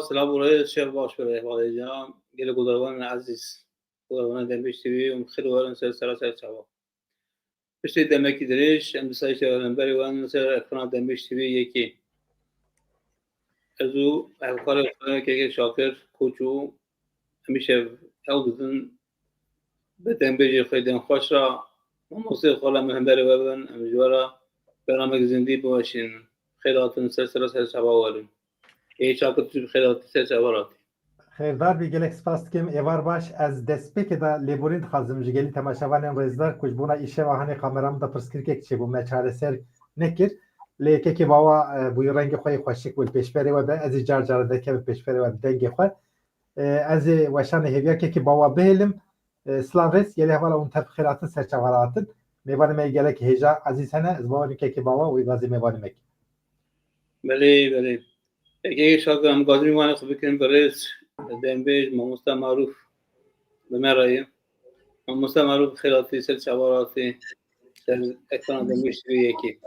سلام برای شهر باش برای حال جناب گل گذروان عزیز گذروان دمشق تیوی و خیلی وارن سر چوا پشت دمکی درش امسای شهران بری وان سر اکران دمشق تیوی یکی از او کار که شاکر کوچو همیشه هاوزن به دمبیج خیدن خوش را موسیقی خاله مهم بری وان امجوارا برنامه زندگی باشین خیراتون سر چوا وارن شاکر تو خیرات سر چوا را خیردار بی گلک سپاس کم ایوار باش از دست که دا لیبورین خازم جگلی تماشاوان رزدار کج بونا ایشه واهنی کامرام دا پرسکر که چه بوم چاره سر نکر لیکه که باوا بوی رنگ خوی خوشک ول پیشبری و به از جار دکه پیشبری و دنگ خو از وشان هویا که باوا بهلم سلاوس یلی حوالا اون طرف خیرات سر چوارات میوان می گلک هجا عزیز هنه از باوا که باوا و غازی میوان مک بله یکی شاکر هم غازی میوان خو بکنیم برس دنبیج ماموستا معروف به مرایی ماموستا معروف خیراتی سر چواراتی سر اکران دنبیج یکی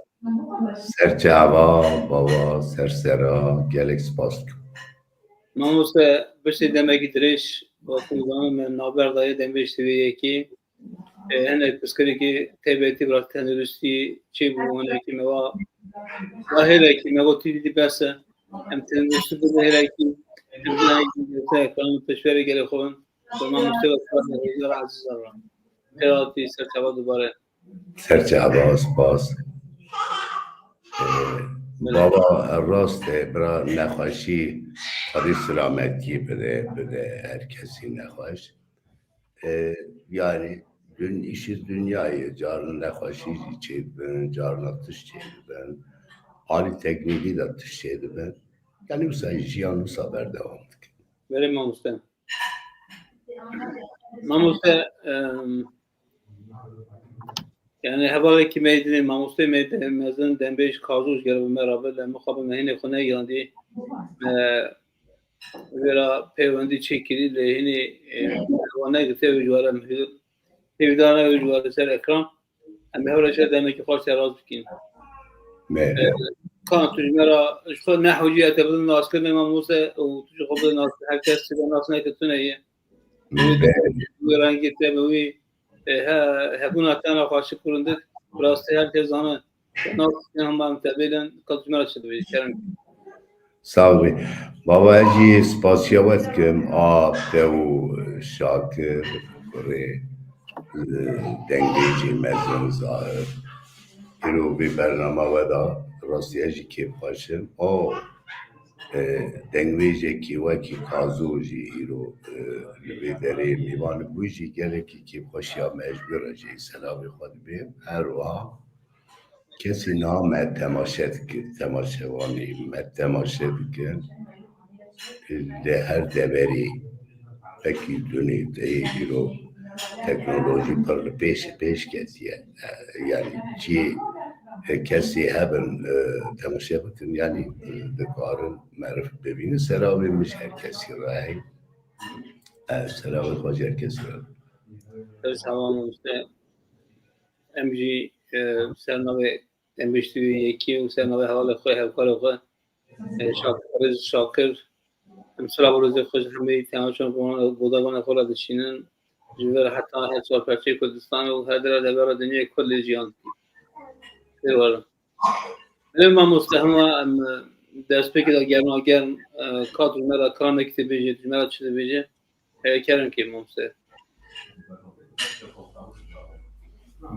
سر چوا بابا سرا گلکس پاست ماموستا بشتی دمکی درش با کنگام من نابردای دنبیج یکی هنه پسکری که تیبیتی برای تندرستی چی بونه که موا ظاهره که موا تیدی بسه هم تندرستی بظاهره که امتناعی کنم پشوری گلی خون من مشتبه کنم هزار عزیز دارم خیراتی سرچوا دوباره سرچوا سپاس بابا راست برا نخواشی خواهی سلامتی بده هر کسی نخواش یعنی işi dünyayı carına nexweşî jî çêdibin, carna tiş çêdibin, alî teknîkî de tiş çêdibin. Yani wisa jiyan wisa berdewam dikin. Berê mamoste. Mamoste yani hevalekî meydinê mamosteyê me mezin dembêj kazûj geribin me rabê me xwe bi mehinê xwe negiyandî wêra peywendî çêkirî lê hinê wan negirtiye wê ji were hêvdana wê ji were ser ekran em hewra şer demekî xweş raz bikîn. Kan tu ji me ra ji xwe nehewcî te bidin naskirine mamoste û tu ji xwe bidin nas her kes sibe nas neke tu neyê wê rengê te bi wî hebûna te re xweşik kirindik rastî herkes zane nas hema te bêdin ka tu ji me ra çi dibêjî kerim. Sağ ol. Baba jî spasiyet dikim a te û Şakir kurê dengêjî mezin zahir îro vê bername we da rastiya jî kêfxweşim o dengêjekî wekî kazû jî îro li vê derê mêvan bû jî gelekî kêfxweşiya me ji we re jî selavê xwe dibêm her wiha kesî name temaşe dikir temaşevanî me temaşe dikin li her deverê vekî dunê deyê îro teknolojî pir li pêş ketiye yani cî kesî hebin temaşe bikin yani dikarin merif bibînin seravê min ji her kesî re heye seravê xwe ji her kesî re Mamoste em jî sernavê dembêj yekî û sernavê hevalê xwe hevkarê xwe Şakir em sira rojê xwe ji hemî temaşan bodavana xwe re dişînin ji ber heta her çarpevçeyê Kurdistanê û her dere devera dinyayê kulî jiyan dikî. Belê mamoste hema em destpêkê de germagerm ka tu ji me ra kiranekî dibêje tu ji me ra çi dibêje kerim kê mamoste.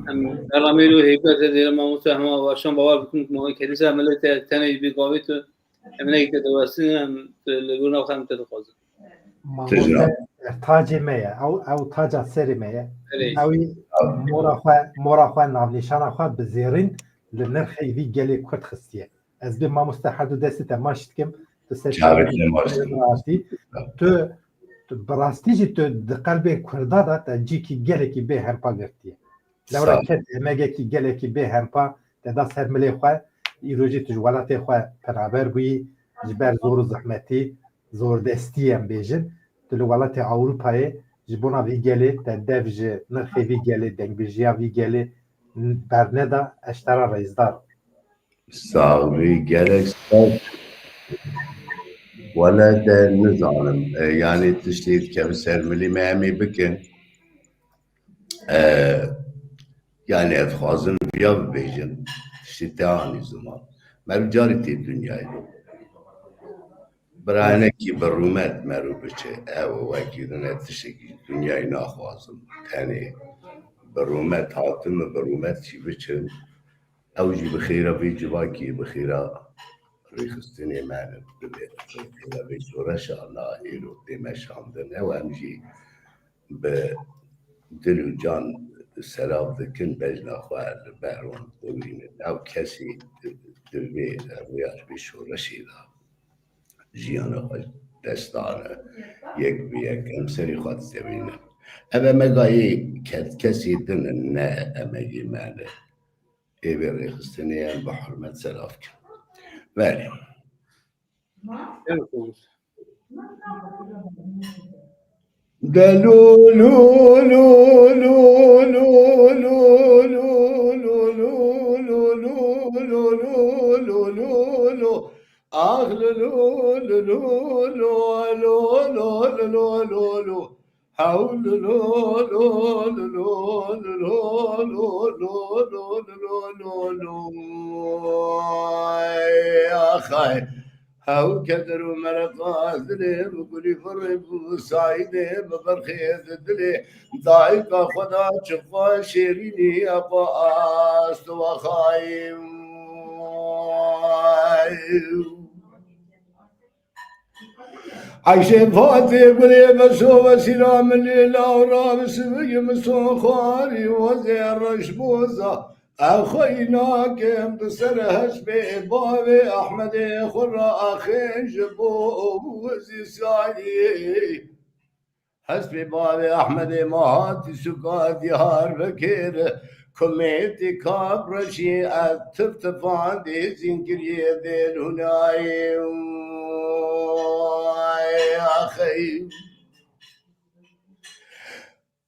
Em beramê û hêbet dêre mamoste hema weşan bawer bikin ku kelîsa milê te tenê bî gavê tu em nekî diwestin em li gor nava xwe em te dixwazin. Tacê me ye ew taca serê me ye ew mora xwe navnîşana xwe bi zêrîn li nirxê vî gelê Kurd xistiye ez bê mamoste her du destê te maş dikim tu serastî tu bi rastî jî tu di qelbê Kurda da te cîkî gelekî bê hempa girtiye lewra ket emegekî gelekî bê hempa te da ser milê xwe îro jî tu ji welatê xwe peraber bûyî ji ber zor û zehmetî zordestî em bêjin tu li welatê Ewropayê ji bona vî gelê te dev ji nirxê vî gelê dengbêjiya vî gelê berneda eştera rêzdar Sağ ol gelek ولا ده نظام يعني تشتيت كبسر ملي ما عمي بكن يعني اتخازن فيها بيجن تشتاني زمان ما بجارتي الدنيا برانه کی برومت مرو بچه او وکیدن تشکی دنیای ناخوازم تاني برومت حاتم برومت چی بچه او جی بخیره بی جواکی بخیره ریخستنی من بخیره بی سورش الله ایرو دیمش همدن او همجی به دل و جان سلام دکن بجنا خواه برون بگرین او کسی دل بی رویاش بی شورشی دا جیانا خوش دستانه یک به یک امسری خود سوینه اما مگایی کسی دن نه امگی منه ای بری خستنی هم به حرمت سلاف کن بله دلو لو لو لو لو لو لو لو لو لو لو لو لو لو آخ لو لو لو لو لو لو لو لو لو حول لو لو لو لو لو لو لو لو لو يا خاي هاو كدر ومرقاز دلي بقولي فرب وسعيدي ببرخيز دلي ضايقة خدا شفا شيريني أبا أستوى خايم عايشين فاتي قولي بسو وسيلة من ليلة وراب سبي مسو خاري وزير رشبوزة أخينا كم تسرهش ببابي أحمد خرا أخي جبو وزي سعيد حسبي بابي أحمد مهاتي سكات يهار بكير كميتي كابرشي أتفتفان دي زنكر يدين هناي أخي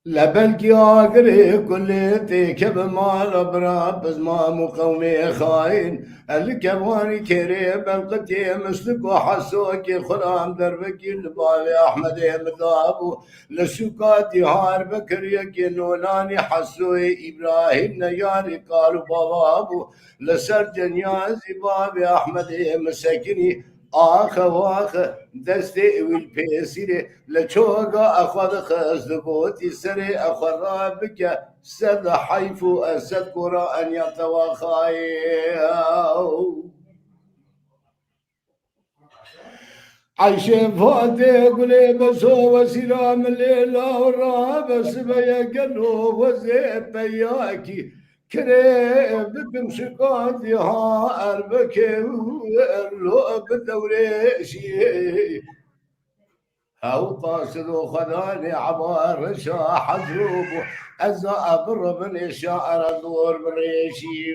لبلكي آقري كليتي كب مال براب بزما مقومي خاين الكواني كريب القتي مسلك وحسوكي خرام دربكي لبالي أحمد مدابو لسوكاتي هار بكر يكي نولاني حسوي إبراهيم نياري قالوا بابابو لسر جنيازي بابي أحمد مسكني آخ واخ دستی ویل پیسیره لچوگا اخواد خزدگوتی سری اخواد بکه سد حیفو اسد قرا ان یتواخای عيشين فاتي قولي بسو وسيلة من ليلة والرابس بيقلو وزيب بياكي كريب بمشقاتي ها أربكي ولو بدوريشي هاو قاصد وخذاني عبار شا حزوب أزا أبر من إشاء دور بريشي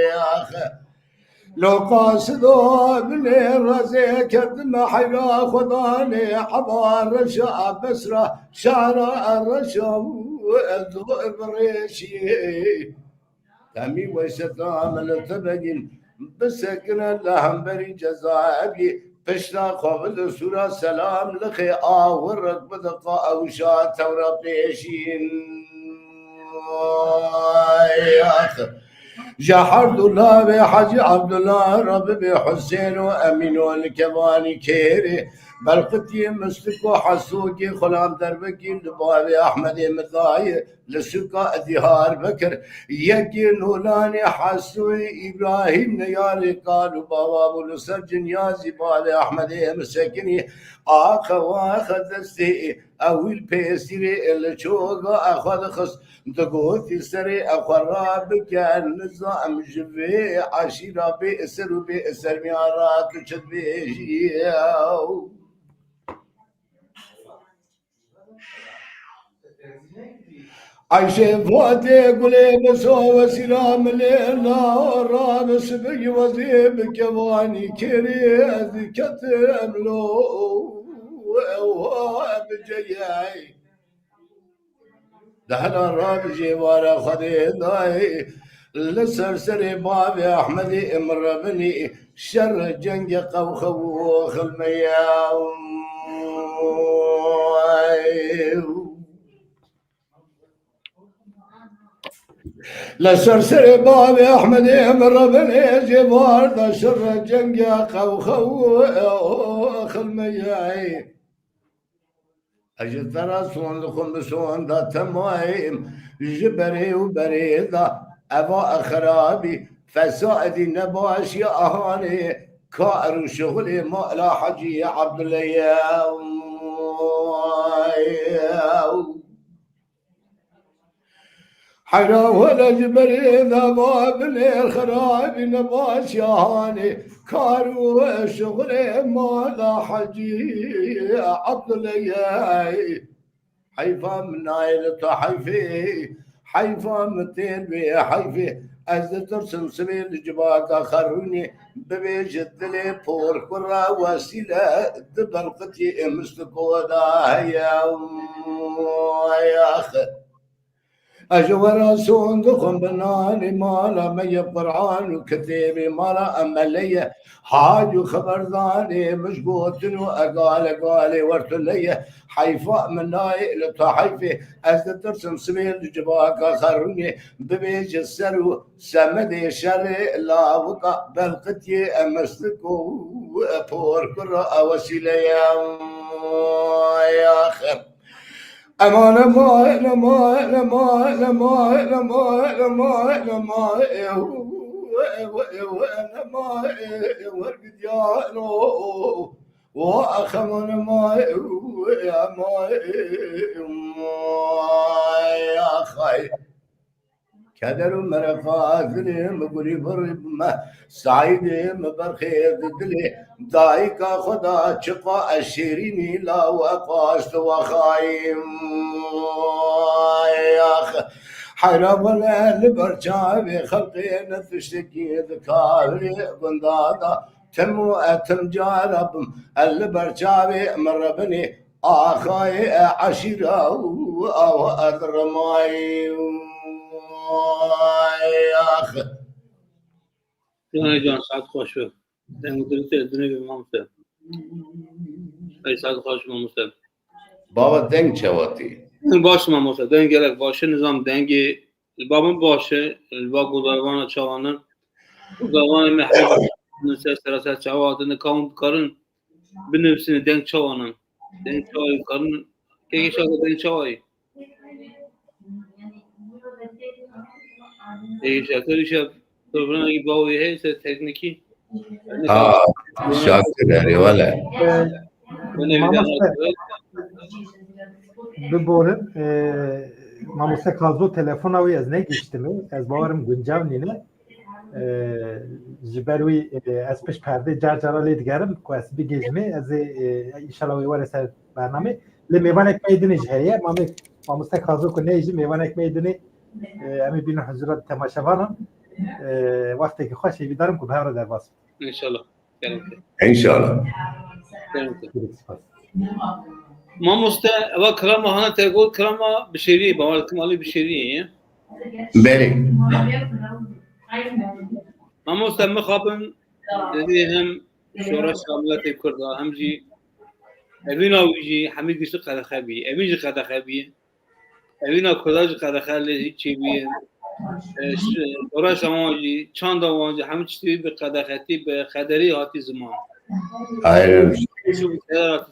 يا أخي لو قاصدوا بلي رزي كدم حيرا خضاني حضار رشا بسرة شارع الرشا والذوء بريشي تمي ويستام التبجين بسكن اللهم بري جزائبي بشنا قبل سورة سلام لخي آورك بدقاء أوشا تورا بيشين جحرد الله بحج عبد الله رب بحسين وأمين والكباني كيري بلقتي مسلك وحسوكي خلام دربكي لبابي أحمد مطاي لسكا ديار بكر يكي نولاني حسوي إبراهيم نياري قالوا بابا بلسر جنيازي بابي أحمد مسكني آخ واخ دستي أول بيسيري اللي شوقا أخذ خص دقوتي سري أخرى بكان نظام جبي عشيرة بئسر وبئسر ميارات تشبي عايشين فوتي قولي بسو وسلام ليلة ورابس بي وزيب كواني كريز كتملو وهو بجياي دهنا راب جوار خدي داي لسرسري بابي أحمدي امربني شر جنگ قوخوخ المياو لسرسري بابي أحمدي امربني جبار دا شر جنگ قوخوخ المياو أجل ترى سون لكم بسون دا تمايم جبري وبريدا أبا أخرابي فسائدي نباش يا أهاني كائر وشغلي ما لا حجي عبد الله حيرا ولا جبري ذا بني الخرابي نباش يا هاني كارو شغلي ما لا حجي عبد الله حيفا من عائلة حيفي حيفا متين بي حيفي أزد ترسم سبيل جباك آخروني ببيج الدلي بور كرة وسيلة دبلقتي مستقو دا يا أخي أجور صندوق بناني مالا مي قرآن وكتابي مالا أملية حاج خبرداني مشقوط وأقال ورتلية حيفاء من ناي لطحيفي أزد ترسم سبيل جباك آخروني ببيج السرو سمدي شري لا وقع بالقتي أمسلكو بور كرة وسيلة يا أخي أمان كدر مرفاذني مقولي برمه سعيدي مبرخير دلي دايكا خدا شقا الشيريني لا وقاست وخايم يا اخ حرمنا لبرشاوي خلقي نتشتكي ذكاري بندادا تمو اتم جارب البرشاوي مربني اخاي عشيره او ادرماي يا اخي جان ساعت خوش به دنگوزی تدونه به مامسته ای ساعت خوش مامسته بابا دنگ چواتی باشه مامسته دنگ گلک باشه نظام دنگی بابا باشه با گذاروان چوانن گذاروان محبوب نسل سراسر چوادن کام کارن بنفسین دنگ چوانن دنگ چوای کارن که شاید دنگ چوای شاکرش پروگرامی باوی هست تکنیکی شاکر ولا ببورن ماموسه کازو تلفن اوی از نگیشتمه از باورم گنجاو نینه جبروی از پیش پرده جرجرا لیدگرم که از بگیجمه از ایشالا وی وارد سر برنامه لمیوانک میدونی جهیه ماموسه کازو که نیجی میوانک میدونی امی بین حضورات تماشاوانم وقتی که خوشی بیدارم که بهار در باز انشالله انشالله ما مسته اول کرام هانا تقول کرام بشری باور کمالی بشری بله ما مسته مخابن دیدی هم شورش عملت کرده هم جی اوینا ویجی حمید گیش قدر خبی اوین جی قدر خبی اوینا کداج قدر خالی چی بیه شورش آماجی چند آماجی همه چیزی به قدر خطی به خدری هاتی زمان aynen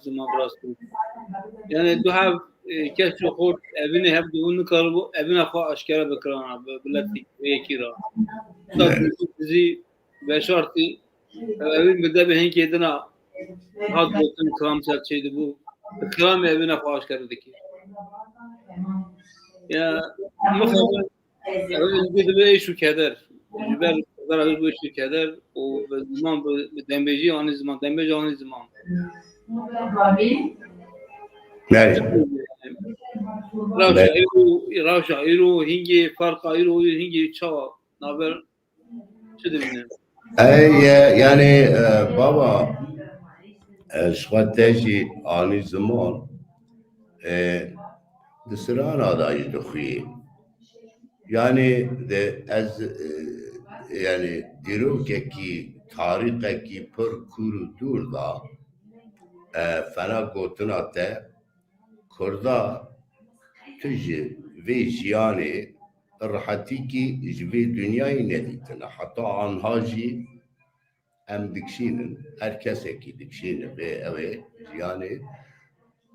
زمان براست yani du have keşke خود evini hep bunu kalıbı evine fa aşkara bekrana bileti yekira bizi ve şartı evin bir de behin kedine hadlettin kram serçeydi bu kram evine fa aşkaradaki ya muhabbet evin bir de şu keder ben zarar bu şu keder o zaman bu dembeci aynı zaman dembeci aynı zaman Ravşa iro hingi farka iro hingi çava naber şudur yani baba شخوتشي آنی زمان دسران آدایش دخوی yani az yani diyorum ki tarihi per kuru dur da fena gotuna te kurda tüji ve jiyani rahati ki jve dünyayı ne ditine hatta anhaji em dikşinin herkese ki dikşinin ve evet yani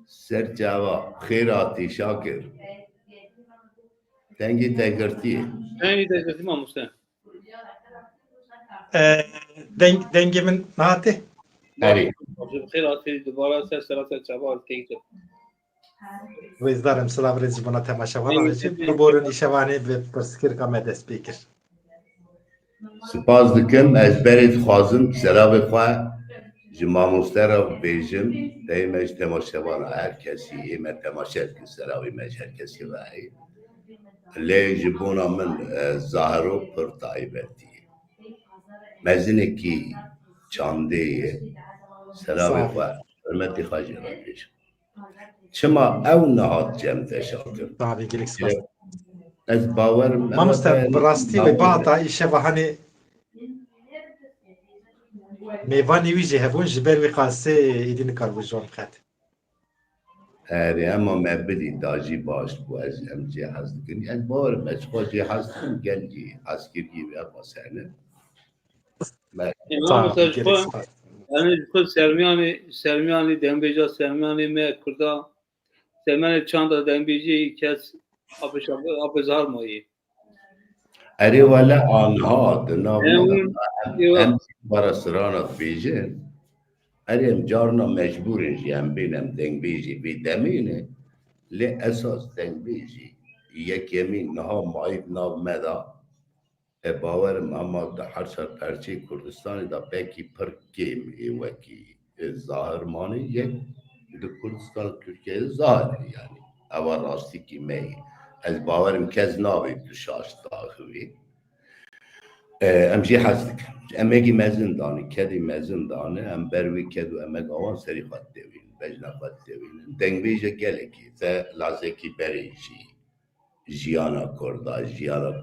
serçava khairati şakir dengi tegirti Yani de dedim ama Mustafa. dengimin nati Heri خير في دوباره سر سرات چابال تیک ویزدارم سلام رزی بنا تماشا والا رزی بورن ایشوانی به پرسکر کا مد سپیکر سپاس dikim ez berê dixwazim seravê xwe ji mamostera bêjim deyme ji temaşevana her kesî ême temaşe dikin seravê me ji her kesî vehî lê ji bona min zahiro pir taybetî ye mezinekî çandê ye seravê xwe hürmetî xwe jê re pêşim çima ew nehat cem teşakir tabii gelik spas ez bawerim mamosta براستی و بعدا ایشوانی میوانی ویژه هبون جبر وی قاسه ایدین کاربوجون خط Herê ema me bidî dajî baş bû ez em cê hez dikin ez bawerim ez xwe cê hez dikim gel cî hezkirî ve basene امام تجربه یعنی خود سرمیانی دنبیجا سرمیانی می کردا سرمیانی چند دنبیجی کس آبزار مایی erê wele anha di nav em bara siranat bêjin erê em carna mecbûrin jî em bên em dengbêjî vê demîne lê esas dengbêjî yekemîn niha mayî nav me da bawerim ama di her ser perçê Kurdistanê da belkî pir kêm ê wekî zahirmanî yek di Kurdistan Tirkiyeyê zahir yani ewa rastikî me ye ez bawerim kes nabê tu şaş daxivî em jê hez dikin em êgî mezin danî kedî mezin danî em ber wê ked û emek awan serî xwe dewînin bejna xwe dewînin dengbêje gelekî te lazekî berê jî jiyana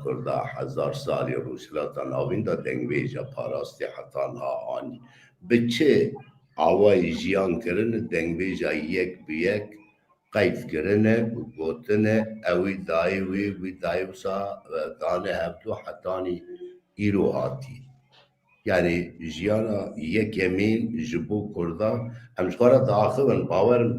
Kurda hezar salî Rûsilata navîn da dengbêja parastî heta niha anî bi çi awayî jiyan kirine dengbêja yek bi yek qeyf kirine û gotine ew wî dayî wî dayî wisa dane hevdû hetanî îro hatî yani jiyana yekemîn ji bo Kurda em ji xwe re diaxivin bawerim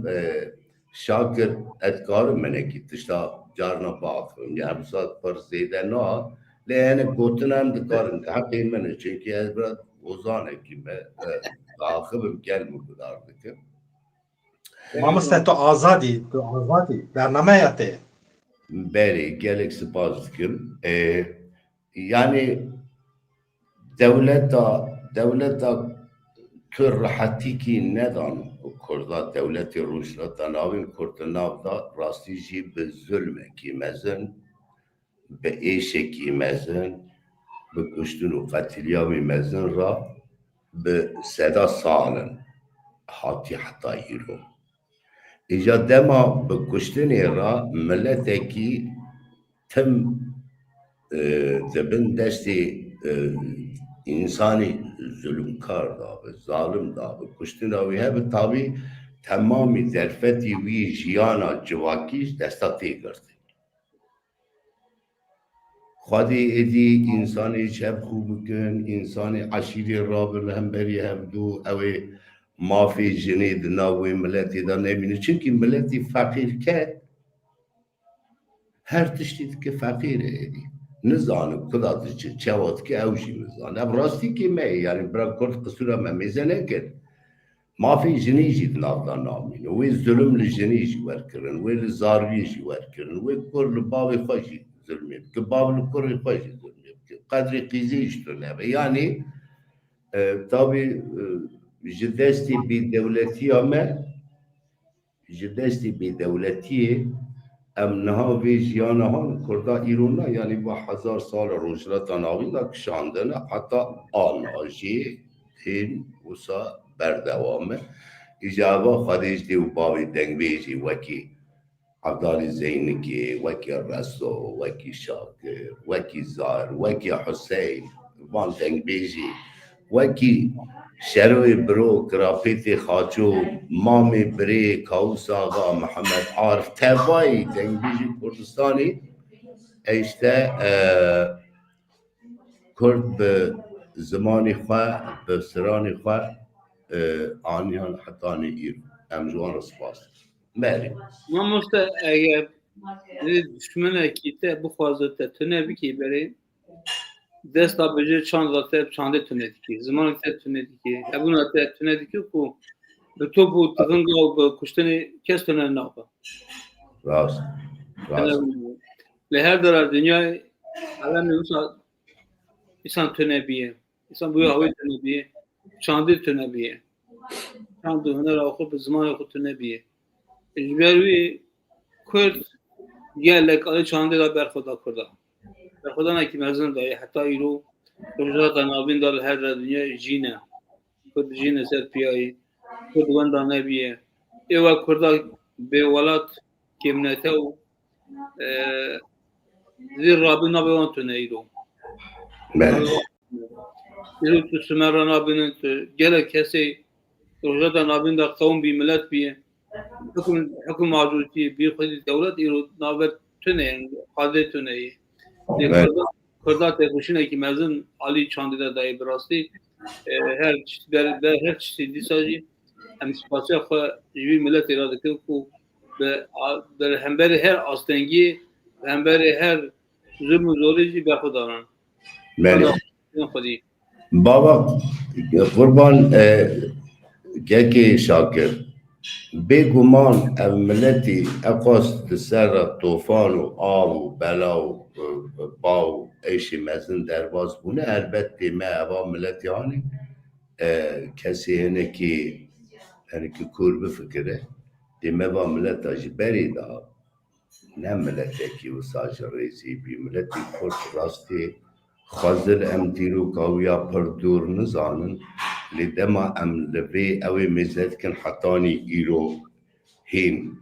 şakir ez dikarim minekî tişta carna biaxivim yani wisa pir zêde na lê hinek gotin em dikarim heqê min e çêkî ez biraz ozanekî me diaxivim gel min gudar dikim mamosta to azadî bername te berê gelek spas dikim yani devleta tu rahetîkî nedan Kurda devletê Rûsilata navîn Kurd nav da rastî jî bi zulmekî mezin bi êşekî mezin bi kuştin û qetiliyamê mezin ra bi seda salin hatî heta îro îja dema bi kuştinê ra milletekî tim dibin destê insanî zulmkar dabe zalim dabe kuştina wî hebe tabî temamî zerfetî wî jiyana civakî desta tê girtin xwedê êdî însanê çepxû bikin însanê eşîrê rabin hemberî hevdû ew ê mafê jinê di nav wê milletê de nebîne çunkî milletê feqîr ke her tiştî dike feqîr êdî nizanim kuda diçe çawa dike ew jî nizane ev rastikî me ye yani bira Kurd qisûra me mêze nekir mafê jinî jî di nav da namîne wê zulüm li jinî jî werkirin wê li zariyê jî werkirin wê kur li bavê xwe jî zulmê bike bav li kurê xwe jî zulmê bike qedrê qîzê jî tu nebe yani tabî ji destê bêdewletiya me ji destê bêdewletiyê em niha vê jiyana han Kurda îro na yani bu hezar sal Rûsilata navîn da kişandine heta aniha jî hên wisa berdewam e îja eva xwedê ji dê û bavê dengbêjî wekî عبدالي زينكي وكي الرسو وكي شاكر وكي زار وكي حسين وان تنبيجي وكي شروي برو كرابيتي خاچو مامي بري كاوس آغا محمد عارف تباي تنبيجي كردستاني اشتا كرد بزماني خواه بسراني خواه آنيان حتاني إيرو امجوان رسپاس مالي ما اگر دشمنه کی ته بخوازه ته تونه بکی بری دست بجه چند ذاته چنده تونه دیکی زمان ته تونه دیکی ابون ته تونه دیکی کو به تو bu tığınga o bu kuştani kes tونه napa راست راست leher darar dünya alem insan tونه biye insan bu hava tونه biye çandı tونه biye çandı hüner akı bu zaman akı tونه biye ecberi Kurd gelek alı çandı da berxoda kurda berxoda ne ki mezun da hatta iru Rojata nabin dal her dünya jine Kurd jine ser piyayı Kurd wanda nebiye eva kurda be walat kemnete o zir rabin nabe on tuneyro مالي iru tu sumera nabinin tu gelek kesi Rojata nabin da kavm bi millet biye hüküm mağduriyeti bir kedi devlet iru nabe tuneyen kade tuneyi Kurda te kuşine ki mezun Ali Çandida dayı birasti her çeşit disaji hem spasya xwe ji millet irade kir ku be hemberi her astengi hemberi her zulm zorî jî berxwe daran مالي xwedî بابا قربان كيكي شاكر بيغمان او ملتي اقاس سر طوفان و آب و بلا و با و ایشی مزن درواز بونه البته ما اوا ملتي هاني کسی هنه که کور بفکره دی ما با ملت اجبری دا نه ملتی که و ساج ریزی بی ملتی کرد راستی خازل ام دیرو کاویا پر دور نزانن لدما ام لبی اوی مزد کن حتانی ایرو هین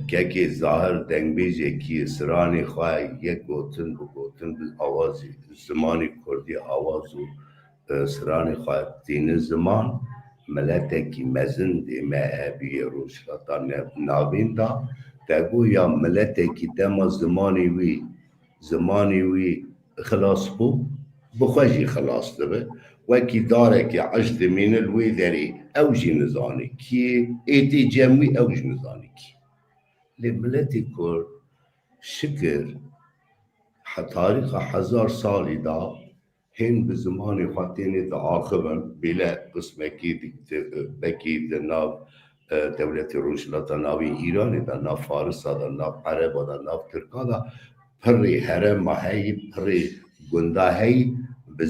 که ظاهر دنگبیجه کی سرانی خواه یک گوتن بگوتن آوازی زمانی کردی آوازو سرانی خواه دین زمان ملتکی مزن دی مهبی روشلاتا نابین دا دگو یا ملتکی دما زمانی وی خلاص بو بخوشی خلاص دبه وکی داره که عجد من الوی داری اوجی نزانی کی ایتی جمعی اوجی نزانی کی لملتی کرد شکر تاریخ 1000 سالی دا هن به زمانی خاطینی دا آخبن بلا قسمکی بکی دا ناو دولت روشلاتا ناوی ایرانی دا ناو فارسا دا ناو عربا دا ناو ترکا دا پری حرم هی پری گنده هی به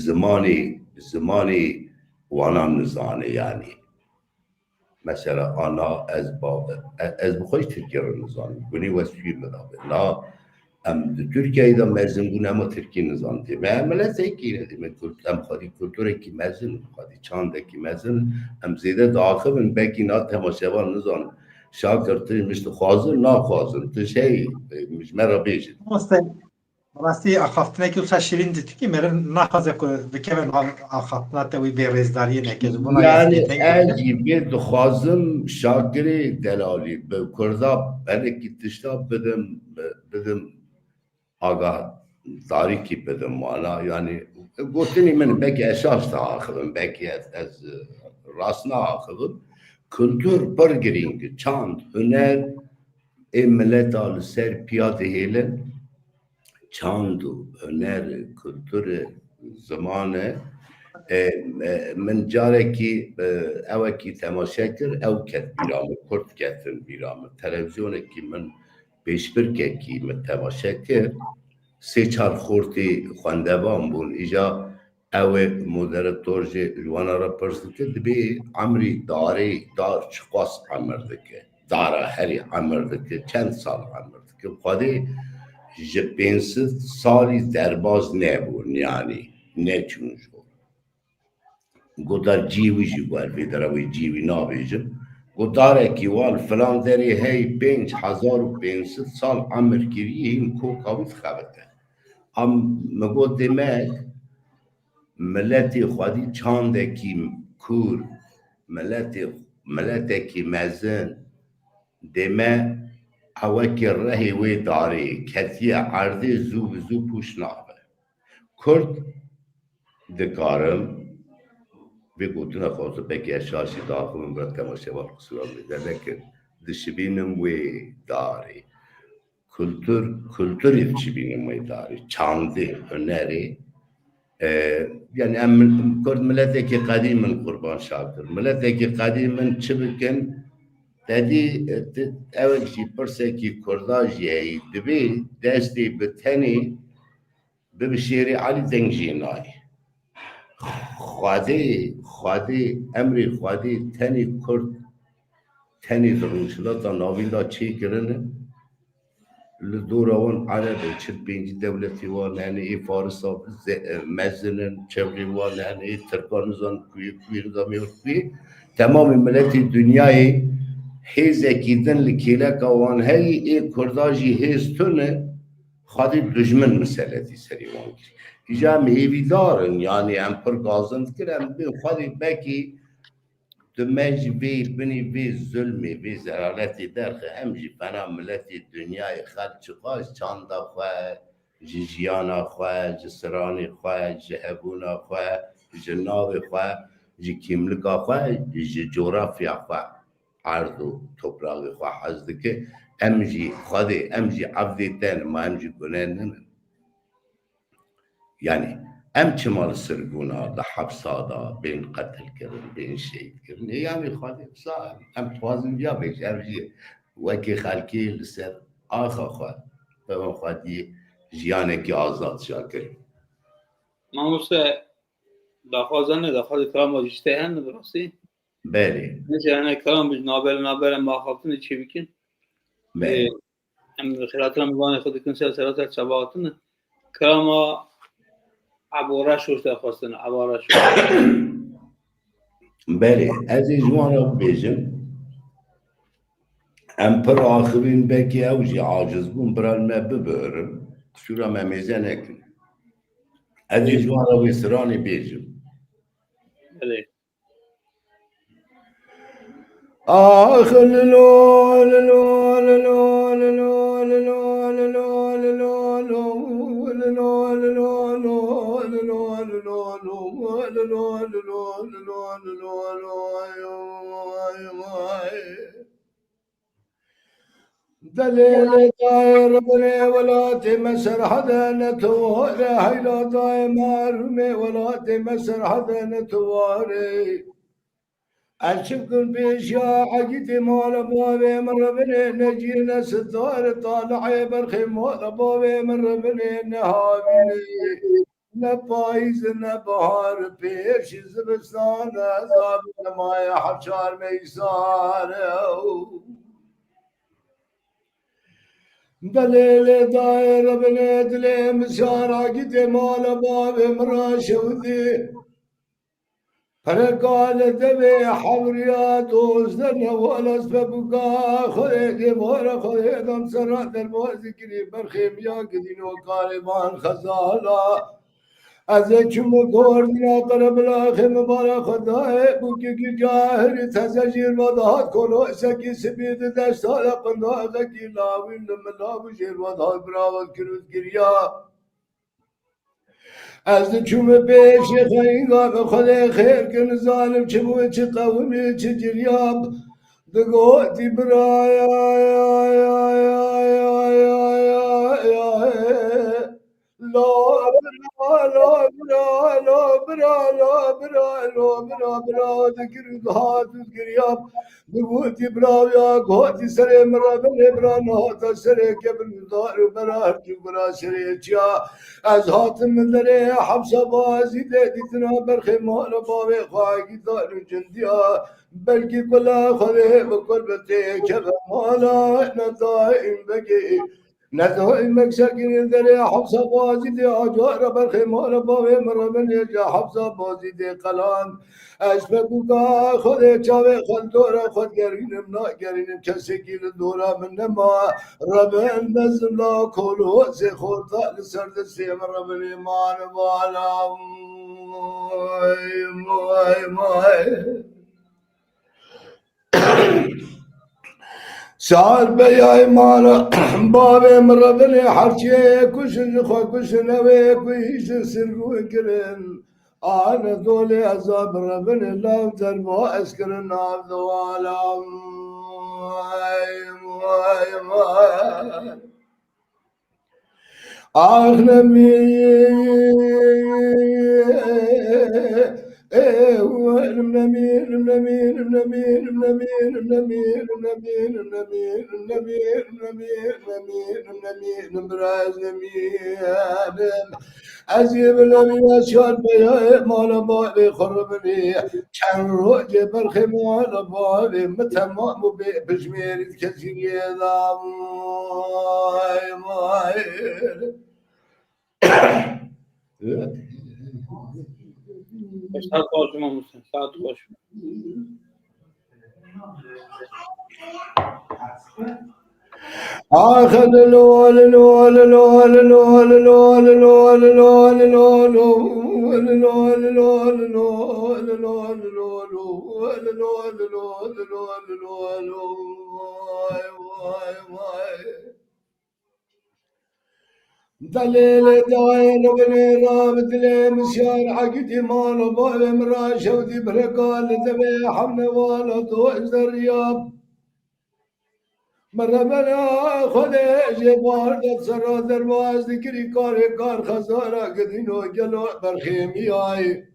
زمانی وانا نزانه یعنی مثلا انا از بخوش ترکیه رو نزانه بونی وسیع مدابه لا ام ترکیه دا مزن بونه اما ترکیه نزانده من ملت ایکی ندی من ام خواهی کلتوره کی مزن خواهی چانده کی مزن ام زیده داخل من بکی نا تماشیوان نزانه شاکر توی مشت خوازن نا خوازن تو شی مش مرا بیشید راستی آخافتنه که اوسا شیرین دیتی که میرن نخوازه که بکمن آخافتنه تاوی بیرزداری نکز یعنی اجی بید خوازم شاکری دلالی به کردا بلکی تشتا بدم آگاه داری کی بدم وانا یعنی گفتنی من بکی اشاش تا آخرم بکی از راسنا آخرم kültür برگرینگ چاند هنر ملت آل سر پیاده هیلن چاند و هنر kültür زمانه من جاره کی اوه کی تماشا کر او کت بیرامه کرد کتن بیرامه تلویزیونه کی من پیشبر کی من تماشا کر سه چار خورتی خواندوان بون ایجا اوه مودراتور جه جوانا را پرسید بی عمری دار چقاس عمر دکه داره هری عمر دکه چند سال عمر دکه خواهده جه 500 سالی درباز نبون یعنی نه چونجو گودار جیوی جی بار بیدر اوی جیوی نابیجم گداره وال فلان داری هی 5500 سال عمر گیری این کوکاویت خبته ام مگو دمک ملتی خودی چانده کی کور ملتی کی مزن دمه اوه که رهی وی داری کتی عرضی زو پوش نابه کرد دکارم به گوتنا خواسته بکی اشاشی داخلون برد که ماشه وار قصورا میده لیکن دشبینم وی داری کلتوری دشبینم وی داری چانده هنری يعني كرد ملتك قديم من قربان شاكر ملتك قديم من شبكن تدي اول شي برسكي كرداجي هي دبي دستي بتني ببشيري علي دنجيناي خوادي امري خوادي تني كرد تني دروشلتا ناويلا چي كرن لدورون عربي چه بینج دولتی وان يعني فارس مزنن چوری وان يعني ترکانزان کوی دامیوتی تمام ملت دنیای هیز اکیدن لکیلک وان هی کرداجی هیز تونه خادی دشمن مسئلتی سری وان کی ایجا مهیوی دارن يعني ام پر گازند کرن بین خادی بکی دمج بي بني بي ظلمي بي زرارتي درخ امجي فنا ملتي الدنيا خلق خواش چاندا خواه جيجيانا خواه جسراني خواه جهبونا خواه جناوي خواه جي كيملكا خواه جي جغرافيا خواه عرضو توبراغي خواه حزدك امجي خادي امجي عبدي تان ما امجي قنان يعني ام چمال سرگونا دا حبسادا بین قتل کردن بین شهید کردن ایامی خواهدی بسا ام توازن بیا بیش امجی وکی خلکی لسر آخا خواهد به من خواهدی جیانه که آزاد شاکر ما مثل داخوازن داخوازی کلام واجشته هن درستی؟ بله نشه هنه کلام بج نابل ما خواهدن چی بکن؟ بله ام خیلات رمضان خود کن سلسلات شباهاتن کلام عباره شوش داخواستن عباره شوش بله از جوان را بیجم ام پر آخرین بکی اوجی عاجز بون برال ما ببرم شورا ما میزه نکن از جوان را بیسرانی بیجم بله آخ للو للو للو للو للو للو للو للو دليل طاير بني ولا تمسر حدا نتواري هيلا دايما رمي ولا تمسر حدا نتواري الشكر بيشيا حقيتي مال بابي مر بني نجينا ستار طالع برخي مال بابي مر بني نهابيني نبايز نبهار بيش زبستان زابن ما يحشار ميسار دليل داير بني دلي مسار حقيتي مال بابي مر شودي فرقال دبي حوريات وزدنا ولس ببقى خذي مورا خذي دم سرات الموزكري برخيم يا قدين وقاربان خزالا ازكم كوردنا قرب الاخي مبارك خداي بوكي جاهر تزجير وضعات كلو سكي سبيد دستال قندا غكي لاوين ملاو جير وضعات براوت كروز گريا از چوم پیش خیلی به خدا خیر کن ظالم چه بود چه قومی چه جریاب دگوتی برای لا ذكر هات القرياب بقوتي براويا قوتي سري مرة بني برانا هاتا سري قبل دار برا برا سري جا از هات من دري حبسة بازي ديتنا برخي مالا باوي خواهي دار جنديا بلكي كلا خذي بكل بتي كذا مالا احنا دائم بقي ندای مکسکین دری حفظ بازی دی آجار برخی مال باوی مرمن جا حفظ بازی دی قلان اش بگو که خود چاوی خود دورا خود گرینم نا گرینم کسی گیل دورا من نما ربن بزم لا کلو سی خورتا لسرد سیم ربن ایمان والا مای سال بیای مالا بابی مربنی حرچی کشن خو کشن اوی کویش سرگو کرن آن دولی عذاب ربنی لام تربو اسکرن آب دوالا آخ نمی عزیب نمی اشار بیای مالا بابی خربنی چند روز برخی مالا بابی متمام و بشمیرید کسی گیدم ساعت خوش ماموسن ساعت خوش آخر لول لول لول لول لول لول لول لول دليل داين بني رابط لي مسيار عقدي مال وبال مراشة ودي برقال تبي حمنا ولا توز الرياض مرة بنا خذي جبار دسرا درواز ذكري كار خزارة قدينو جلو برخيمي آي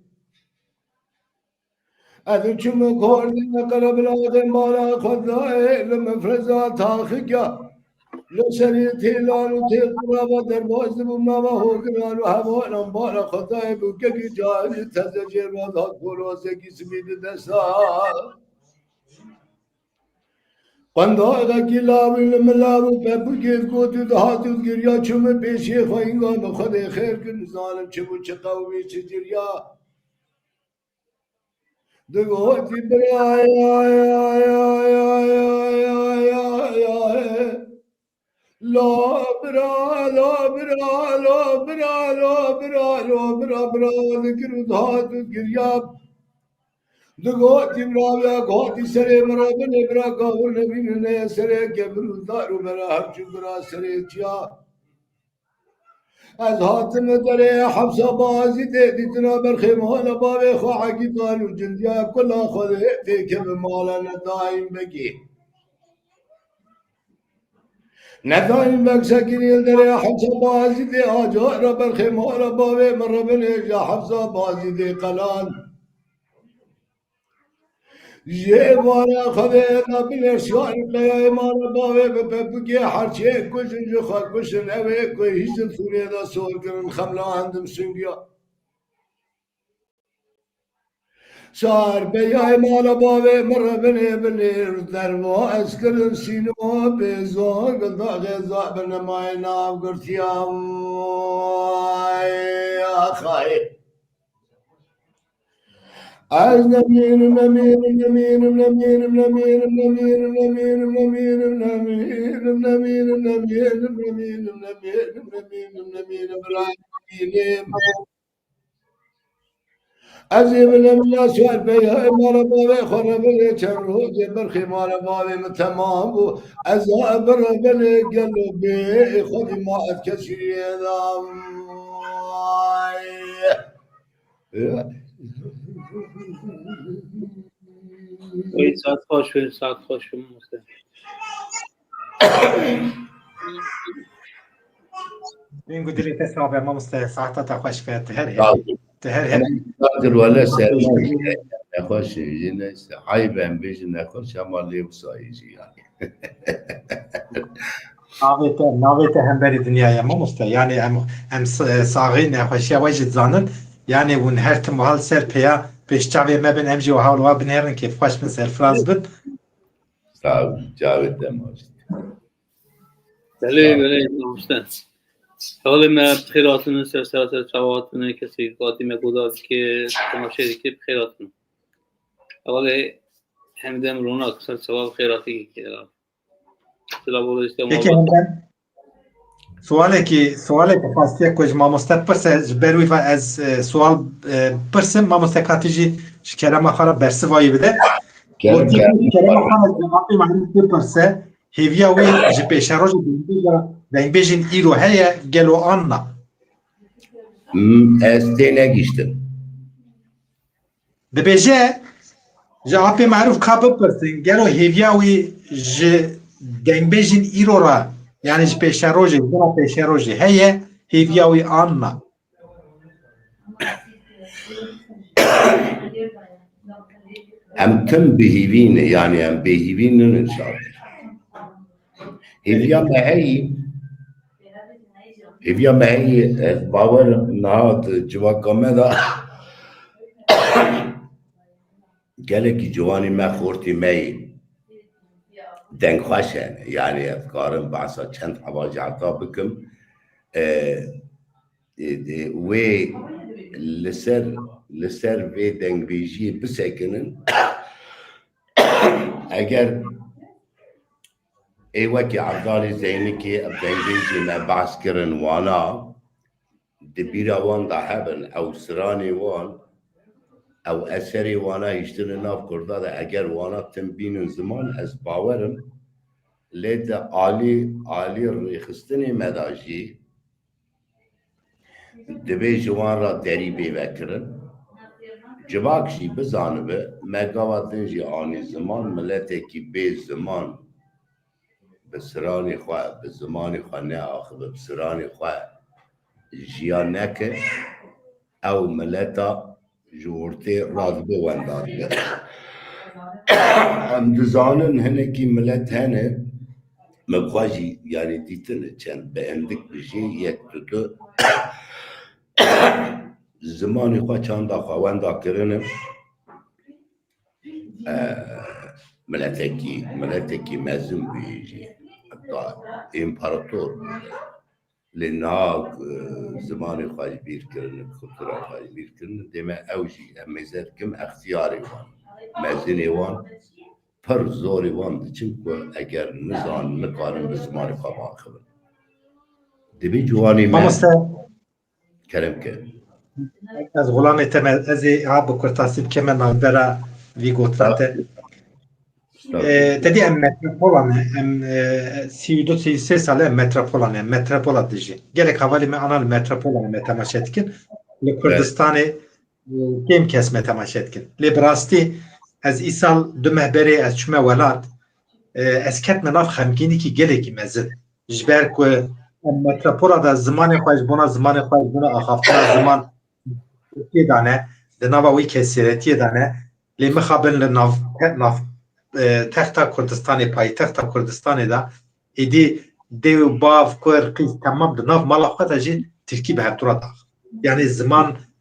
أذو شم كوردنا قلب الأرض مالا خذاي لما فرزا تاخيكا لو سريتي لانو تقربا درواز بمناما هوكران وهوانا مبارا خذاي بوكي جاري تزجر وضع كوروسكي سميد دسا قنداغا كلاوي الملاوي ببوكيت كوتو دهاتو گريا چوم پیشي خوينگا بخده خير كن ظالم چمو چقاومي چجريا دغوتي لا برا ذكر دهاتو گريا دغوتي براويا غوتي سري مرابن برا قاول نبين نه سري قبرو دارو برا هرچو برا سري چيا از حاتم دره حبس بازي دي تنا برخيمان باوي خو حقيقان جلديا كلا خذ ديك بمالنا دايم بكي ندايم بكسكين دره حبس بازي دي اجار برخيمان باوي مرابن جا حبس بازي دي قلان ये वाला खदे ना बिले शान कया मान बावे बपके हरचे कुछ जो खरकुश नवे कोई हिजन सूर्य दा सोर करन खमला अंदम सिंगिया शार बेया मान बावे मर बने बने दरवा अस्करन सीनो बेजो गदा गजा बन माय नाम करतिया आखाए از نمین نمین نمین نمین نمین نمین نمین نمین نمین نمین نمین نمین نمین نمین نمین برایم از ابن لا سوال بها مال باوی خراب له چرو جبر خمال باوی تمام از ابر بن قلبي خذ ما كثير دام ساعت خوش ساعت خوش ماموسن این گودری حساب ما مستحقات خوش فات هر قادر ولا سر نخوش جنس عيبا بيج نخوش شمال يوصايجي يعني ناویت هم بری دنیای ما مست یعنی هم ساغی نخوشی واجد زانن یعنی اون هر تمحال سر پیا پیشتاوی مبن امجی و حال و بنهرن که خوش من سر فراز بد صاحب جاوید دماغ بله نامشتن حال ما بخیراتون سر چواتون کسی قاطی مگوداد که تماشایی که بخیراتون حال همدم رونق سر چواب خیراتی که سلام بودشتم یکی همدن سوالی که خواستی کج ما مستپرس بروی و از سوال پرسم ما مستقاتیجی شکرم خاله برسه وایی بده Kerem شکرم خاله جوابی معنی پرسه هیویا وی جپیش روز دنگ بیجین ایرو هیا گلو آننا estene geçtim. دبیجه جوابی معروف کابل پرسین گلو هیویا وی دنگ بیجین ایرو را یعنی جپیش روز گلو پیش روز هیا هیویا وی آننا Em tüm behivin yani em behivinin inşaatı. Hevya meheyi bavar nahat civakame da geleki civani me khorti meyi denk xweşen yani efkarım bahsa çend havacata bikim ve لسر ve dengbêjiyê bisekinin eğer êwekî Ebdalê Zeynîkê ev dengbêjê me behs kirin wana di bîra wan da hebin ew siranê wan ew eserê wana hiştinê nav Kurda da eger wana tim bînin ziman ez bawerim lê de alî rêxistinê me da jî divê ji wan ra derî bê vekirin civak jî bizanibe megawatin jî anî ziman milletekî bê ziman bi siranê xwe bi zimanê xwe neaxibe bi siranê xwe jiyan neke ew milleta ji ortê radibe wenda dibe em dizanin hinekî millet hene min xwe jî yanî dîtin çend bi endik bijî yek tutu zimanê xwe çanda xwe wenda kirinin milletekî mezin bûye jî hatta împarator lê niha zimanê xwe jî bîrkirinin kultura xwe jî bîrkirinin dême ew jî em mêze dikim ixtiyarê wan mezinê wan pir zorê wan diçin ku eger nizanin nikarin bi zimanê xwe biaxivin divê ciwanê me keremke از غلام تمام از عاب کرتاسیب که من نبرا وی گوترات تدی ام متروپولانه ام 32 ساله متروپولانه متروپولا دیجی گله حوالی من آنال متروپولانه متماشات کن لکردستان کم کس متماشات کن لیبراستی از ایسال دو مهبری از چما ولاد از کت مناف خمگینی کی گله کی مزد جبر کو متروپولا دا زمان خواهش بنا آخافتنا زمان یه دانه لناوا وی کسیرتی دانه لی مخابل لناف تخت کردستان پای تخت کردستان دا ایدی دیو باف کور قیز تمام لناف مالا خود اجی ترکی به هفتورا دا یعنی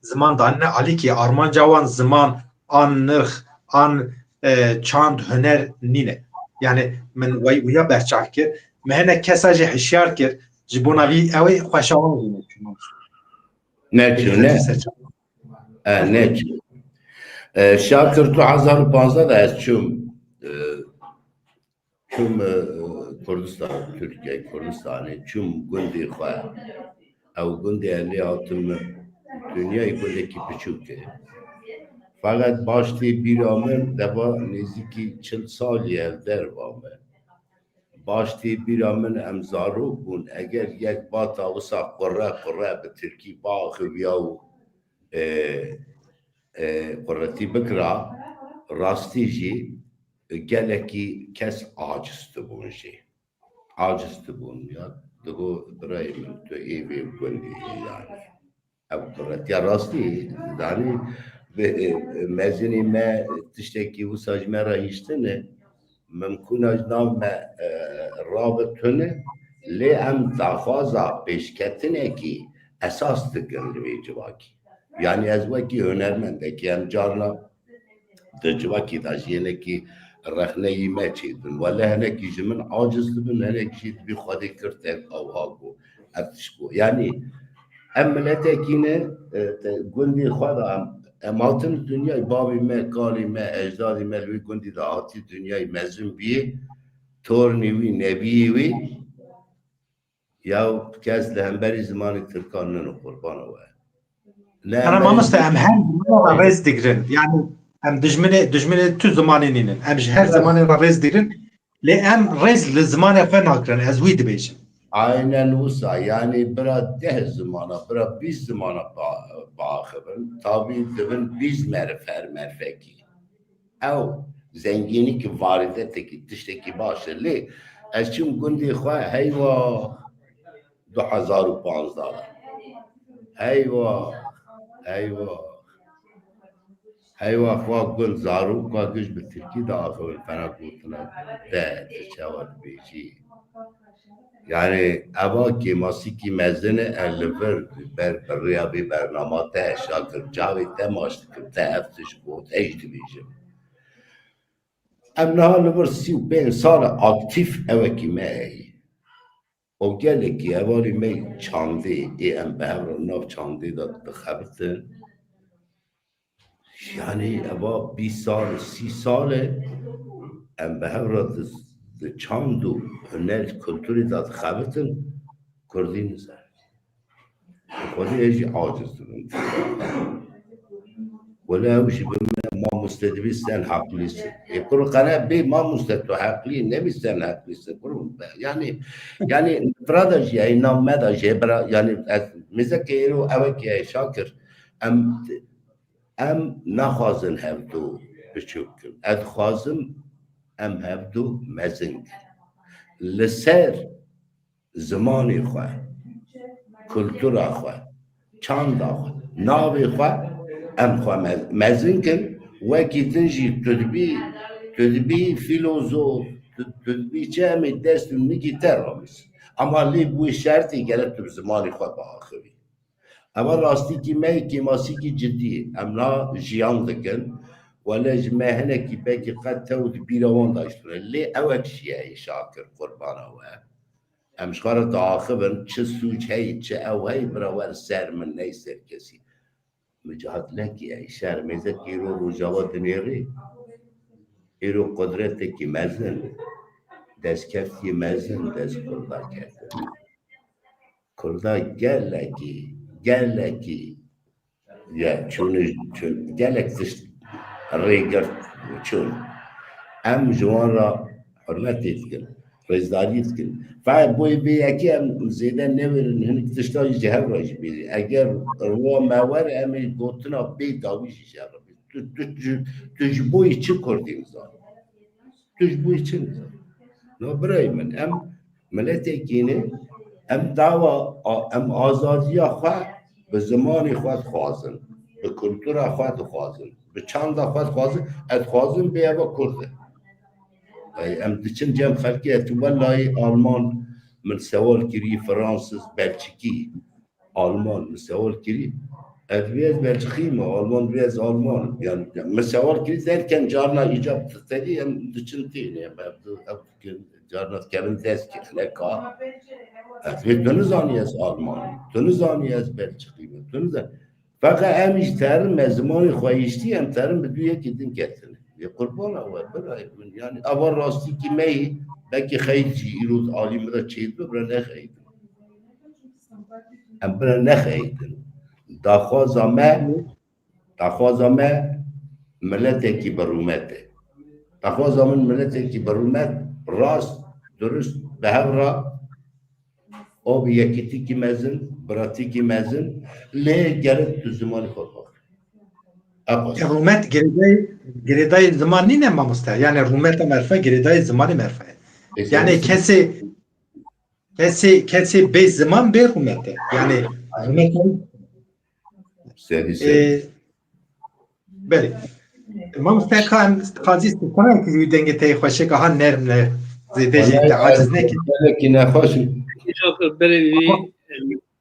زمان دانه علی که آرمان جوان زمان آن نرخ آن چاند هنر نینه یعنی من ویا برچاک کر مهنه کسا جی حشیار کر جبوناوی اوی خوشاوان زونه نه شاکر تو 2015 da ez çûm Kurdistan Türkiye Kurdistanê çûm gundê xwe ew gundê lê hatim dünyayê gundekî piçûk e fakat baştê bîra min deva nêzîkî 40 salî ev derva me baştê bîra min em zarok bûn eger yek bata wisa qure bi Tirkî biaxiviya û quretî bikira rastî jî gelekî kes aciz dibûn jî aciz dibûn ya digo birayê min tu êvê gundê yani ev quretiya rastî danî mezinê me tiştekî wisa ji me re hîştine mimkûna ji nav me rabitune lê em daxwaza pêşketinekî esas dikin li vê civakî yani ez wekî hunermendekî em carna di civakî da jî hinekî رخنه ما چیدن ولی هنکی جمن عاجز بن هنکی بی خودی کرده او هاگو افتشگو یعنی املت کینه گندی خدا اماتن دنیای بابی ما کالی ما اجدادی ما لوی گندی دعاتی دنیای مزن بیه تور نیوی نبیه وی یا کس لهمبری زمانی ترکانن و قربان وی أنا ما مستهم هم رئيس دقرن يعني هم دجمنة تو زمانين نين هم جهر زمان رئيس دقرن لأم رئيس للزمان فناكرن أزوي دبيش aynen usa yani biraz 10 zamana biraz 20 zamana bağırın tabi dibin biz merfeki ev zengini ki varideteki dişteki başlı eşim gündi xwa heyva 2015 heyva xwa gund zarok ka güç bir Türkiye daxil fena gutuna de çavat beji yani اوا که موسیقی مزن الور بر ریابی برنامه تا شاکر جاوی تا ماشت تا افتش بود اجد بیشم ام نها لور 35 سال اکتیف اوا کی می او گله کی اوالی می چاندی ای ام بهر ناف چاندی داد بخبرتن یعنی اوا 20 سال 30 سال ام بهر چاندو هنر کلتوری داد خبرتن کردی نزار خودی ایجی عاجز دارن ولی اوشی ما مستدبیستن حقلیستن یکر قناه بی ما مستدبی حقلی نمیستن حقلیستن yani برادا جی اینا مدا جی برا yani مزه که ایرو اوه که شاکر ام نخوازن هفدو بچوکن اد خوازم ام هفدو مزنگ لسر زمانی خواه کلتور خواه چاند خواه ناوی خواه ام خواه مزن کن وکی تنجی تدبی فیلوزوف تدبی چه همی دست نگی تر آمیز اما لی بوی شرطی گرد تو زمانی خواه با آخری اما راستی که می که ماسی که جدی ام نا جیان دکن ولی جمعهنه که بکی قد تود بیروان داشتونه لی اوک شیعه شاکر قربان اوه امشخار تعاقبن چه سوچ هی چه او هی براور سر من نیستر کسی مجاهد لکی ای شرمیزه که ایرو روژاوا دنیری ایرو قدرت که مزن دست کفتی مزن دست کرده کرده کرده گلکی یا چون گلک دشت ریگر چون ام جوان را حرمتیت کن رزداریت کن فعلا بوی بی اکی هم زیده نورن هنک تشتای جهر راش بیدی اگر رو موار امی گوتنا بی داویشی شهر را بیدی توش بوی چی کردیم زن توش بوی چی نزن نو برای من ام ملت اکینه ام دعوا ام آزادی خواه به زمانی خود خوازن به کلتور خود خوازن به چند خود خوازن از خوازن بیابا کرده ام دچن جام خلقی اتولای آلمان من سوال کری فرانسیس بلژیکی آلمان من سوال کری ادویز بلژیکی ما آلمان بیز آلمان yani من سوال کری derken جارنا ایجاب تری ام دچن تینه ام جارنا کردن دست کی خلقا ادویز دنزانی از آلمان دنزانی از بلژیکی دنزانی فقط امیش ترم مزمانی خواهیشتی هم ترم بدویه که دین کتنه یه قربان اول برای من yani اول راستی که می بکی خیلی چی ایروز عالی مده چید برای نخیدن ام برای نخیدن دخوازامه ملته کی برومته دخوازامه ملته کی برومت راست درست به هر را او یکیتی کی مزن براتی کی مزن لی گرد تو زمانی خود رومت گریدای زمانی نه ما مستهم yani رومت مرفه گریدای زمانی مرفه yani کسی به زمان به رومته yani رومت بله ما مستهم قاضی کنه که دنگ تی خوشه که ها نرم نه زیده جیت عاجز نه که نخواشی شاکر بری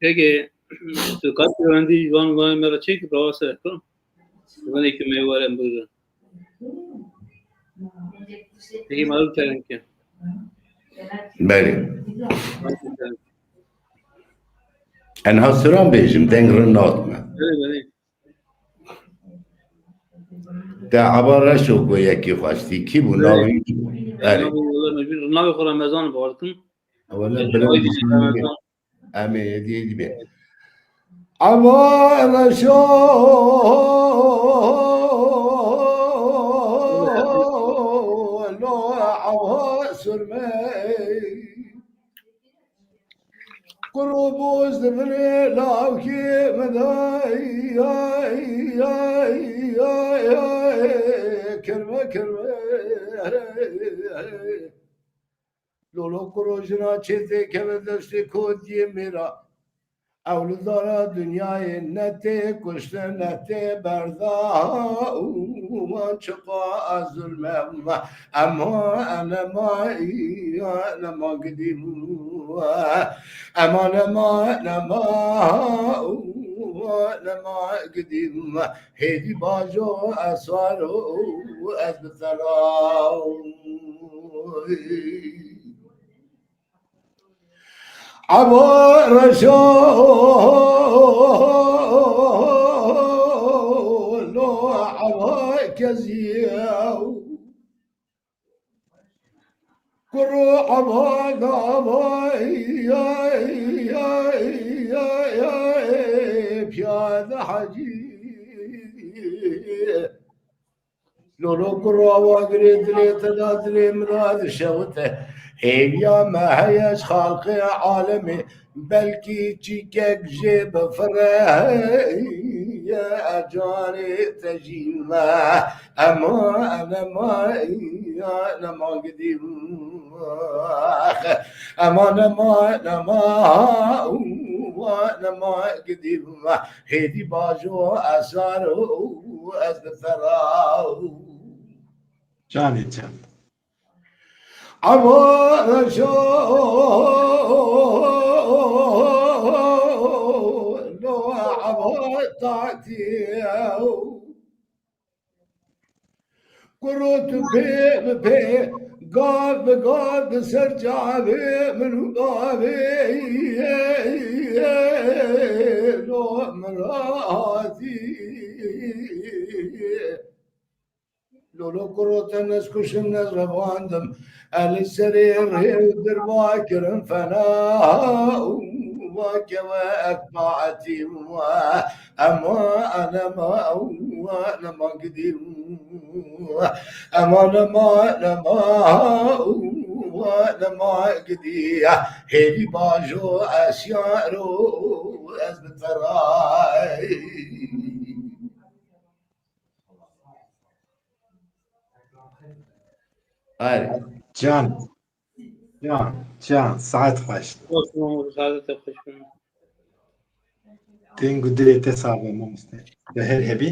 که تو کاتی راندی وان مرا چی که برای سر کنم وانی که میوارم بگم Peki malum terim ki. بله Malum terim. انها سران بيجم دنگر ناتمه Böyle. ده عباره شو کو یکی خواستی کی بو ناوی بله Nabi yollar mecbur. Nabi Kur'an Ramazan bağırtın. اولا Şahit بلند edin Ramazan. امه دیدی به عباره شو لو عباره سرمه قروبوز دبري لاوكي مداي كرمه لولو کروجنا چیزی که به دشتی کودی میرا اولدارا دنیای نته کشته نته بردا من چقا از ظلمم اما انا ما قدیم اما ما قدیم هیدی باجو اسوارو از بسرام عبر شو عبر كزياو كرو عبر بياذا حجي لولو كرو عبر دري مراد شوته هيا ما هيش خالق عالمي بلكي تشيكك جيب فراه يا أجاري تجيما أما أنا ما قديم أما أنا ما قديم هيدي باجو أسارو أزفراو جاني جان عبر شو لو عبر تعتيو قروت بي قاب سرجع بي من قابي لو مراتي لولو كروت الناس كش الناس رباندم أهل السرير هي باكر فنا وكواك معتي أما أنا ما قديم أما أنا ما قديم هيدي باجو أسيارو أزبط فراي آره جان ساعت خوش Olsun saadet yapışım. تين قدري تصابه ممسته به هر هبي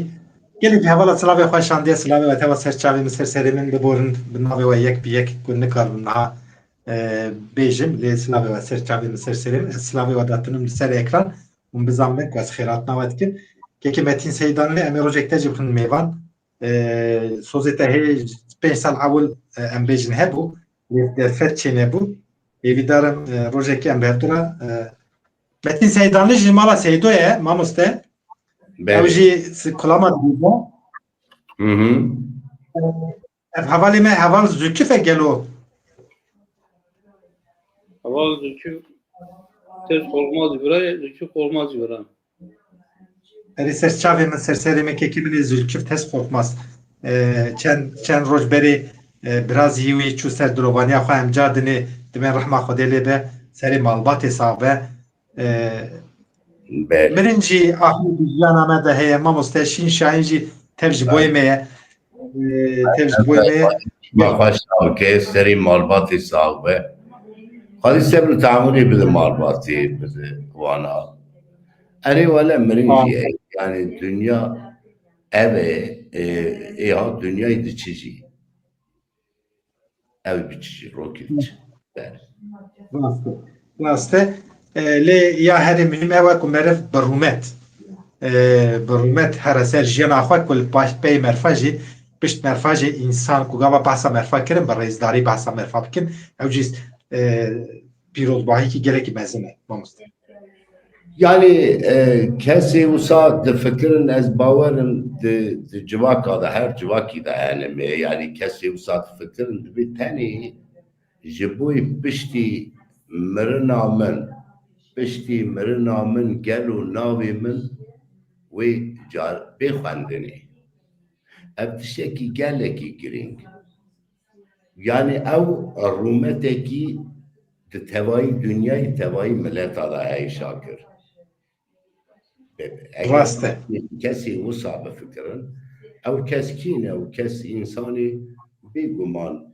gelip hevala slavê xwe şandiye slavê ve teva serçavê min ser serê min biborin bi navê we yek bi yek ku nikarbim niha bêjim lê slavê ve serçavê min ser serê min ez slavê we datinim li ser ekran û bizamek ku ez xêrat nava dikim kekê Metin Seydanlê em ê rojek te jî bixin mêvan sozê te hê 5 sal ewil em bêjin hebû lê derfet çênebû êvî darim rojekê em berdora Metin Seydanlê ji mala Seydoye mamoste ew jî kulama dibû ev hevalê me heval zûkifek gelo Hava zülkü ters olmaz buraya, zülkü olmaz buraya. erê serçavê min serserê me kekî min ê zûlkif tes xortmaz çend roj berê birazî wî çû ser dirovaniya xwe em car dinê dimên rehma Xwedê lê be serê malbatê saxe mirin jî axîr jiyana me de heye mamoste Şîn Şahîn jî tev ji boyê me ye tev ji boyê me ye ما خوش که سری مالباتی صاحبه خالی سبر تعاملی بده مالباتی بده وانا اری ولی مرینجی yani dünya ya dünyayı diçici ev biçici roket raste lê ya herê mühim ew e ku meriv bi rûmet her ser jiyana xwe ku li pey merfe jî پشت مرفاج انسان کو گاوا بحثا مرفا کرن بر رئیسداری بحثا مرفا بکن او جیس پیروزباهی کی گله کی مزنه مامست يعني كاسي وصاد فكرن از باورن جواك هذا هر جواكي ده يعني كاسي وصاد فكرن بالتاني جبوي بشتي مرنا من قالوا ناوي من وجار بخندني ابتشكي قالكي جرينج يعني او رومتكي تواي دنياي تواي ملات على هاي شاكر راسته كسي وصعب فكرا او كسكينه او كس انساني بيقومان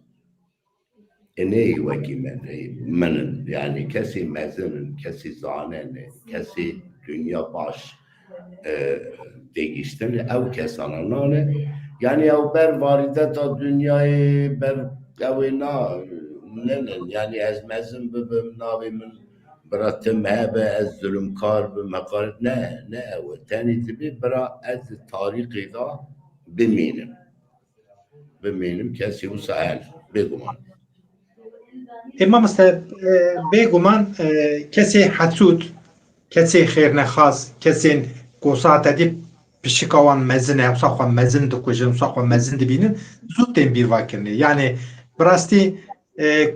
اني وكي من يعني كسي مازن كسي زانن كسي دنيا باش ديجيشتن او كسانانه يعني او بر واردة دنياي بر او نا يعني از مازن ببم ناوي من براتم هبه از ظلم کار به مقارد نه و تاني تبي برا از طريقي ذا بمينم كاسي وسائل بيقومان اما مثلا بگومان کسی حسود کسی خیر نخواست کسی گوسات دی پشکوان مزنه هم ساخوان مزن دو کجم ساخوان مزن دبینن زود دیم بیر واکنه یعنی براستی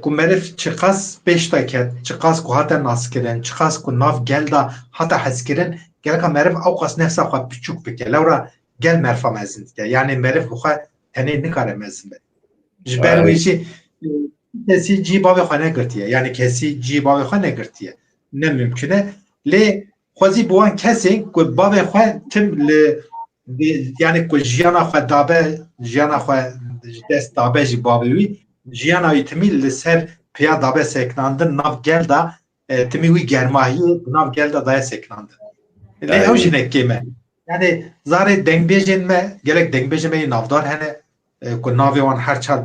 ku merif çiqas pêş te ket çiqas ku hate naskirin çiqas ku nav gel da hata heskirin geleka merif ew qas nefsa xwe piçûk bike lewra gel merfa mezin dike yani merif xwe tenê nikare mezin be ji ber wî jî kesî cî bavê xwe negirtiye yani kesî cî bavê xwe negirtiye ne mümkün e lê xwezî bi wan kesên ku bavê xwe tim li yani ku jiyana xwe dabe jiyana xwe ji dest dabe jî bavê wî jiyana wî timî li ser piya dabe seknandin nav gel da timî wî germahiyê nav gel da daye seknandin lê ew jî nekê me yani zarê dengbêjên me gelek dengbêjê me yê navdar hene ku navê wan her çar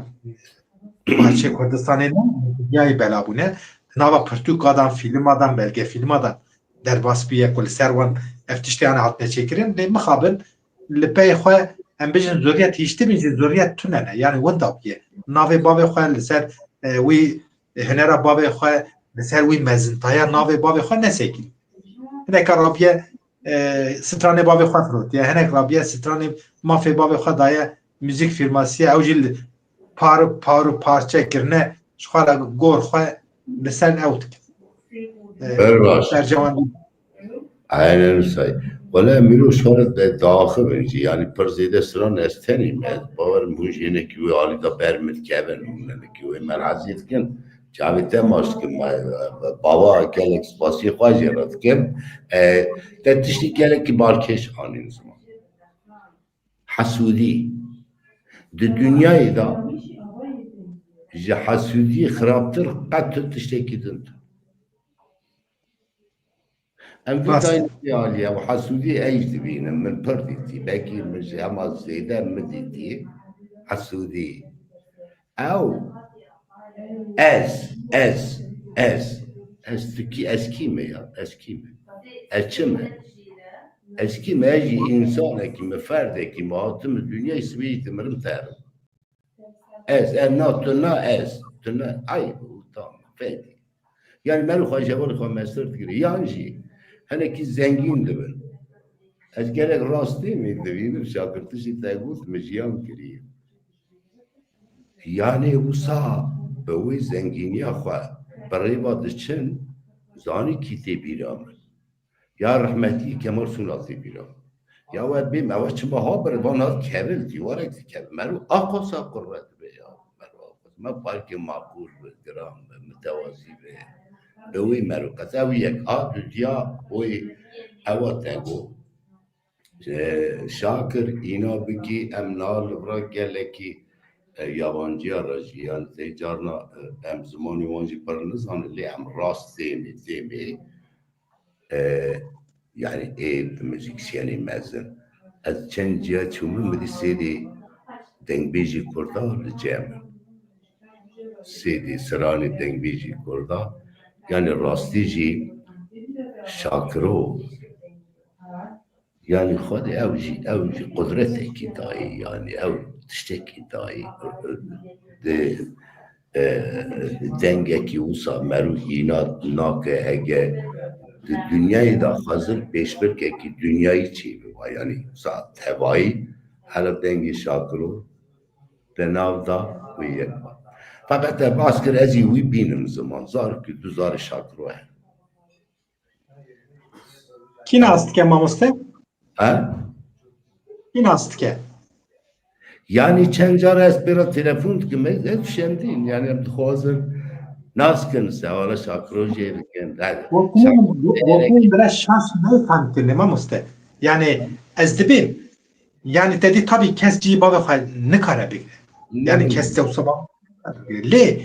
parçe Kurdistanê ne dünyayê belabûne nava pirtûkadan fîlmadan belgefîlmadan derbas bûye ku li ser wan ev tiştiyane hatine çêkirin lê mixabin li pey xwe em bijin zoriyet hîştî bin jî zoriyet tune ne yani winda bûye navê bavê xwe li ser wî hunera bavê xwe li ser wî mezintaya navê bavê xwe nesekî hineka rabiye stranê bavê xwe firotiye hinek rabiye stranê mafê bavê xwe daye müzik firmasiyê ew jî par parçe kirine ji xwe re gor xwe li ser ew dikin sercewan aynen say ولا ميرو شارت داخل بنجي يعني برزيدة سران استني ما باور موج هنا كيو علي دا برمت كابن من كيو من عزيز كن جابي تماش كم بابا كالك سباسي خواجرات كم تتشتي كالك باركش آنين زمان حسودي دي دنيا دا جا حسودي خرابتر قد تشتكي دنت ام في تايم وحسودي ايش تبينا من بردتي باقي من جامع زيدا مديتي حسودي او از تكي از كيما اجي انسانك مفردك مهاتم الدنيا يسوي تمرم تعرف انا تنا اي تمام فادي يعني مالو خواجه ولا خواجه ماستر تقري يعني هنا كي زنگين دبن از gelek rastî mi dibînim şakirtişî te got mijiyan kiriye yani wisa bi wî zengîniya xwe bi rêva diçin zanî kî tê bîra min ya rehmetî Kemal Sunal tê bîra min ya we bêm ew çima ha birivan hat kevil dîwarek dikevil mero aqasa qurret be ya mero me parkê maqûl bi giran be mitewazî be bi wî meroqet ew yek a dunya wî ewa te got Şakir îna bikî em nalibra gelekî yabancıya ra jî yan tê carna em zimanê wan jî pir nizanin lê em rast têmê yani müzisyenê mezin ez çend ciya çûmin midî sêdî dengbêjî Kurda li cem sêdî siranê dengbêjî Kurda yani rastî jî Şakiro yani xwedê ew jî qudretekî daye yani ew tiştekî dayî dengekî wisa merûhîna nake hege di dünyayê da xwezir pêşbirkekî dünyayî çê biba yanî wisa tevayî hele dengê Şakiro di nav da wê yek ba. Feqet te bas kir ez jî wî bînim ziman zarokî du zarê Şakiro hene. Kî nas dike mamoste? He? Kî nas dike? Yani çend car ez pêra telefon dikim ez fişemdîn yani em dixwazin naskin sevala Şakiro jê bikin. Gotinên bire şans nefhem kirine mamoste. Yani ez dibêm. Yani te dî tabî kes cî bavê xwe nikare bigire. Yani kes te wisa lê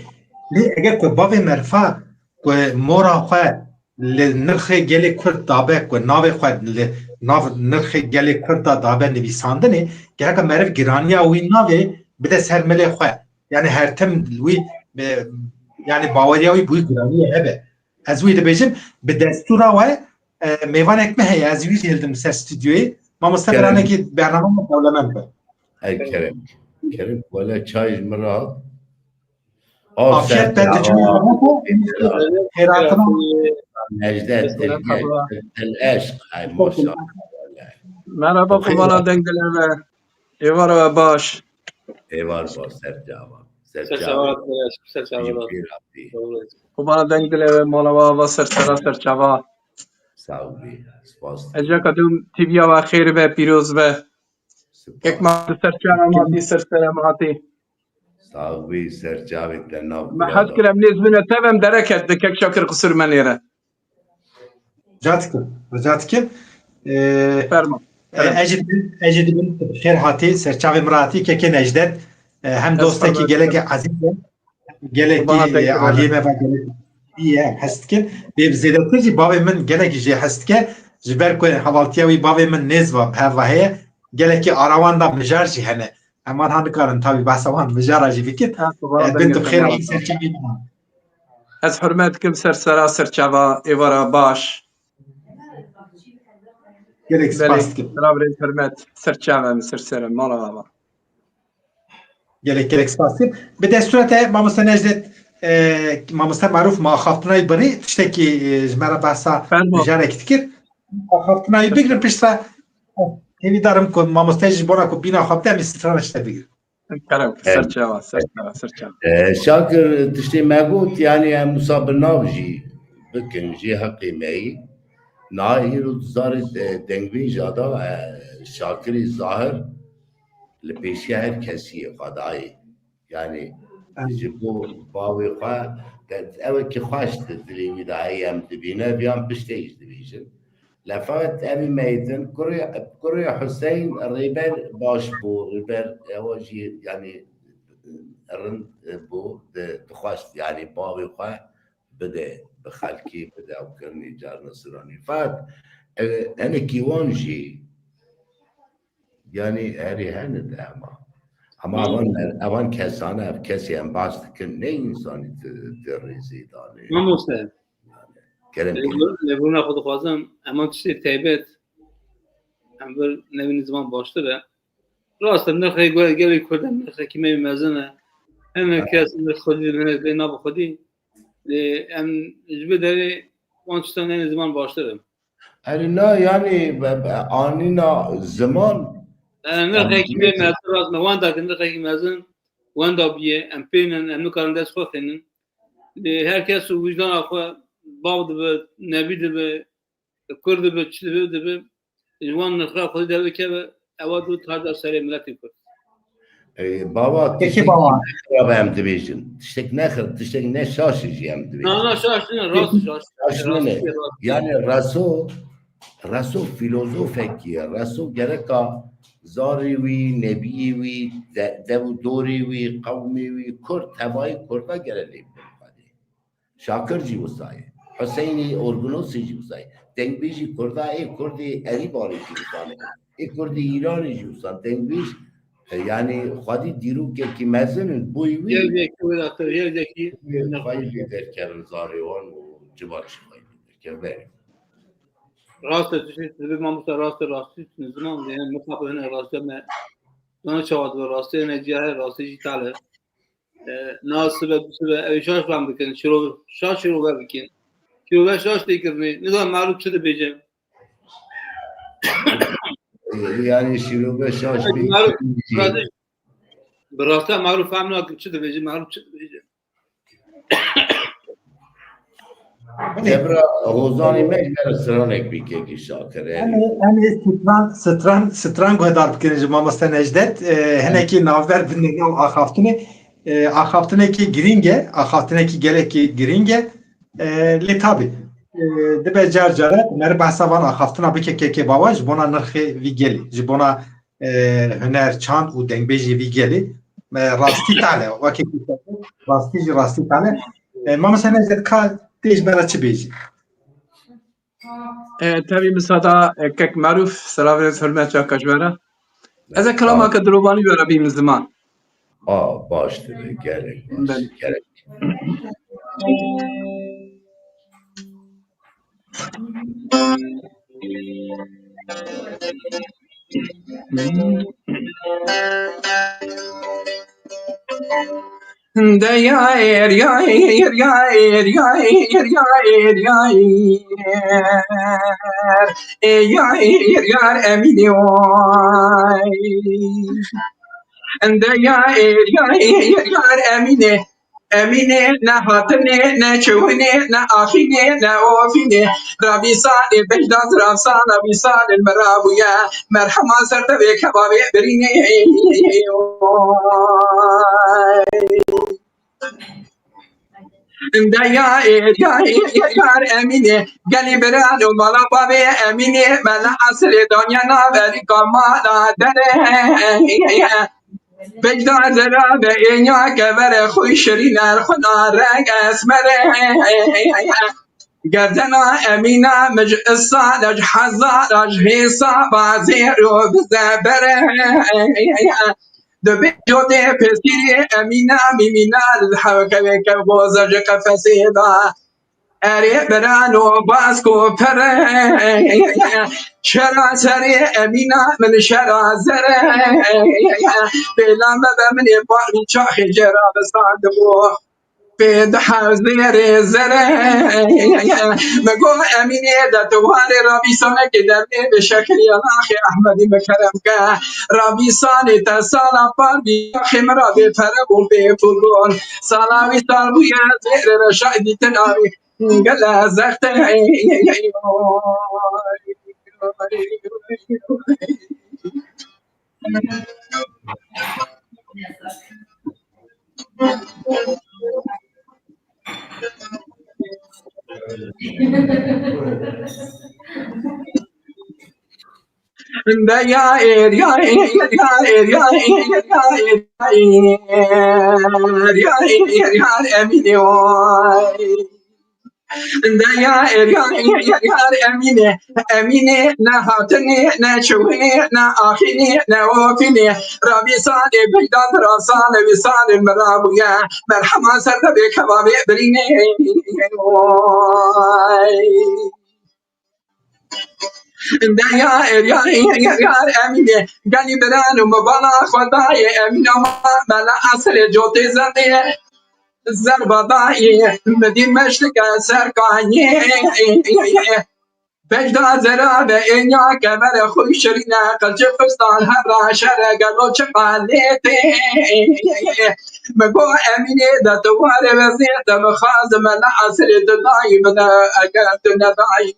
eger ku bavê merfa ku mora xwe li nirxê gelê Kurd dabe ku navê xwe li nav nirxê gelê Kurd da dabe nivîsandinê gereka meriv giraniya wî navê bide ser milê xwe. Yani her tim wî yani baweriya wî bûyî giraniye hebe. Ez wî dibêjim bi destûra we mêvanek me heye ez wî jî hildim ser stûdyoyê mamoste biranekî bername dewlemend be. Ey Kerem. Kerem valla çay min rahat. Afiyet ben Heratına Necdet el eşk ay maşallah. Merhaba kumana dengeleme. Eyvallah ve baş. Eyvallah sercava. Serçava serçava. Kumana dengeleme malava ve serçava. Sağ ol. Spas. Ece kadın tibya ve khir ve piroz ve ekma serçava mati. Sağ ol serçavetten nav. Mahad kirem nizmine tevem dereket de kek şakir kusur menire. Rica dikim. Ferma. Ecid bin xêr hatî serçavê miratî kekê Necdet hem dostekî gelekî ezîz gelekî aliyê me ve gelekî iyi hest dikin. Bê zêdetir jî bavê min gelekî jê hest dike ji ber ku hevaltiya wî bavê min nêz heva heye gelekî arawan da mijar jî hene. Eman han dikarin tabî behsa wan mijara jî bikin. Bin tu xêr hatî serçavê Ez hürmet kim sersera serçava eyvallah baş. gelek spas dikim. Beraber hürmet serçava mı serserim malava. Gelek spas dikim. Bi destûrete mamoste Necdet mamoste maruf ma xaftinayê binî tiştekî ji me re behsa mijarekî dikir. Xaftinayê bigirin pişta hêvî darim ku mamoste ji bona ku bîna xwe bide em strana işte bigirin. Kerem serçava. Şakir tiştê me got yani em Musa bi nav jî bikin jê heqê me yî nahîr û zarê dengvîn jada Şakirî zahir li pêşiya her kesî xwedayê yani ji bo bavê xwe evekî xweş di dilê wî de heye em dibîne viyan piştê jî dibêjin. Lefet evî me din kurê Hüseyin rêber baş bû rêber ewa jî yani rind bû dixwest yani bavê xwe bide bi xelkî bide ewkirinê carna Siranî fet hinekî wan jî yani herî hene de ama evan kesane ev kesî em bas dikin ne însanî di rêzê danê. Mamoste. Kerem Levuna xwe dixwazim eman tiştê taybet em bir nevî ziman baştir e. Rast em nirxê gelê Kurd em nirxekî me mezin e. Heme kes nirx xwedî lê nav xwedî em ji bi derê wan tiştan en ziman baştir e. Erina yani anîna ziman Nirxekî me mezin rast me wan dakin nirxekî mezin wan da biye em pênin em nikarin dest xwe xînin. Herkes û wijdana xwe bav dibe nebî dibe Kurd dibe çi dibe ji wan nirxa xwedî dervekeve ewa du taca serê miletê Kurd. Baba Peki baba. em dibêjin tiştek ne şaşî jî em dibêjin. Na şaştın rast Yani raso filozofekî ye raso gereka zarê wî nebiyê wî dev û dorê wî qewmê wî Kurd hevayê Kurda gere lê Şakir jî wisa ye Hüseynî Orgunosê jî wisa ye dengbêj jî Kurda Kurdê Erîbanê jî wisa ne Kurdê Îranê jî wisa dengbêj yani xwedî dîrokekî mezin bûyî wî yerdekî xwedî lê derkerin zarê wan û civa çi xwedî derkeve. rast tiştê mamoste rast rastî ziman yani mutlaka hene rast me انا شاهد راسته نجیه راسته جیتاله ناسبه بسبه اوشاش بام بکن شروع بکن شروع شاش دیگرنی نظام معروف شده بیجم Yani şirobe şaş bir براسته معروف هم ناکن شده بیجم معروف شده بیجم Ebra Hozani mecbur sıranek bir keki şakir. Hani stran guhedar bikin mamoste Necdet heneki navber binnegav axaftine ki giringe axaftine ki geleki giringe li tabi dibe carcara mer bahsavan axaftina bike keke bavaj bona nırxı vi geli ji bona hüner çand u dengbêjî vi gelî rastî tane wekî rastî jî rastî tane mamoste Necdet ka têj bera çi bêjî تابی مسادا کک معروف سلاوی فرمت یا کجوره از کلام که دروبانی بیاره بیم زمان Baştır gerek baş gerek. Yair yair yair yair yair yair yair yar emini vay ende yair yair yar emine emine ne hatine ne çuvine ne afine ne ofine Rabisane becdaz rafsana bisane merabuya merhama serte ve kebabe berine yair emine geli berano mala babe emine mala asre donya na veri kamala dere becdaz rabe enya kevere خوی شرین الخنا رنگ اسمره گردنا امینا مج الصالج حزارج هيصا بازيرو بزبره دبي جودي بسيري امينا ميمينا الحوكبه كبوزج قفسيدا اري برانو باسكو پره شرا سري امينا من شرا زره بلا من باري چاخ جرا بسادبو بيد حزير زره مگو اميني ده توار ربي سنه كدرني بشكل يا اخي احمد بكرمك ربي ساني تسالا بار بي خمرا بفربو بفلون سلاوي طالبو يا زير رشايدي تناري قال زخت yair emini vay yair emine emine ne hatine ne çuvine ne ahine ne ofine Rabbi sade becdad rasane visane merabuya merhama serde be kebabe berine yair emine gani berano mabana khadaye emine mala asre jote zande زربضائی مدین مشتک سرکانی بجدا زراب اینیا کبر خوی شرینا قلچ فستان هر راشر گلو چقالیتی مگو امینی دا توار وزیت مخاز ملا عصر دنائی بدا اگر دندائی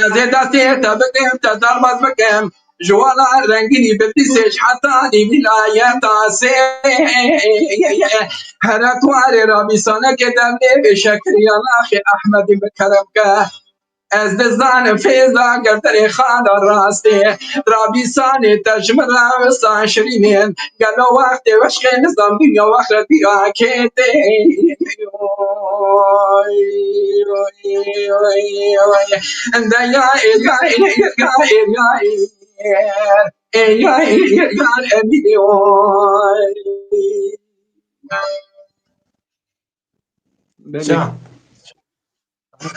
ازی دستی تبکم تدربت بکم جوالا رنگینی بپیسش حتانی ولایت آسی هر توار رابیسانه که دمنی به شکریان آخی احمدی بکرم که از دزدان فیضا گردر خانه راستی رابیسانی تجمع راوستان شرینین گلو وقت وشق نظام دنیا وقت بیا کتی انده yair emini vay Can.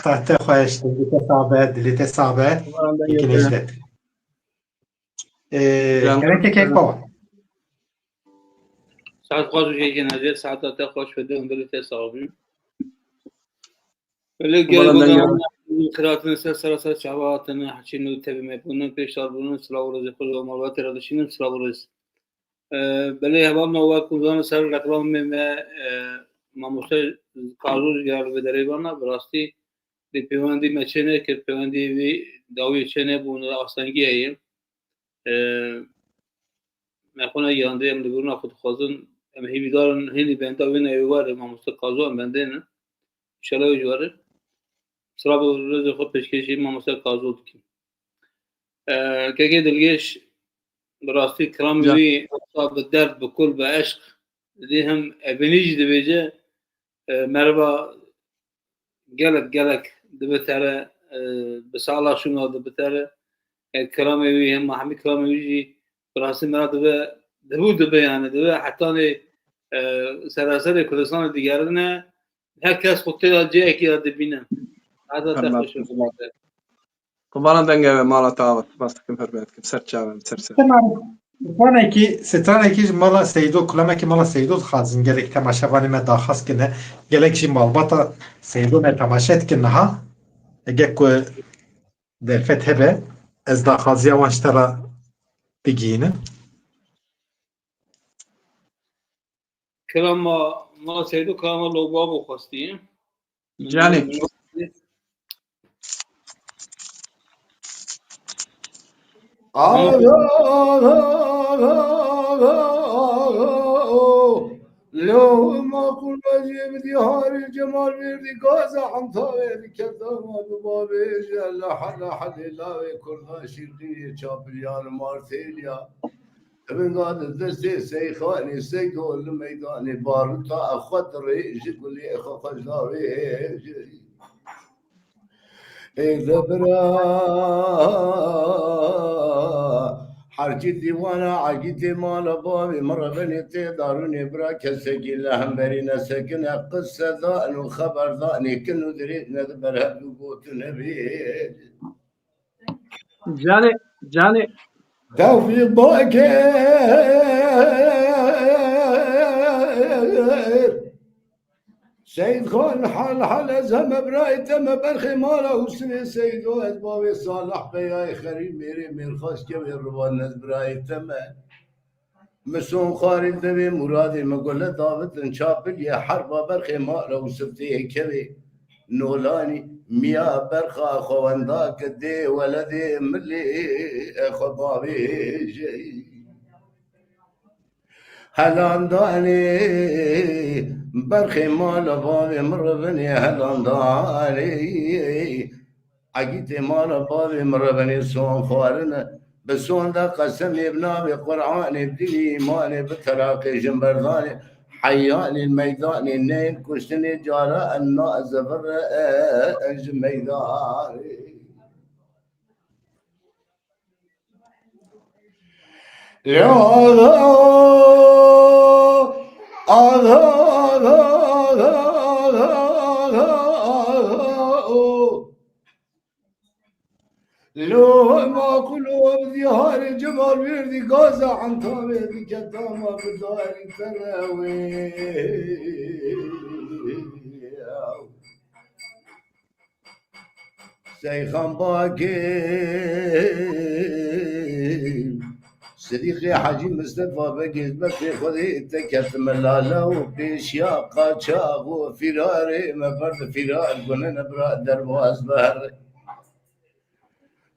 Tahte xoş, dilite sabe, iki Necdet. Gerek kek baba. ساعت خوش بشه نزدیک ساعت تا خوش بده اون دل تصاوبی ولی گل بودم خیراتن سر چهارتن حچینو تبی میبونن پیشتر بودن سلام روز خود و مروت را داشتیم سلام روز بله هوام نوار کردن سر رقم ما مشت کارور جار بدری بنا براستی دی پیوندی مچنه که پیوندی وی داوی چنه بونه آسانگی هیم مخونه یانده هم دیگران خود خازن هم هیویدارن هنی بنده و نیواره ما مشت کازو هم بنده نه شلوی جواره سلام روز خود پیشکشی ما مشت کازو دکیم که دلگیش براستی کلام وی اصاب درد بکل به عشق دی هم ابنیج دیویجه مربا گلک دبتره بسالا شما دبتره کلام وی هم محمد کلام وی براستی مرا دبه یعنی دبه حتی سراسر کردستان دیگرانه هر کس خودت جایی که دبینه هذا تخش طبعا دنگه مالا تاوت بس کم هربت کم سر چاوم سر تمام ستانێکی مەڵە سەیدۆ کولەمێکی مەڵە سەیدۆ خازن gelek temaşevanê me daxwaz kirine gelek jî malbata sەیدۆ me temaşe dikin niha ege ku derfet hebe ez daxwaziya wan ji te re bigihînim كلام ما سيدو كلام لو بابو خواستي جاني لو ما كل جيب ديار الجمال بيردي قازة عم طاوي كذا ببابي جل حل لا كل شيرتي شابليان مارتيليا من قاد الدستي سيخاني سيدو الميداني بارتا خطري جقولي خفجاوي دبرا حركي ديوانا عقيتي مال بابي مرة بنيتي داروني برا كسكي لهم برينا سكن قصة ذان وخبر ذاني كنو دريتنا دبرها بقوت نبي جاني توفيق باكر سيد خان حال زم برايته ما برخي مالا وسني سيد واسبابي صالح بياي خريب ميري من خاص كبير روان ناس برايته ما مسون خارج دبي مرادي مقولة داوت انشابل يا حربا برخي مالا وسبتي كبي نولاني ميا برخا خواندا كدي ولدي ملي اخو بابي جاي هلان داني برخي مال بابي مربني هلان داني عقيتي مال بابي مربني سون خارنا بسون دا قسم ابنا بقرآني بدي إيماني بتراقي جنبرداني حياني الميداني نين كشتني جارة الناس زفر ميداني لو ما كلهم ديار الجمال بيردي قازة عن طامي بكتامة بدار التراوي سيخان باكي صديقي حاجي مصطفى بقيت بكي خذي تكتم اللالا وبيشيا قاچاغ وفراري ما برد فرار قلنا برا درواز بهر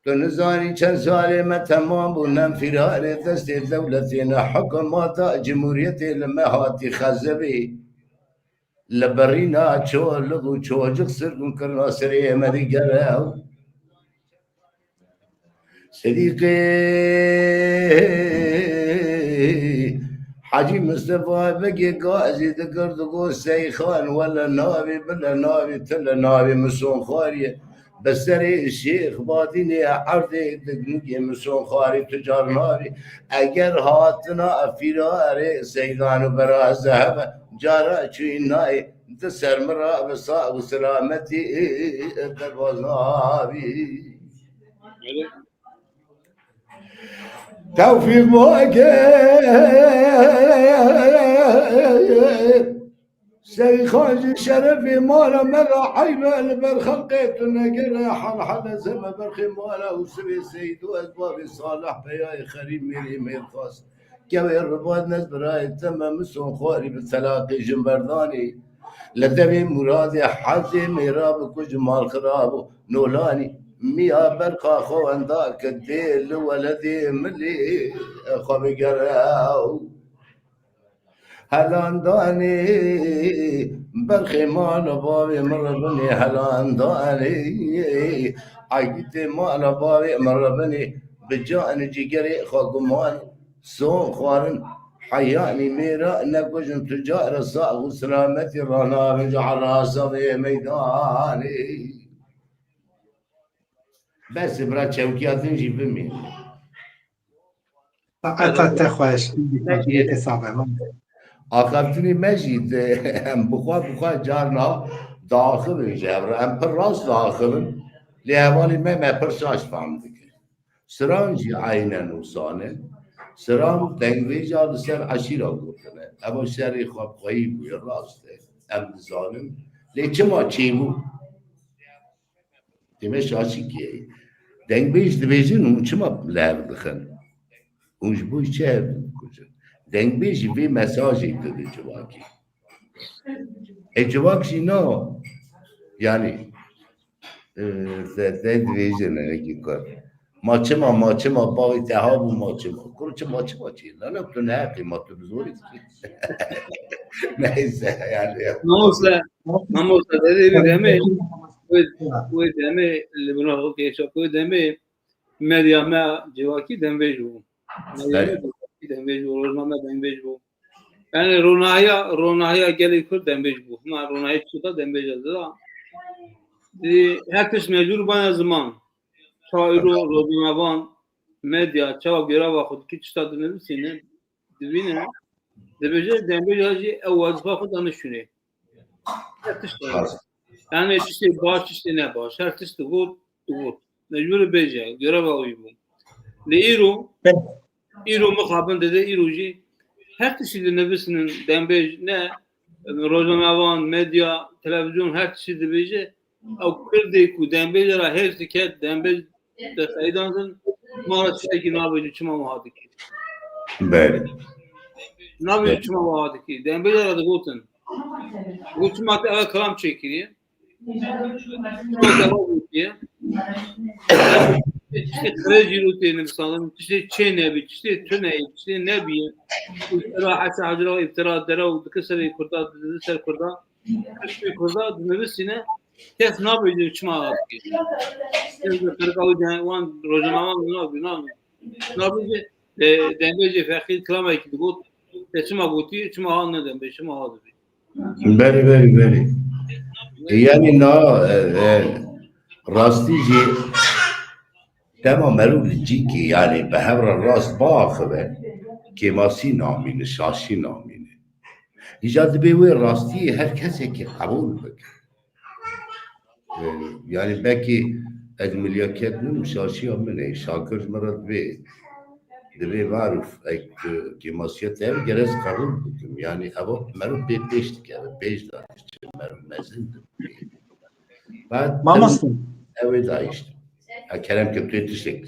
تنزاني چند سالي ما تمام بونم فراري دست دولتنا حكومات جمهوريتي لما هاتي خزبي لبرينا چو لغو چوجق سرقن کرنا سري مدي قراو صديقي حاجي مصطفى بقي قازي ذكرت قول سيخان ولا نابي بلا نابي تلا نابي مسون خاري بسري الشيخ باطني عرضي دقنقي مسون خاري تجار نابي اگر هاتنا فراري سيدان برا الذهب جارا چويناي تسر مرا بصاء وسلامتي دروازنابي توفيق مواقف سيخاج شرفي مالا ملا حيب البرخلقيت نقر حل زم برخي مالا وسبي سيد وأسباب صالح بياي خريب ميري ميرخاص كوي الرباط ناس براي تمام مسون خوري بالتلاقي جنبرداني لدبي مرادي حظي ميراب كج مال خراب نولاني ميا برقا خو انداك الديل ولدي ملي خو بقراو هلان داني برخي مال بابي مربني هلان داني عيد مال بابي مربني بجاني جيجري خو قمان سون خوارن حياني ميرا نكوجن تجار الصاغ وسلامتي رانا رجع راسي ميداني بس برا شوكياتن جيب مين أنت خوش آخرتنی مجید هم بخوا جارنا داخل جبر هم پر راست داخلن لیوالی ما پر شاش فهمده که سرانجی عینن وصانه سرام دنگویج آل سر عشیرا گفتنه اما شری خواب خواهی بوی راسته هم ظالم لیچه ما چی بو دیمه شاشی که دنگویج دویجین اون چه ما لعب دخن اونش بوی چه کجا دنگویج وی مساجی داده جواکی جواکشی نه یعنی دویجین نکی کار ماچه ما باقی تهاب و ماچه ما چی نه تو نه قیمت بزرگی نیست یعنی ناموسا دمه و دمه اللي بنقول كيش و دمه مديا ما جواكي دم بيجو دم بيجو روزنامه دم بيجو يعني روناهيا قال كل دم بيجو ما روناهيا شو دم بيجو دي هكش مجبور بنا زمان شاعرو روزنامه مديا چاو گرا خود کی چتا دنبسینه دبینه دبیجه دنبیجه او وظیفه خود دانشونه yani işte baş işte ne baş her işte bu mecbur beje görev alıyorum ne İro mukabın dedi İroji her işte nefsinin dembej ne rozaнаvan medya televizyon her şey de beje o kırdı ku dembejler her şey dembej de sayıdan mara çeki ne yapıyor çima muhadik böyle ne yapıyor çima muhadik dembejler de gotun gotun eve kalam çekiliyor işte kredi rutini sanırım işte çene bir işte tüne işte ne bir rahatça hacıra iftira dere o kısır kurda dizisel kurda kısır kurda dinlesine kes ne yapıyor çma işte kırkalı wan rozaman ne yapıyor dembece fakir klama ki bu çma guti çma anne dembe çma hadı very yani na راستیجی تمام مروجی کی yani به هر راست باخره که ماسی نامینه شاشی نامینه ایجاد به وی راستی هر کسی که قبول بکن yani belki از ملیاکت نم شاشی هم نه شاکر مرد به دوی معروف که ماسیت هم گرز قبول بکن yani اما مرد به پیشت کرده پیش داشت مرد مزند بعد Mamasın. Evet işte. Kerem kötü yetişecek.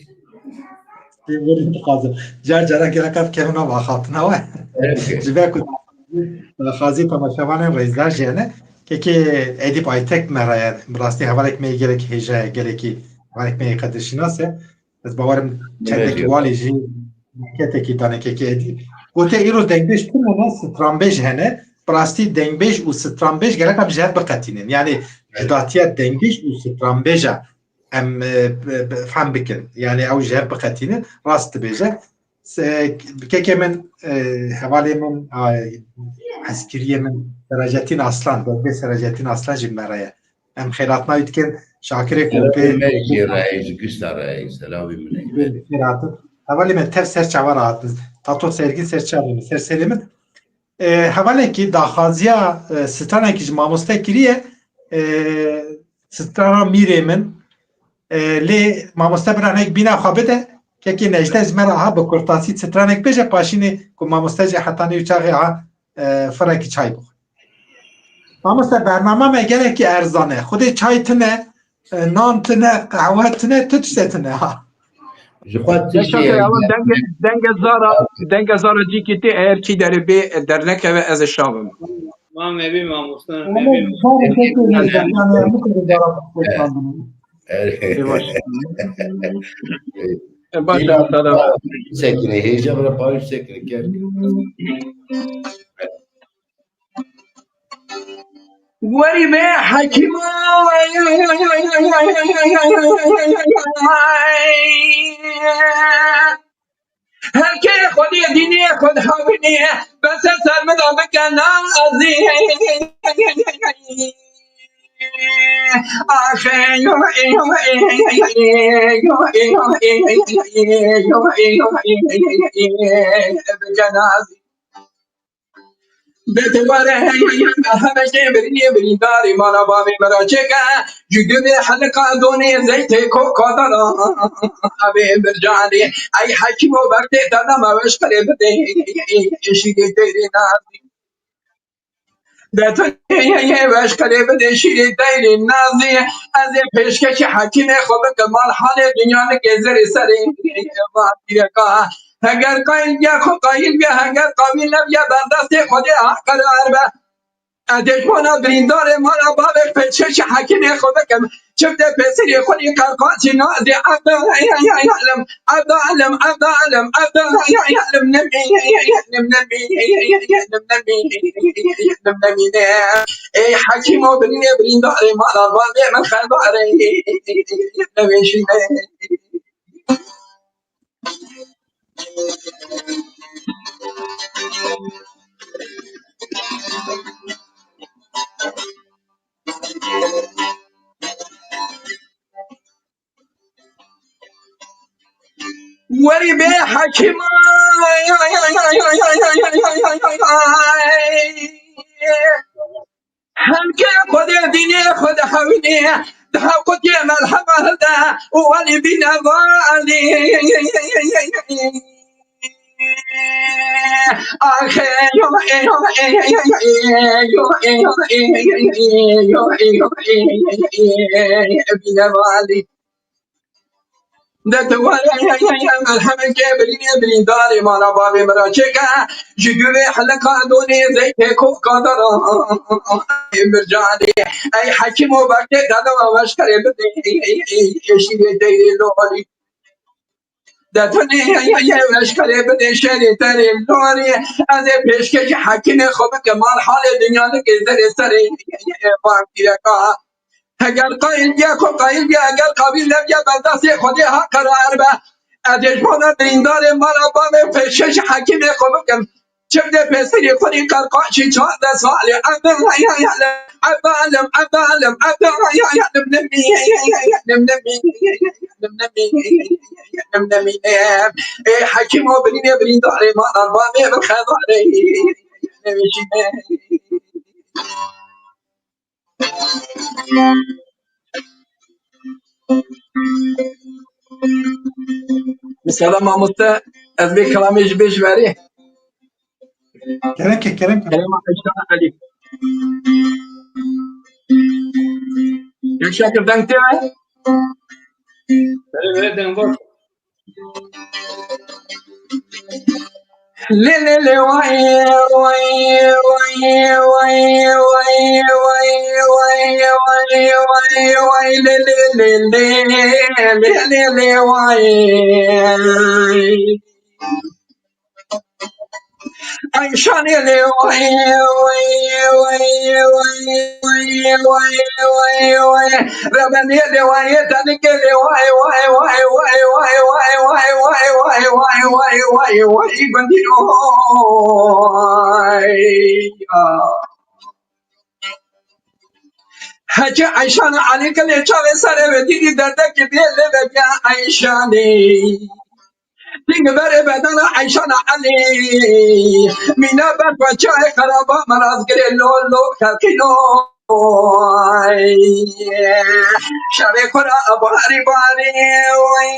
جرجرا گرکت که اونا واخات نوه جبه کد خازی تماشاوان رئیسدار جنه که ادیب آیتک مرایه براستی حوالک می گرک هجا گرکی حوالک می قدرشناسه از باورم چنده که والی جی مکته کی تانه که ادیب گوته ایرو دنگبش کنه سترامبش هنه براستی دنگبش و سترامبش گرک هم جهت بقتینن یعنی جداتیت دنگبش و سترامبشا ام فهم بکن یعنی او جهت بقتینن راست بیجه که من حوالی من عسکریه من سراجتین اصلا دادبه سراجتین اصلا جمعه ام خیرات ناید کن شاکره کوپه Mecli reis, güçler reis, selamı müneyim. حوالی من تر سرچه ورات تاتو سرگی سرچه ورات سرسلیمن حوالی که داخازیا ستانه که ماموسته کریه ستانه میره من لی ماموسته برانه یک بینا خوابه ده که نجده جمرا ها بکرتاسی سترانک بجه پاشینه که ما مستجه حتانی و چاقی ها فرکی چای بخور مامستا برنامه میگه که ارزانه خود چای تنه نان تنه قهوه تنه تو چه تنه ها دنگ زارا جی کی تی ار کی در بی در نکه از شام ما میبیم ما مستن سکنه هیچه برای پایش سکنه کرد وری به حکیم هر که خودی دینی خود هاوینی بس سرمدا بکن ازی آخه بکن ازی بتواره همشه بری داری مانا بابی مرا چکا جگو به حلقا دونی زیت کو کادانا ابی برجانی ای حکیم و برده دادم اوش قریب ده شیری دیری نازی دتون یه وش قریب ده شیری دیری نازی از پیشکش حکیم خوب کمال حال دنیا نگذر سری وقتی اگر قایل بیا خود قایل بیا اگر قابل نبیا بردست خود حق قرار به ادشمانا بریندار مانا بابک پچش حکیم خود کم چفت پسری خودی قرقاتی نازی عبدالعلم عبدالعلم عبدالعلم عبدالعلم نمی ای حکیم و بریندار مانا بابک من خداره نمیشینه وری به حکیم هم که خود دینی خود حوینی ده خود یه ملحمه ده ولی بین والی آخه بین والی دتواره مرحمت که برین داری مانا بابی مرا چکا جگوه حلقا دونی زیت کوف کادارا مرجانی ای حکیم و برده دادا و وشکره بده شیری دیری لوری دتونی یه وشکره بده شیری دیری لوری از پیشکش حکیم خوب کمال حال دنیا نگذر سری باقی رکا اگر قایل بیا خود قایل بیا اگر قابل نبیا بردست خودی حق قرار به ادشمانا بریندار مانا بام پشش حکیم خوبکم چفت پسری خودی قرقاشی 14 سالی عبدالعلم عبدالعلم عبدالعلم نمی ای حکیم و بریندار مانا بام خداره نمیشینه مثلا ما مست از به کلامش بشوری کرم که کلام اشتاق علی یک شکر دنگته بله دنبال لی لی لی وای وای وای وای وای وای وای وای وای لی لی لی لی لی لی وای عشان لی وای وای وای وای وای وای ربنی لی وای تنک لی وای وای وای وای وای وای وای وای وای وای وای وای بندینو حج عشان علی کلی چاوه سره و دیدی دردک بیله و بیا عشانی دینگ بره بدن عیشان علی مینا بر بچه خرابا مراز گره لولو کلکینو شب کرا باری باری وای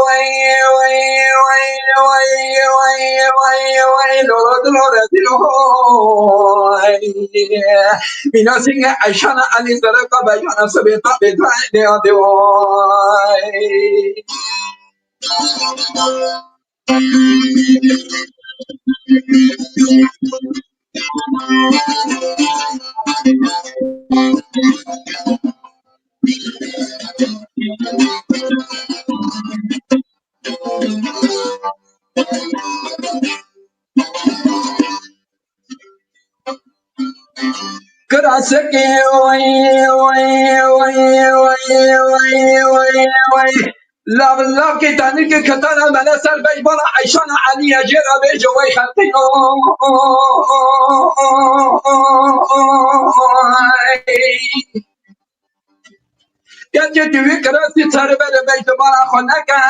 وای وای وای وای وای وای وای لورد لورد وای مینا سینگ عشان علی زرقا بیان سبیتا بیتا نیادی وای کراسکی وای وای وای وای وای وای وای لاب لاب کی تانی کی کتانا ملا سر بیج بنا عیشان علی جرا بیج وای خطی کچه توی کراسی سر بر بیت بنا خونکا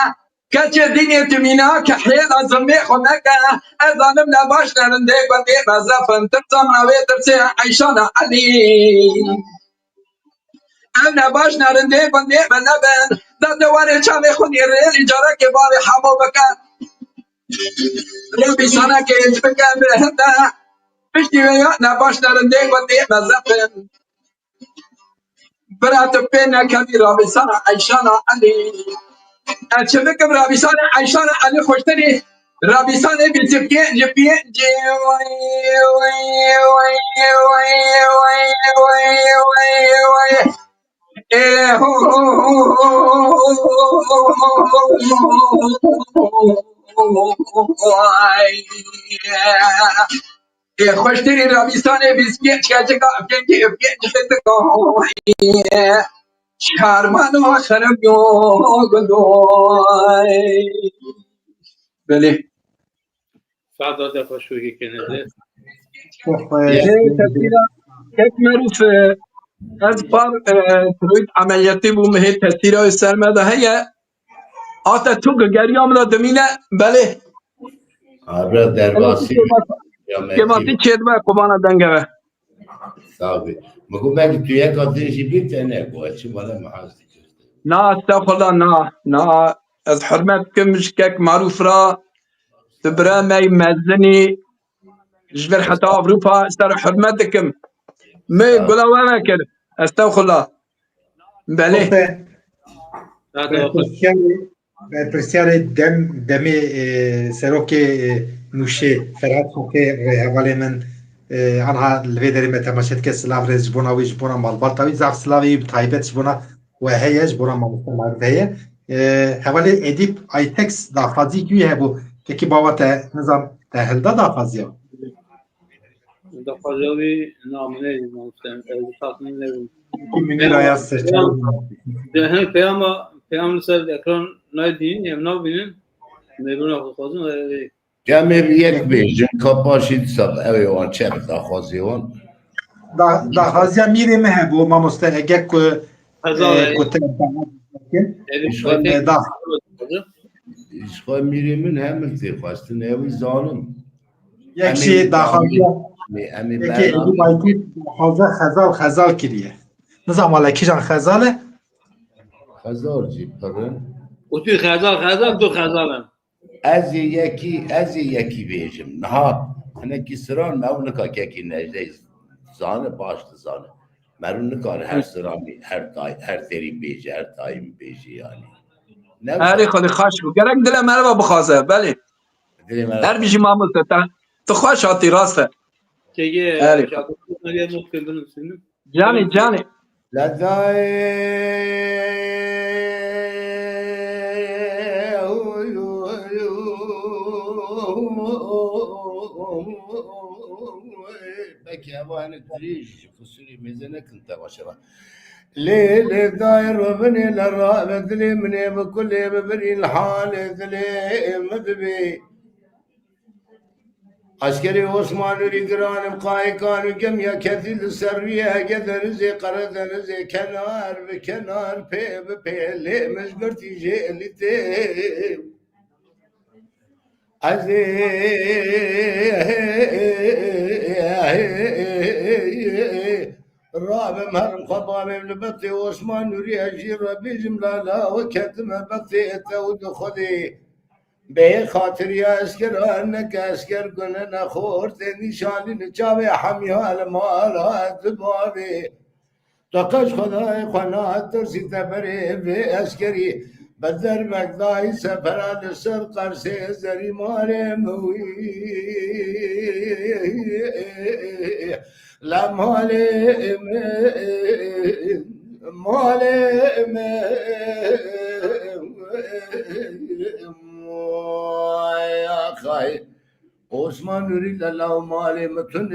کچه دینی تو مینا که حیل ازمی خونکا ازانم نباش نرنده بندی مزرفن ترسم نوی ترسی عیشان علی ام نباش نرنده بندی بلبن داد واره چامی خونی ریل جارا که باری حمو بکن ربی سانا که اج بکن بهنده پشتی ویا نباش نرنده بندی مزرفن برات پینا کمی ربی سانا عیشان علی چه بکم رابیسان عیشان علی خوشتری رابیسان بیسی پینج پینج وای وای وای وای وای وای وای وای ای هو وای ای خوشتری رابیسان بیسی پینج که پینج پینج خیلی شهرمان و خرم یو گلوی بله فضا خوشویی کنه تسیرا یک معروف از بار تروید عملیاتی بوم هی تسیرا سرمده هیا آتا تو گریام را دمینه بله آبرا درباسی یا که مهدی ماتی چید با قبانا دنگه صاحبی مگو بگی تو یک آدرشی بیت نه بوا چی بالا محاضی کرده نا استغفر الله نا از حرمت کمش کک معروف را تبرا مي مزني جبر حتى أوروبا استر حرمتكم مي قولا وانا كده استغفر الله بله پرسیار دمی سروک نوشه فرهاد خوکه حواله من آنها لوی داریم تماشات که سلاف رز جبونا وی جبونا مالبال تاوی زعف سلاوی بتایبت جبونا و هیه جبونا مالبال معرفه هیه حواله ادیب آیتکس دافازی کیوی هبو که کی باوت نظام تهلده دافازی ها دافازی نامنه مستم تصمیم نبود کی منی رایا سرچه ده پیام سر اکران نایدین یم نابینن میرون خودم جمع یک بیجن کپاشید سب اوی وان چه داخوازی وان دافازی ها میره مه بو ما مستقه که هزار کتر دا ایش خواه میری من همه تی خواستن اوی ظالم یک شی دافازی امی یکی ادیب برنامه آیتکس خزال کریه نظام مالکی جان خزاله هزار جی پرن و توی خزال دو خزالم از یکی بیجم نه هنه کی سران مولکا که کی نجده زانه باش زانه مرون نکار هر سرامی هر تری بیجه هر تایم بیجه یعنی هری نوزا خودی خواش بو گرک دل مرا بخوازه بله دلی مرا هر بیشی معمول تو خواش آتی راسته که یه هری شاید یه ممکن بنویسیم جانی بکی اوان دریج فسوری میزنه کنتا باشا ليل داير وبني للراب ذلي مني بكل ببني الحال ذلي مذبي عسكري عثمان ريقران مقاي كانوا جم يا كثير سرية قدر زي قرد زي كنار بكنار بي بي لي مش قرتي جي اللي تي عزي الرابع مهرم خبابي لبطي وعثمان نوري أجير ربي جملة لا وكتم بطي التود خذي به خاطر يا اسكر انك اسكر كنا خورت نشان نچاوي حميال مال بابي تقش خدای قناعت ترسی تبره به اسکری بدر مقدای سفران سر قرصه زری ماره موی لمال مال خای عثمان نوری الله مال متن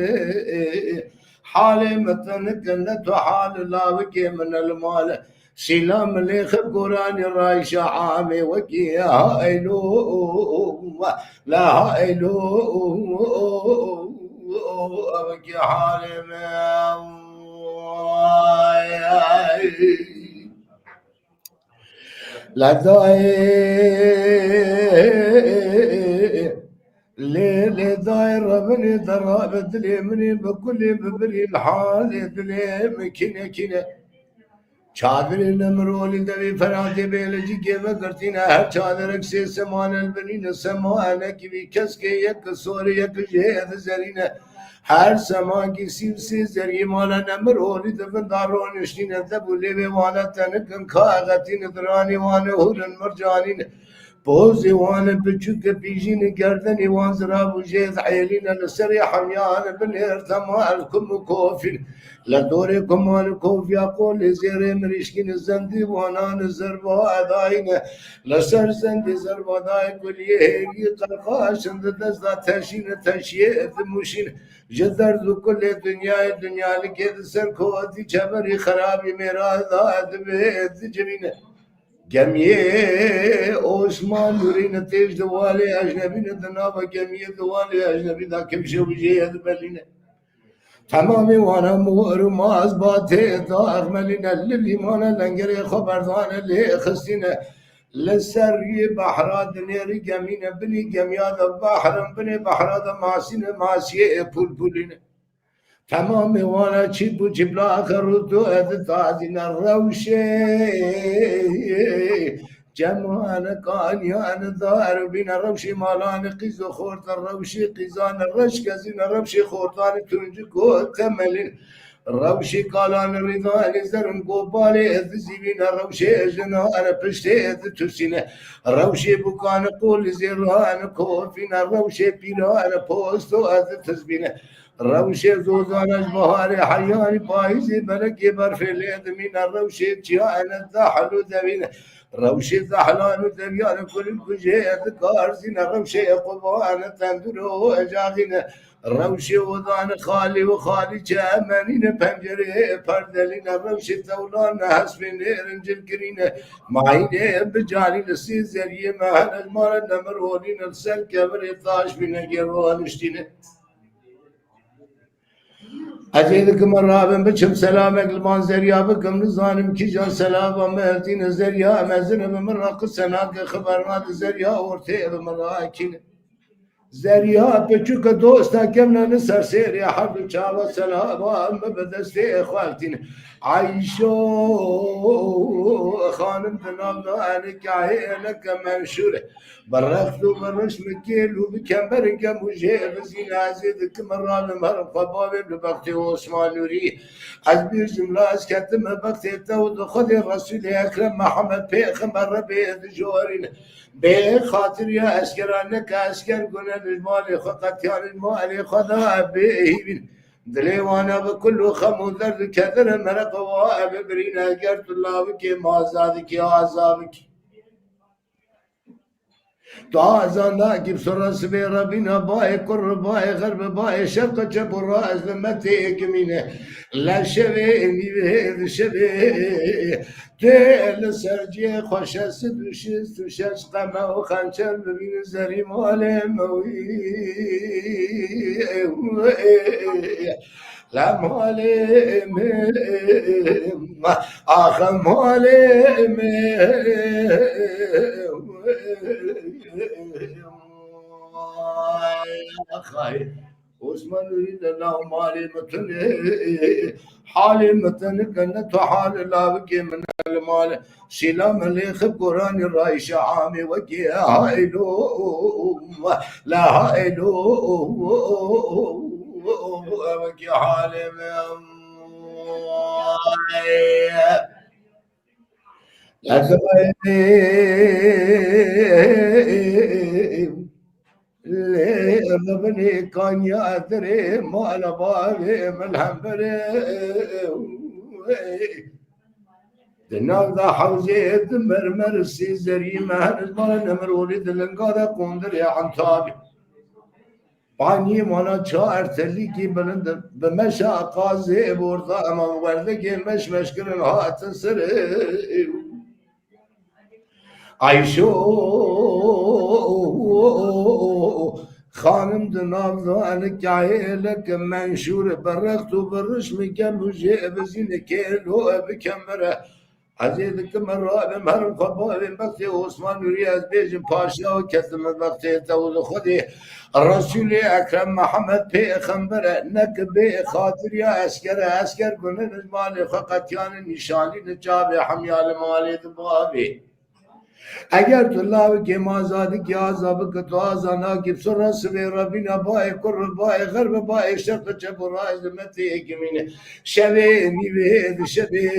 حال متن جنت حال لاوكي من المال سلام ليخ قران رايش عامي وكي هايلو لا هايلو وكي حال لا داي ليلي داير ربني دراب دلي مني بكل ببري الحال دلي مكينة كينة چادر نمرولی دوی فرانتی بیلجی که بکرتین هر چادر اکسی سمان البنین سمانه کی بی کس که یک سور یک جهد زرینه هر سمان کی سیب سی زری مالا نمرولی دفن دارونشتین دبولی بی وانا تنکن کاغتین درانی وانه هورن مرجانین بوزي وانا بچوك بيجيني قردني وان زراب وجيز عيلين لسري حميان بالهير ثمالكم كوفين لدوركم والكوف يقول زيري مريشكين الزندي وانا نزربا داين لسر زندي زربا داين كل يهيري قرقاش اند دزدا تشين تشيه دموشين جدر ذو كل الدنيا لكيد سر كوتي جبري خرابي ميرا داد بيت جبينه جميع عثمان نوري نتيج دوالي أجنبي ندنابا جميع دوالي أجنبي دا كم شو بجيه دبلينه تمامي وانا مور ماز باتي دار ملينه اللي مانا لنگري خبردان اللي خستينه لسري بحرات نيري جمينه بني جميع بحرم بني بحرات ماسينه ماسيه پول پولينه تمام وانا چیب و چیبلا خردو اد تازین روشه جمعان کانیان دار بین روشی مالان قیز و خورد روشی قیزان رش کزین روشی خوردان تونج کو تملین روشی کالان ریدان زرن گوبال اد زیبین روشی جنان پشت اد تسینه روشی بکان قول زیران کوفین روشی پیران پوست و اد تزبینه روشي زوزانش بهاري حياني بايزي بلقي برفليد من الروشي تيان الزحل ودبين روشي زحلان ودبيان كل الكجيت كارزين روشي قبان تندلو اجاغين روشي وضان خالي وخالي جامنين بنجري پردلين روشي تولان حسبين رنجل كرين معيني بجاني لسيزريه مهن المال نمرولين السل كبري طاش بنجر وانشتين أجيدكم الرابن بشم سلامك المنزريا بكم نزانم كي جان سلام مهتين زريا مزن بمرق سناك خبرنا زريا ورتي بمراكين زريا بچوك دوستا كمنا نسر سير يا حرب شاوة سلام بدستي خوالتين عايشو خانم تنابنا عنك عينك منشوره برختو برش مكيلو بكمبرك مجيب زين عزيزك مران مهرم خبابي ببختي عثمان نوري عزبير جملة اسكتم بختي تود خذي الرسول اكرم محمد بيخمر بيد جورين بخاطر يا اسكرانك اسكر قلنا المال خقتيان المال خذا بيهبين دلي وانا بكل خمو ذر كذر مرق واب برينا قرت الله بك ما زادك يا عذابك تعزنا جيب سرس بربنا باي كر باي غرب باي شرق جبر راس لمتي كمينه لا شبي مي شبي تل سرجي خوش سدوش سوشش قما وخنشر ببين زري مالموي لا مالم آخ مالم عثمان يريد الله مالي متن حالي متن كنت حال لا بكي من المال سلام اللي خب قران الرايش عامي وكي هايلو لا هايلو وكي حالي ربني كان يأثري ما لبابي من همبري دناو ذا حوزي مرمر السيزري مهن المال نمر ولد لنقاذا قندر يا عنتابي باني مانا چار تلي كي بلند بمشا قازي بوردا اما وردكي مش مشكل هات سر عيشو خانم دنابدو انك عيلك منشور برقت وبالرشم كم وجه بزين كيلو بكمره عزيزك مرة بمهرم خبا بمبكتي عثمان ورياض بيجن باشا وكثم بمبكتي تولو خدي الرسول أكرم محمد پیغمبر نك بي خاطر يا اسكر بنن المال خقتيان نشاني نجاب حميال مالي دبابي اگر تو الله که مازادی که عذاب که تو آزانا که سر سوی ربینا بای کر بای غرب بای شرق چه برای زمتی کمینه شبه نیوه شبه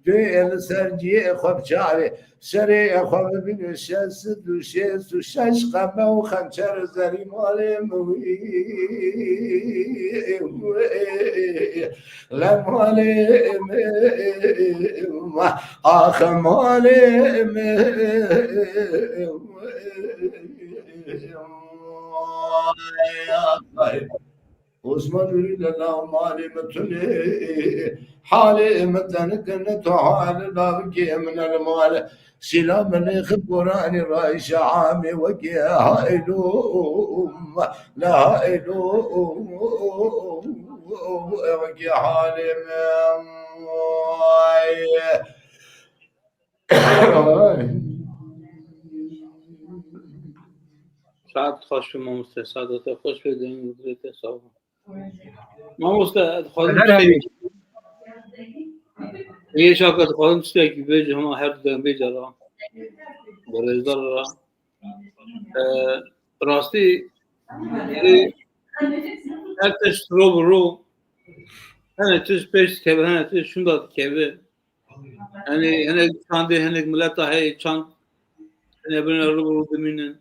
دویل سرجی خواب چاره سر خواب بین شست و شست و شش قمه و خنچر زری مال موی لمال آخ مال عثمان يريد الله مالي متني حالي متنك نتعال بابكي من المال سلام نخب قراني رايش عامي وكي هائلو لا هائلو وكي حالي ساعت خوش به ما مستعد خوش به دین گذرت صاحب ما مستعد خودم یه شاکت خودم چیزی که بیج هم هر دم بیج را برزدار را راستی هر تش رو هنه تش پیش که هنه تش شونداد که هنه چانده هنه ملت های چاند هنه برن رو بمینن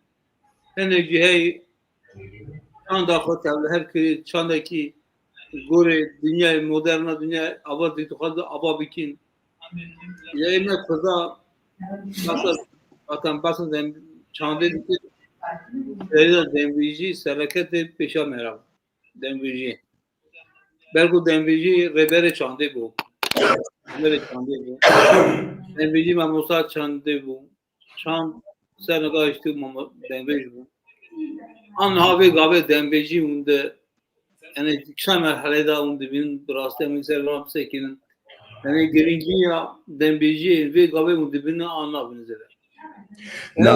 هنه جهه چند آخوت هر کی چانده کی گوره دنیای مدرن دنیا آباد دیگه خود آباد بکین یا این خدا مثلا دم چانده دیگه دمویجی سرکت پیشا میرم دمویجی برگو دمویجی ربر چانده بود دمویجی من موساد چانده بود چند سر نگاهشتی دمویج بود آنها به گاوه دمویجی اونده yani kısa merhalede onun dibinin burası mesela ramse kinin yani gelinci ya dembeci ve gabe onun dibini anlayabiliriz. لا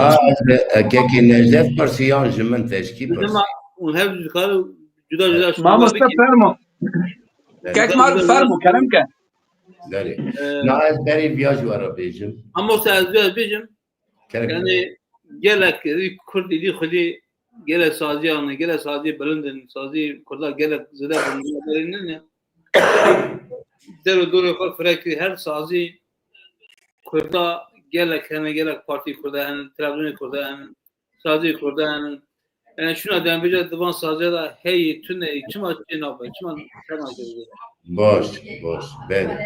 كيكي نجف برسيان جمن تشكي Ama onun hep yukarı juda ما مستفرمو كيك ما فرمو كلامك داري ناس داري بياج ورا بيجم ama o sözü bizim yani gelek Kürt idi xudi gelek sazi anı gelek sazi belindin sazi Kürtler gelek zede belindin ya dero doro farklı her sazi Kürtler gelek hani gelek parti Kürtler hani Trabzon Kürtler hani sazi Kürtler hani yani şuna dembece divan sazi da hey tüne kim açtı ne yapıyor kim açtı باش بله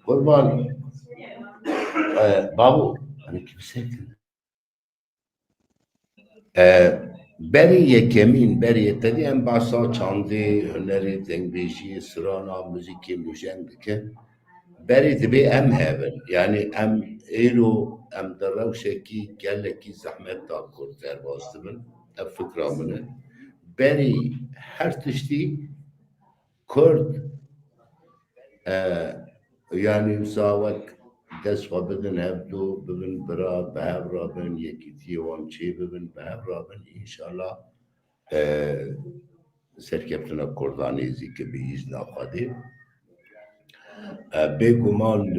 قربان بابو انا كيف ساكن بری یکمین بری تدی ام باسا چاندی هنری دنگبیجی سرانا موزیکی موژن که بری دبی ام هبن یعنی ام ایرو ام دروشکی گلکی زحمت دا کرد باستمن ام فکرامنه بری هر تشتی کرد yani sağlık desfa bedin hevdu bugün bira behev rabin yekiti wan çi bugün behev rabin inşallah سرکفتنا کردانی زی که بیش نخواده بگمان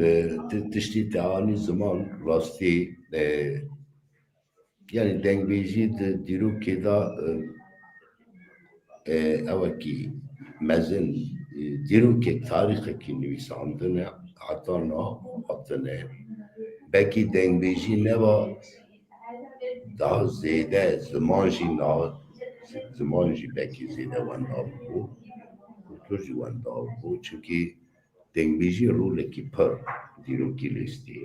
تشتی تعانی زمان راستی یعنی دنگ بیجی دیرو که دا اوکی مزن دیرو که تاریخ کی نویساندنه حتی نه حتنه بکی دنگ بیجی نبا دا زیده زمانجی بکی زیده ونداب بود کلتورجی ونداب بود چونکه دنگ بیجی روله کی پر دیرو کی لیستی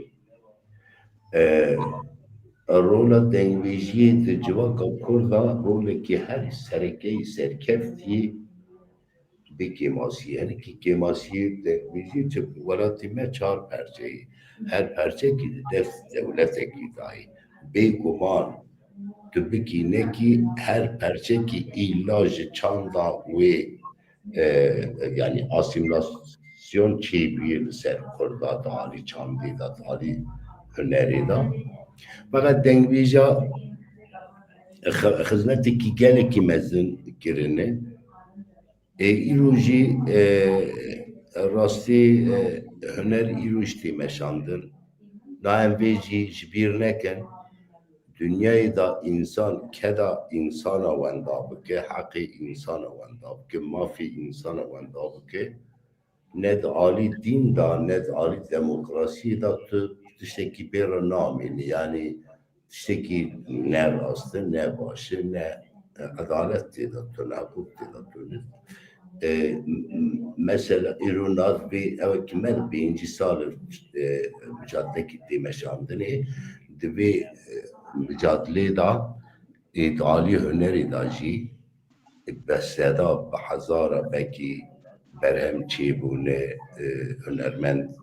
رولا دنگ بیجی جوا کرده روله کی هر سرکه سرکفتی به کماسی یعنی که کماسی دنگویزی چه ولاتی ما 4 پرچه هر پرچه که دست دولت کی دایی به گمان تو بکینه که هر پرچه که ایلاج چاندا و یعنی آسیملاسیون چی بیل سر کرده داری چاندی دا داری هنری دا فقط دنگویزا خزمتی که گله که مزن کرنه ایروژی راستی هنر ایروشتی مشاندن نایمویجی جبیر نکن دنیای دا انسان کدا انسان ونداب که حق انسان ونداب که مافی انسان ونداب که ند عالی دین دا ند عالی دموکراسی دا تو تشتکی بیر نامینی یعنی تشتکی نه راسته نه باشه نه عدالت دیده تو نه حقوق دیده تو mesela İrunaz bir evet kimler birinci salı mücadele meşandını ve mücadele da İtali hüneri dacı beseda bahazara belki berhem çibune hünermend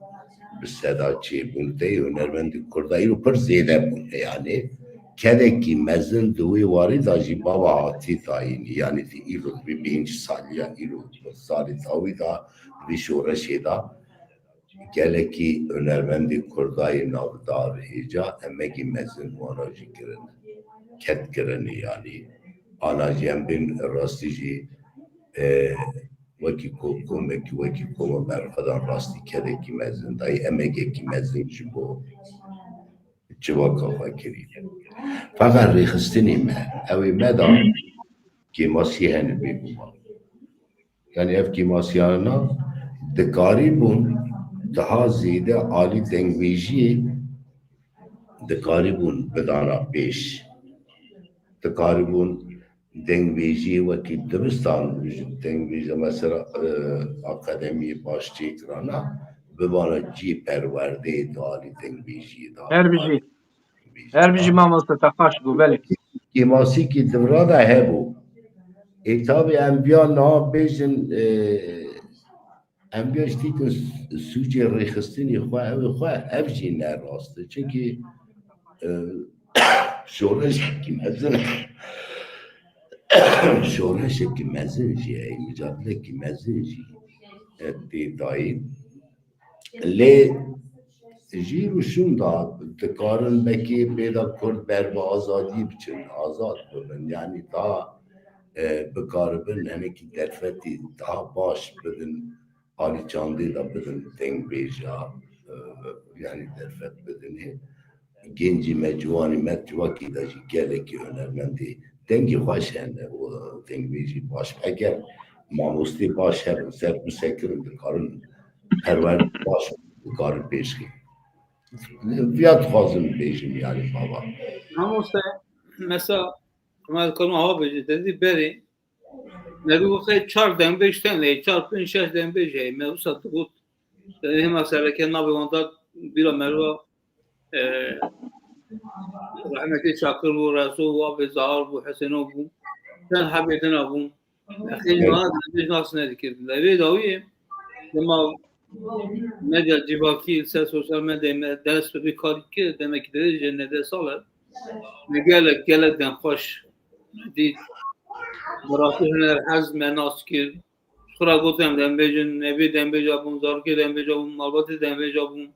beseda çibune hünermend kurdayı per ziyade bune yani Kedeki mezun duvi vari daji baba hati tayini yani di ilu bir birinci salya ilu sali tavi da bir şureşi da geleki önermendi kurdayı navdar hica emeki mezun varaji kirin ket kirini yani anacem bin rastici vaki komeki vaki koma berfadan rasti kedeki mezun dayı emeki mezun jibo جواکا فکری فقط ریخستنی من اوی مدام که ماسیحن بگو یعنی اف که ماسیحانا دکاری بون daha زیده عالی دنگویجی دکاری بون بدانا پیش دکاری بون دنگویجی وکی دبستان دنگویجی مثلا اکادمی باشتی کرانا ببانا جی پرورده داری دنگویجی داری هر بیجی ماموستا تخاش گو بله کیماسی کی دورا دا هبو اتاب انبیا نا بیجن انبیا شتیتن سوچی ریخستنی خواه افجی نه راسته چونکه شورش کی مزن جی مجادله کی مزن جی دی دایی لی جیرو شوندا دکارن بکی پیدا کرد بر با آزادی بچن آزاد ببن یعنی تا بکاربن همه کی درفتی تا باش بدن آلی چاندی دا بدن دنگ بیجا yani derfet bedeni genci mecvani metcuvaki da ji geleki önermendi dengi hoşende o dengi baş eğer mamusti baş her ser bu sekirin karın perver baş karın peşki fiyat fazım bejim yani baba ama mesela Kemal Kırma hava böceği dedi beri Neru xey 4 den 5 den 4 5 6 den 5 meru sattık dedi mesela ki nabi onda bir meru rahmetli Şakir bu Resul ve Zahar bu Hüseyin bu sen habeden abun akil ne nasıl ne dikirdiler ve davi ama medya civaki sosyal medya ders bir kariki demek ki de cennete salar ve gelekten hoş değil Muratı hüner hazme naskir Sıra gotem dembecin nebi dembecabun zarki dembecabun malbatı dembecabun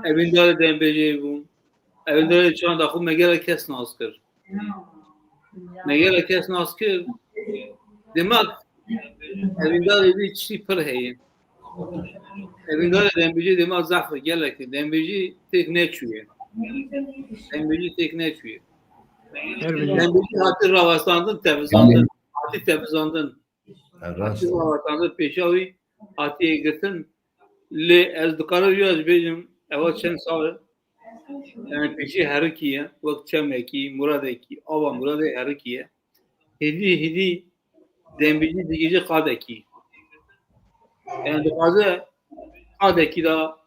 evindare dembecabun evindare çan daxu megele kes naskir megele kes naskir demek evindar bir çiğ pır heyin. Evindar dembeci demek zafı gelek. Dembeci tek ne çüye. Dembeci tek ne çüye. Dembeci hatır ravaslandın, tefizandın. Hatı tefizandın. Hatı ravaslandın, peşavi hatıya gittin. Le ez dikarar yaz bejim. Evet çen sağ. Yani peşi her kiye. Vakt çemeki, muradeki. Ava murade her kiye. Hidi dembeci digeci kadeki. Yani dikazı kadeki da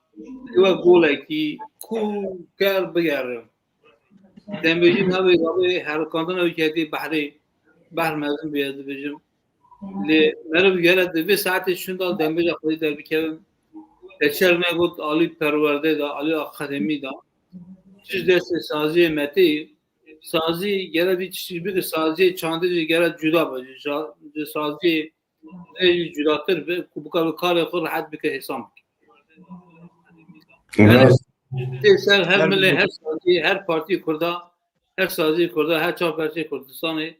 ve goleki ku ker bigerim. Dembeci nabi her kandan öykedi bahri bahr mezun biyazı bejim. Le merv geldi ve saati şunda dembeci aklı der bir kere teçerme got Ali perverde da Ali akademi da siz deste sazi meti sazi geldi çizbi de sazi çandırı geldi cüda bacı sazi cüdatır ve bu kadar kar yakır rahat bir ke hesam. Yani sen her millet her sazi her parti kurda her sazi kurda her çap parti Kurdistan'ı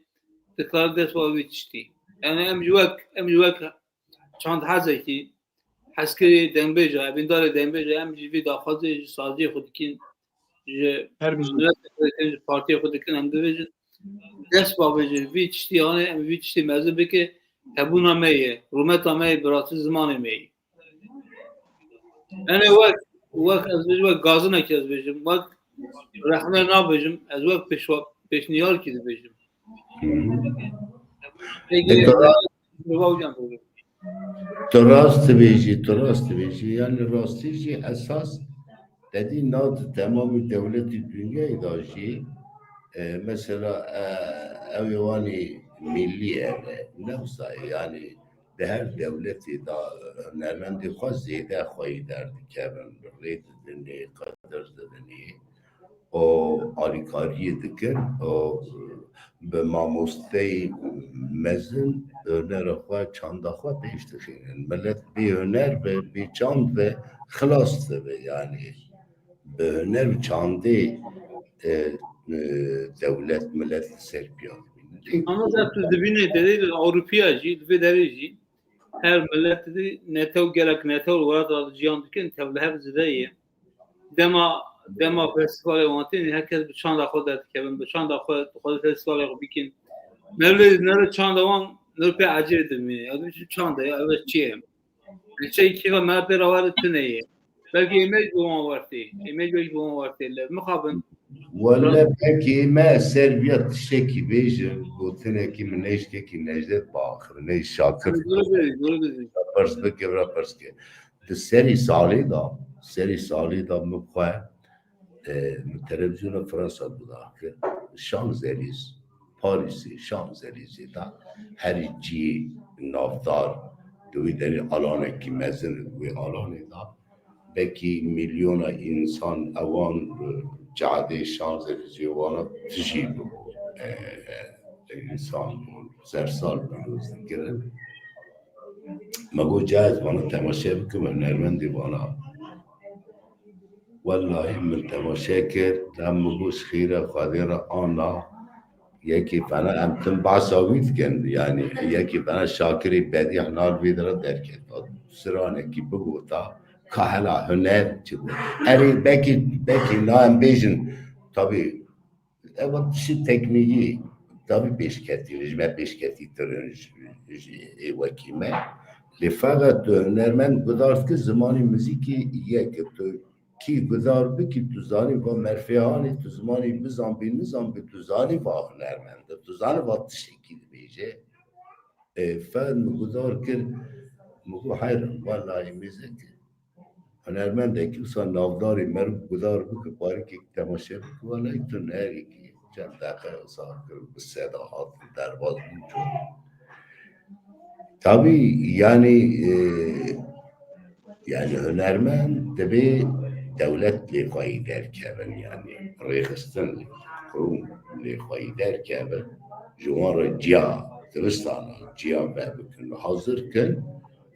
tekrar ders var biçti. Yani em juvak çand hazeki haskeri dembeja bindar dembeja em jivi daxazı sazi xudkin her millet parti xudkin em devecin ders babacı biçti yani em biçti mezun beki hebuna meye rumeta meye biratı zamanı meye. Yani vak az bejim gazına kez bejim vak rahme na bejim az vak peşniyar ki bejim. Peki hocam Torast beji yani rastici esas dediğin nad tamamı devleti dünyayı da mesela evvani milli evre nefsa yani her devleti da nermendi khaz zeyde khoyi derdi kevin reyt dini kadar dini o arikariye dikin o به ماموسته مزن هنر خواهد چند خواهد بیشتر خیلی ملت بی هنر بی چند و خلاص به یعنی به هنر چنده دولت ملت سرپیاد ama zaten dibine dedi Avrupa'yı ve derece her millet dedi netev gerek netev olarak da cihan diken tevle hep zideye dema festivale onatin herkes bir çanda kodat kevin bir çanda kodat festivale bikin Mevlid nere çanda wan nere acil mi ya bir çanda ya evet çiyem şey ki ma bir var tneyi belki imaj bu vardı imaj bu vardı mukabın ولا بكي ما سربيات الشكي بيجي قلت لك من ايش كي نجدت باخر نيش شاكر برس بكي برس كي السري صالي دا مبقى تلفزيون فرنسا بوداك شانزليز باريسي شانزليزي دا هري جي نافدار دوی داری الان کی مزن دوی الان دا بکی میلیون انسان اوان جاده شانزلیزی وانا تجیب انسان زرسال بروز گرن مگو جاز وانا تماشا بکم نرمندی وانا والله من تماشا کرد لم مگوش خیره خادره آنا یکی فنا امتن باساوید کن یعنی یکی فنا شاکری بدی حنال ویدره درکت سرانه کی بگوتا kahla hüner çıkıyor. Belki naim bejin tabi evet şu tekniği tabi beşketi törünüz vakime li fakat hünermen gudar ki zamanı müziki iyi ki gudar bi ki tuzani ve merfiyani tuzmani bizambi nizambi tuzani ve hünermen tuzani ve tişekil beje fakat gudar ki mugu hayran vallahi müzik هنرمند که اصلا نافداری مرد گذار بکن باری که تماشا بکن ولی تو نهری که چند دقیقه اصلا کرد به صداحات درواز میچون tabi yani هنرمند tabi devlet liqayı derkevin yani Registan kurum liqayı derkevin juvara ciya Dırıstan'a ciya ve bükün hazırken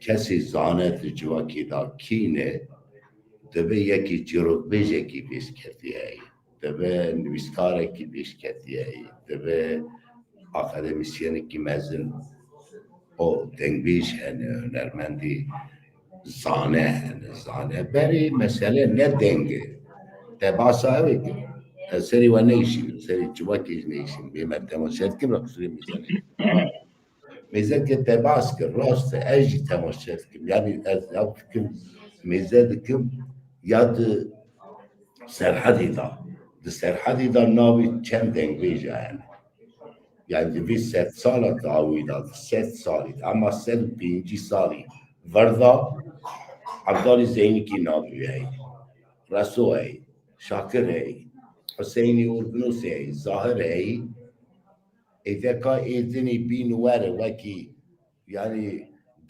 kesi zanet civaki da kine دبی یکی چیروک بیجه کی پیش کردیایی دبی نویسکاره کی پیش کردیایی دبی اکادمیسیانی کی مزن او دنگویش هنرمندی زانه بری مسئله نه دنگه تباسا اوی که سری و نیشیم سری جواکیش نیشیم بیمه تماشید کم را خسوری میزنه میزد که تباس که راست اجی تماشید کم یعنی از او کم میزد کم یاد سرحدی سرحدی دا ناوی چند دنگویش yani دوی 100 سال تعویدات 100 سالی اما 105 سالی وردا عبدال زینی کی نامی ہے رسو ہے شاکر ہے حسینی اردنوس ہے ظاهر ہے ایده کا ایدنی بین وره وکی یعنی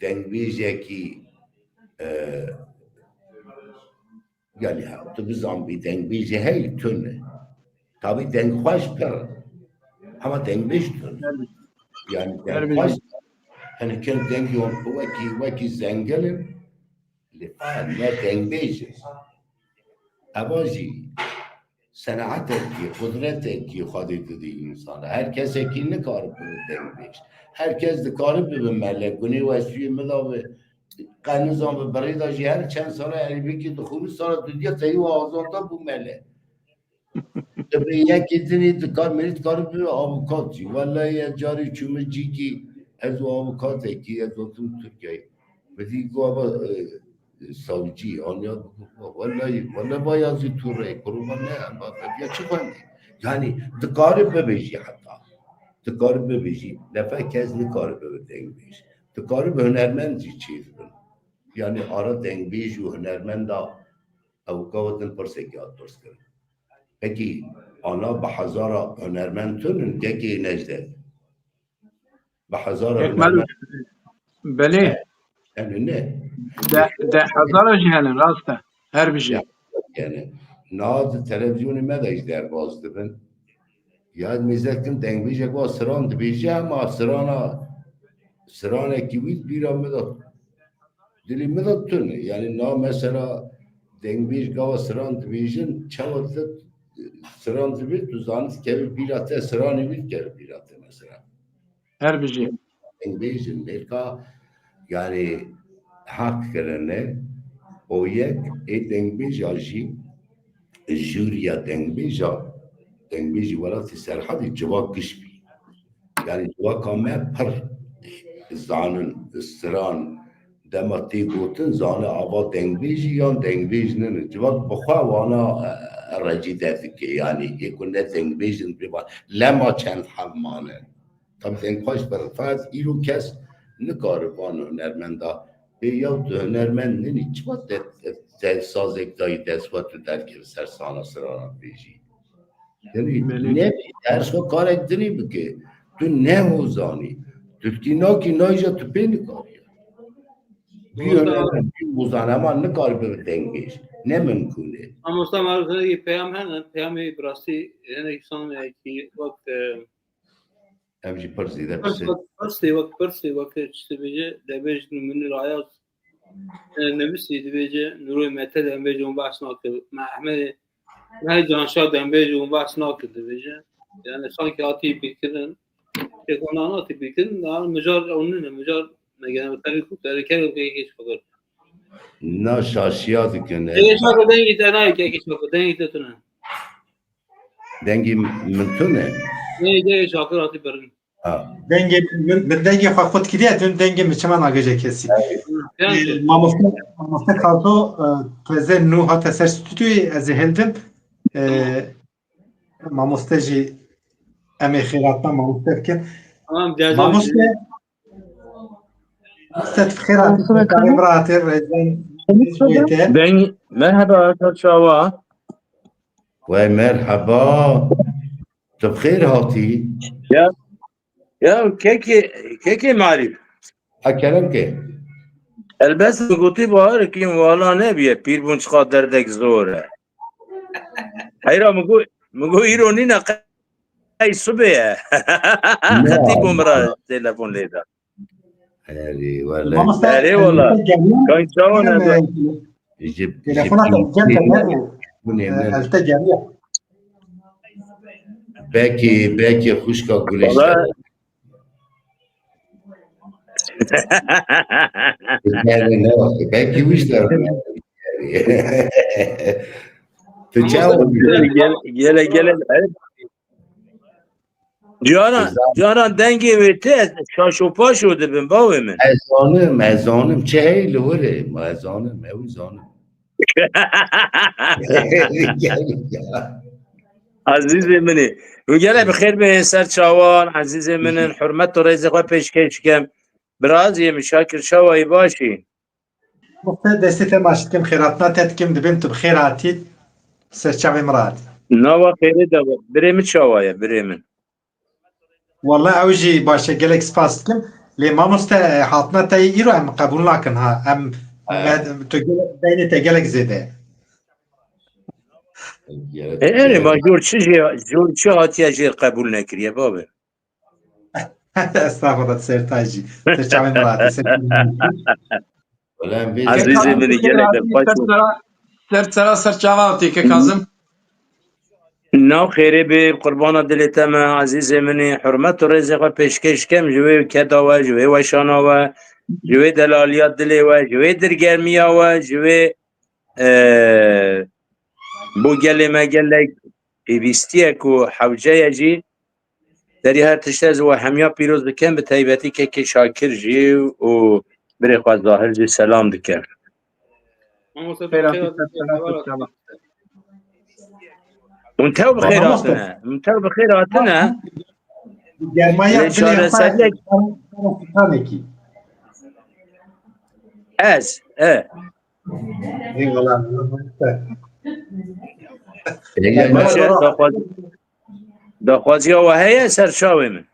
دنگویجه کی yani تو بزن بی دنگویجه هی تونه tabi دنگ خوش پر اما دنگویج تونه yani دنگ خوش hani كان دنگ يوم وکی زنگلن لفعل نه دنگویجه اواجی صنعت کی قدرت کی خودی دیدی انسان هر کسی کی نکار کنه دنگویج هر کس کار به ملک کنی و اسوی مداوه قانون به برای داشتی هر چند سال عربی که دخول سال دنیا تایی و آزاده بو مله تبری یکی دنی کار میرید کار به آووکاتی والله یه جاری چومه جی کی از آووکاته کی از اوتون ترکیه بدی گوابا ساوجی آنیا والله باید زی توره کروبان نه یا چی خوندی یعنی دکار ببیجی حتی دکار ببیجی نفع کس نکار ببیجی دکار به هنرمندی چیز بن yani ara dengbeji و هنرمندا او قوتن پرسکیات درست کرد پکی آنها به هزار هنرمند تونن که نجده به هزار هنرمند بله yani نه ده هزار جهل راسته هر بجی yani ناد تلویزیونی مدهش در باز دبن یاد میزد کم دنگبیجه با سران دبیجه اما سرانه کی وید بیرام مداد دلی مداد تونه یعنی نا مثلا دنگبیج گاوا سران دبیجن چاوت سران دبیج تو زانت که بیراته سرانی بید که بیراته مثلا هر بجی دنگبیجن بیرکا yani hak کرنه o یک دنگبیج آجی جوریا دنگبیجی ولاتی سرحدی جواک کشبی yani جواک همه پر زانن استران دمتی گوتن زانه آبا دنگبیجی یا دنگبیج ننه جواک بخواه وانا رجیده که یعنی یکونه دنگبیجن بیبا لما چند حمانه طب دنگخواش برفاز ایرو کس نکاره بانو هنرمنده یا تو هنرمند ننی چما سازک دایی دست و تو درکر سر سانا سرانا بیجی یعنی نه درس و کارک دنی بکه تو نه موزانی تو کی نایجا تو پی نکاری بیونه موزانه ما نکاری به دنگیش نممکنه اما اصلا معروف که پیام هنن پیامی براستی یعنی کسان که وقت همچی پرسیده پرسی وقت چطور بیجه دبیج نمونی رایات نمیسی دبیجه نروی مته دنبیج اون بحث ناکد احمد نه جانشاد دنبیج اون بحث ناکد دبیجه یعنی سانکی آتی بیکرن که کنان آتی بیکرن مجار اوننه مجار نگه بطری خوب داره کرد که یکیش فکر نه شاشیات کنه یکیش فکر دنگی تنهایی که یکیش فکر دنگی تتونه دنگی منتونه نه یکیش فکر آتی برن من دنگی خود کدیه دون دنگی مچمان آگجه کسی ماموسته کارتو توزه نو ها تسر ستوی از هلدم ماموسته جی امی خیراتنا ماموسته بکن ماموسته خیرات امرأة الرجال دنگ مرحبا شاوا وای مرحبا تو بخیر هاتی يا كيكي معرف اکرم که البس بقولي بارك والله نبيه بير بونش قادر دك زوره هيرا مگو ایرونی نقای صبح خطیب عمره تلفن لیده اری والله اری والله کاین چاونه جب تلفونات الجنة التجارية بکی خوشکا گلش والله Yani ne var? Belki bu işler. Tecavüz. Gele. Canan dengi ve tez şaşo paşo dibin bavê min. Ezanım çe lore ezanım ev zanım. Azizê minê. Û gele bi xêr bê ser çawan ezîzê min in hurmet û rêzê xwe pêşkêş dikim. Biraziyê min şakir şewayê başî. Muhte desti te maşitkim xêratna te dikim dibim tu bi xêr hatî serçavê min rahat. Nava xêrê de birê min çawa ye birê min. Vallahi ew jî baş e gelek spas dikim. Lê mamoste hatna te îro em qebûl nakin ha. Em tu beynê te gelek zêde ye. Erê ma jor çi hatiye jêr qebûl nekiriye bavê. Estağfurullah sertaj jî. Serçavê min rahat e. Azizê minê gelek paşo. Serçava tê ke Kazım. Nav xêrê bê qurbana dilê te me ezîzê minê hurmet û rêzê xwe pêşkêş dikim ji wê keda we ji wê weşana we ji wê delaliya dilê we ji wê dirgermiya we ji wê bo gelê me gelek pêvîstiyek û hewceye jî derî her tişte ji we hemiya pîroz dikim bi taybetî kekê Şakir jî û birê xwe Zahir jî selam dikim. Hûn tew bi xêr hatine. Hûn tew bi xêr hatine. Germanya Lê çareseriyek tanekî. Ez Eyvallah. Başı daxwaziya we heye ser çavê min.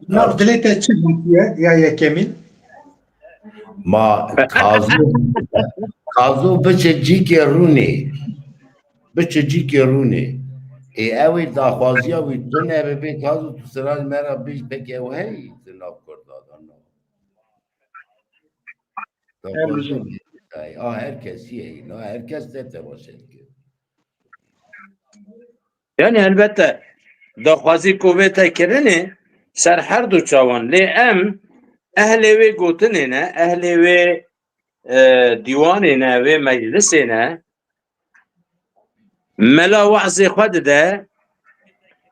Nav dilê te çi bûtiye ya yekemîn? Ma kazu biçe cîkê rûnê. Biçe cîkê rûnê. Ew daxwaziya wî tu nebe bê kazu tu siral mera bîj pek ew hey di nav Kurdadan. Herkes ye. Herkes de tevaşet ki. Yani elbette daxwazî ku vê te kirinê ser her du çawan lê em ehlê wê gotinê ne ehlê wê dîwanê ne wê meclisê ne mela wezê xwe dide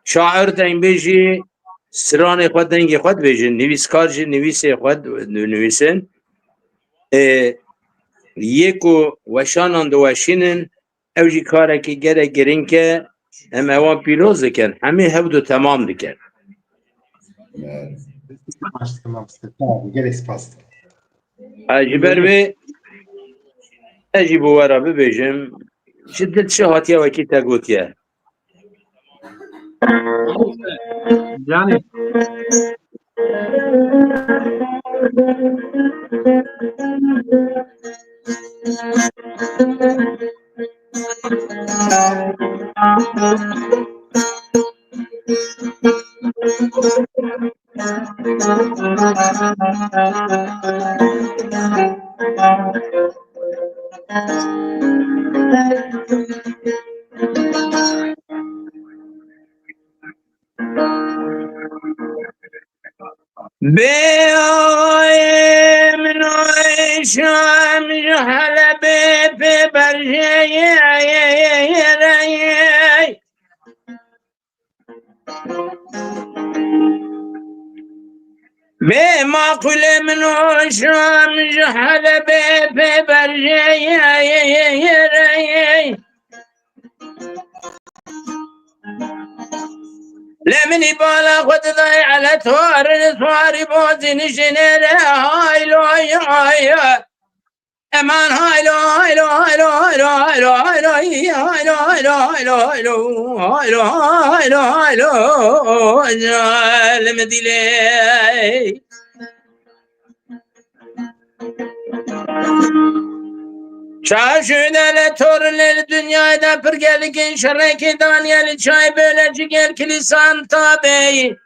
şair deng bêjî siranê xwe dengê xwe dibêjin nivîskar jî nivîsê xwe nivîsin yê ku weşanan diweşînin ew jî karekî gelek giring e em ewan pîroz dikin hemê hev du temam dikin. Gelek spas. Ji ber wê ez jî bi we re bibêjim ji dil çi hatiye wekî te gotiye. Yani Bê min şam ji Helebê pê berjeyê bê maqulê min şam ji Helebê pê berjeyê لمني بالا خد ضاي على توار الثواري بوزي نشنر هايلو هايلو امان هايلو هايلو هايلو هايلو هايلو هايلو هايلو هايلو هايلو هايلو هايلو هايلو هايلو المديلي Şaşüdele torunları dünyada pır gelgin şereki Daniel çay böylece gel kilisan tabi.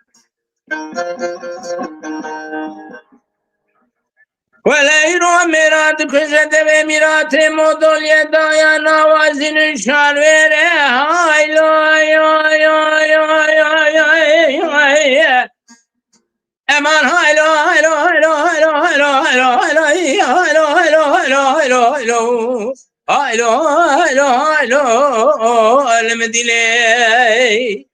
Veleyru mirat kızede ve mirat-ı modolye dayan avazını şar vere haylo ay ay ay ay ay ay ay Eman haylo haylo haylo haylo haylo haylo haylo haylo haylo haylo haylo haylo haylo haylo haylo المدينة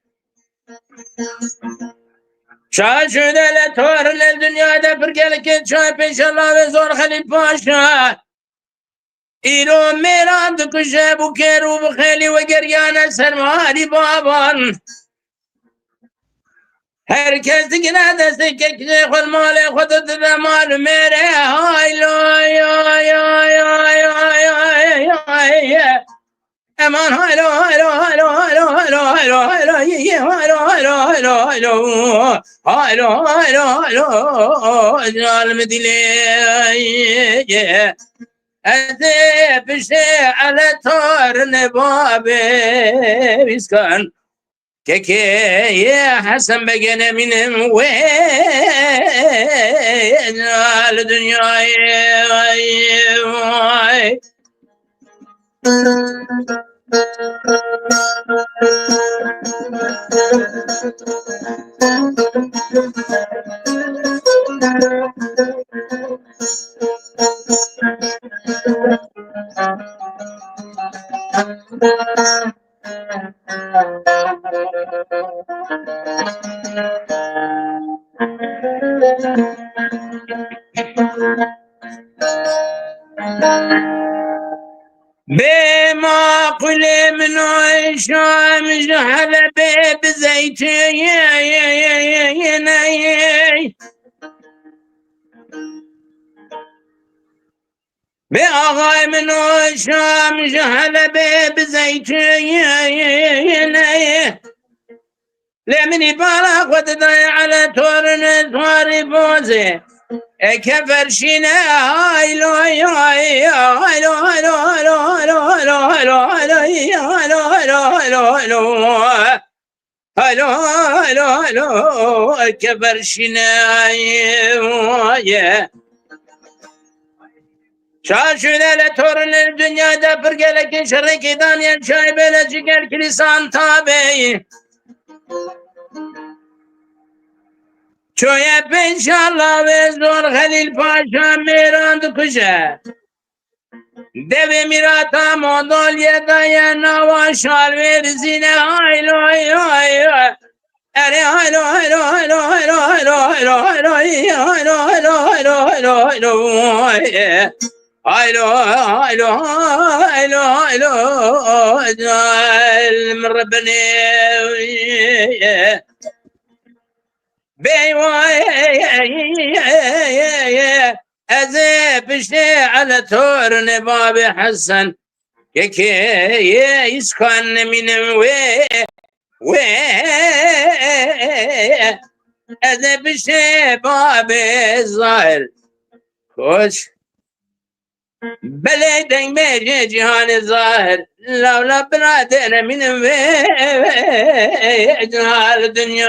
شاشة لتور للدنيا ده برجلك شاي بيش الله وزور خليل باشا إيرو ميران دكشة بكيرو بخيلي وقريانا سرمالي بابان herkes dikine destek kol male khudat da mal mere hay lo ay aman hay lo hay lo hay lo hay lo hay lo hay lo hay lo hay lo hay lo hay lo hay lo hay lo hay lo hay lo jal medile ate bişe ala tor ne babe biskan كيكي يا حسن بقينا من وين الدنيا بما قل من عشام جهل بزيتي بأغاي من عشام جهل بزيتي لمن يبارك وتدعي على تورن تواري بوزي كفر شنا هايلو هايلو هايلو هايلو هايلو هايلو هايلو هايلو هايلو هايلو هايلو هايلو هايلو هايلو كفر شنا شاشنا لتورن الدنيا دا برقلك شرك دانيا شاي بلا جيجر كريسان تابي شوية بإن شاء الله وزور خليل باشا ميران دكشة دبي ميراتا مودول يدايا نواشال ويرزينة هايلو هايلو هايلو أري هايلو هايلو هايلو هايلو هايلو هايلو هايلو هايلو هايلو هايلو هايلو هايلو هايلو هايلو هايلو من ربنا أذيب الشيء على تورن بابي حسن كي يسكن من وي أذيب الشيء بابي الظاهر كوش بلدن بيجي جهان الظاهر لولا برادنا من جهال الدنيا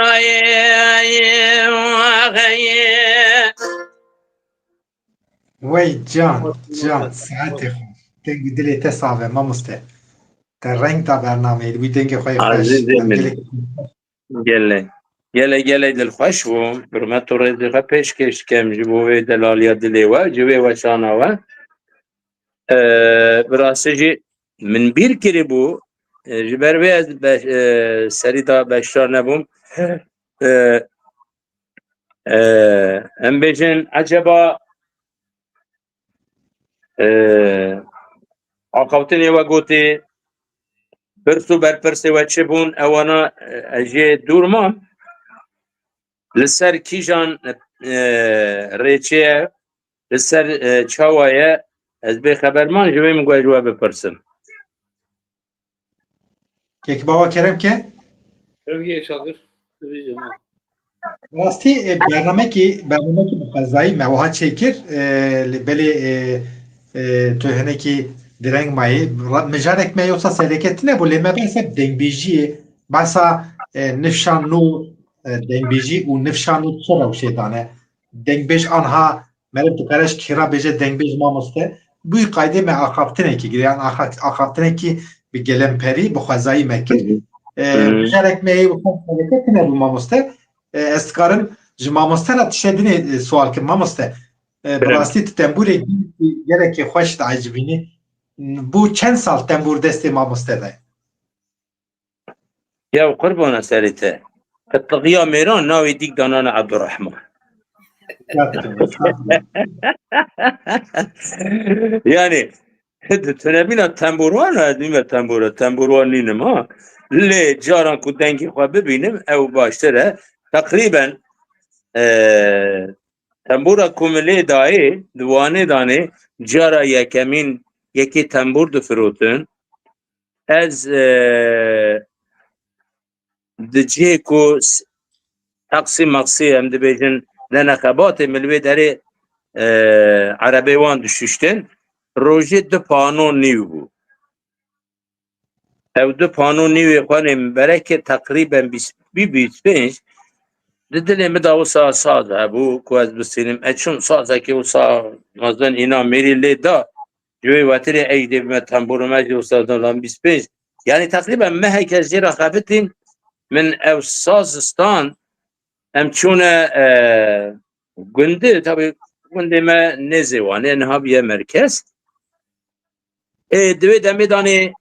وي جان ساعتي خو تنگی دلی تصاوه ما مسته در رنگ تا برنامه وی دنگ خوی عزیزي خوش گله دل خوش و برمت و رزقه پیش کش کم جبوه دلالیا دلیوه جوه و شاناوه براسجی من بیر کری بو جبر وی از سریتا بشتار نبوم ام بیشن عجبا عقابتنی و گوتی برسو برپرسی و چه بون اوانا اجی دور ما لسر کیجان ریچه لسر چاوایه از به خبرمان جوی مگوی جواب بپرسم یک بابا کرم که روی شاگر روی جمع راستی برنامه که بخزایی موها چکر بلی تو هنه که درنگ مایی مجارک می یوسا سرکت نبو لیمه بسا دنگ بیجیه بسا نفشانو دنگ بیجی و نفشانو چرا و شیطانه دنگ بیج آنها مرم تو کرش کرا بیجه دنگ بیج ما مسته بوی قایده می آقابتنه که گریان آقابتنه که به گلم پری بخزایی مکر مجارک می یوسا سرکت نبو ما مسته استکارن ji mamostera tişedinê sual kim mamoste bi rastî tu temburê gelekî xweş diacibînî bû çend sal tembûr destê mamoste de Ya قربان سرته الطغية ميران ناوي ديك دانانا عبد الرحمن yani تنبينا تنبوروان ديما تنبوروان نينم ها لي جاران كو دنگي خوا ببينم او باشتره تقريبا تنبورا کوملی دایی دوانه دانه جارا یکمین یکی تنبور دو فروتن از دجه کو تقسیم مقسی هم دی بیجن لنخبات ملوی داره عربی وان düşüşten روژه دو پانو نیو بو او دو پانو نیو خانم برکه تقریبا 25 دلم دا وسا ساز ابو کو از بسینم اچون سازه که وسا نازن اینا میری لیدا جوی واتری ایدی به تنبور مجلس استادان 25 yani تقریبا مه کسی رقابتین من او سازستان ام چونه گنده tabi گنده ما نزوانه نه بیه مرکز دوی دمیدانی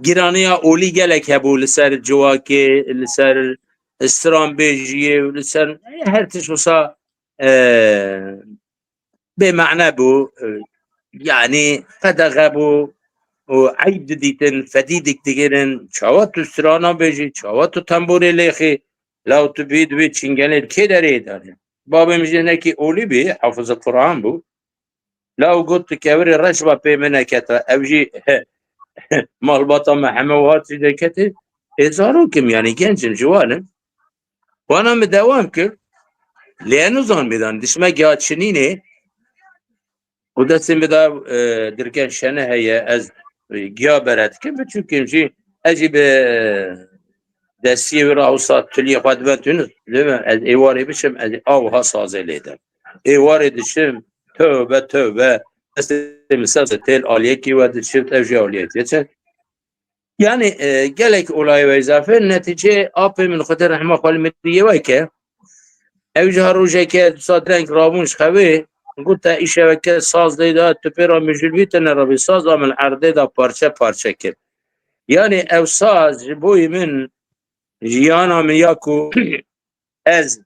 گیرانیا اولی گلک هبو لسر جواکی لسر استرام بیجیه لسر هر تشوسا به معنی بو yani قد بو و عيد ديتن فديدك تجرن شواتو استرانا بيجي شواتو تنبوري ليخي لو تبيد بيت شنجانير كده ريداني بابا مجينا كي أولي بي حافظ القرآن بو لو قلت كوري رشبة بي منا كتا أوجي مالباطا محموات سيدا كتا إزاروكم يعني جنجن جوانم وانا مدوام كر لأنو زان بدان دشما جات شنيني ودستم بدا دركان شنه هي از گیا برد که بچون کنجی اجی به دستی و راوسات تلی خود بتونست از ایواری بشم از آوها سازه لیدم ایواری دشم توبه دستی ساز تل آلیه کی و دشم تفجی آلیه تیچه yani gelek olay ve izafe netice apı min xatir rahma xal mediye ve ke evjha rojeke sadrenk rabunş xavi گوته ای شبکه ساز دیده توپی را مجلوی تنه را بی ساز آمن عرده دا پارچه کرد یعنی او ساز جبوی من جیانا من یاکو از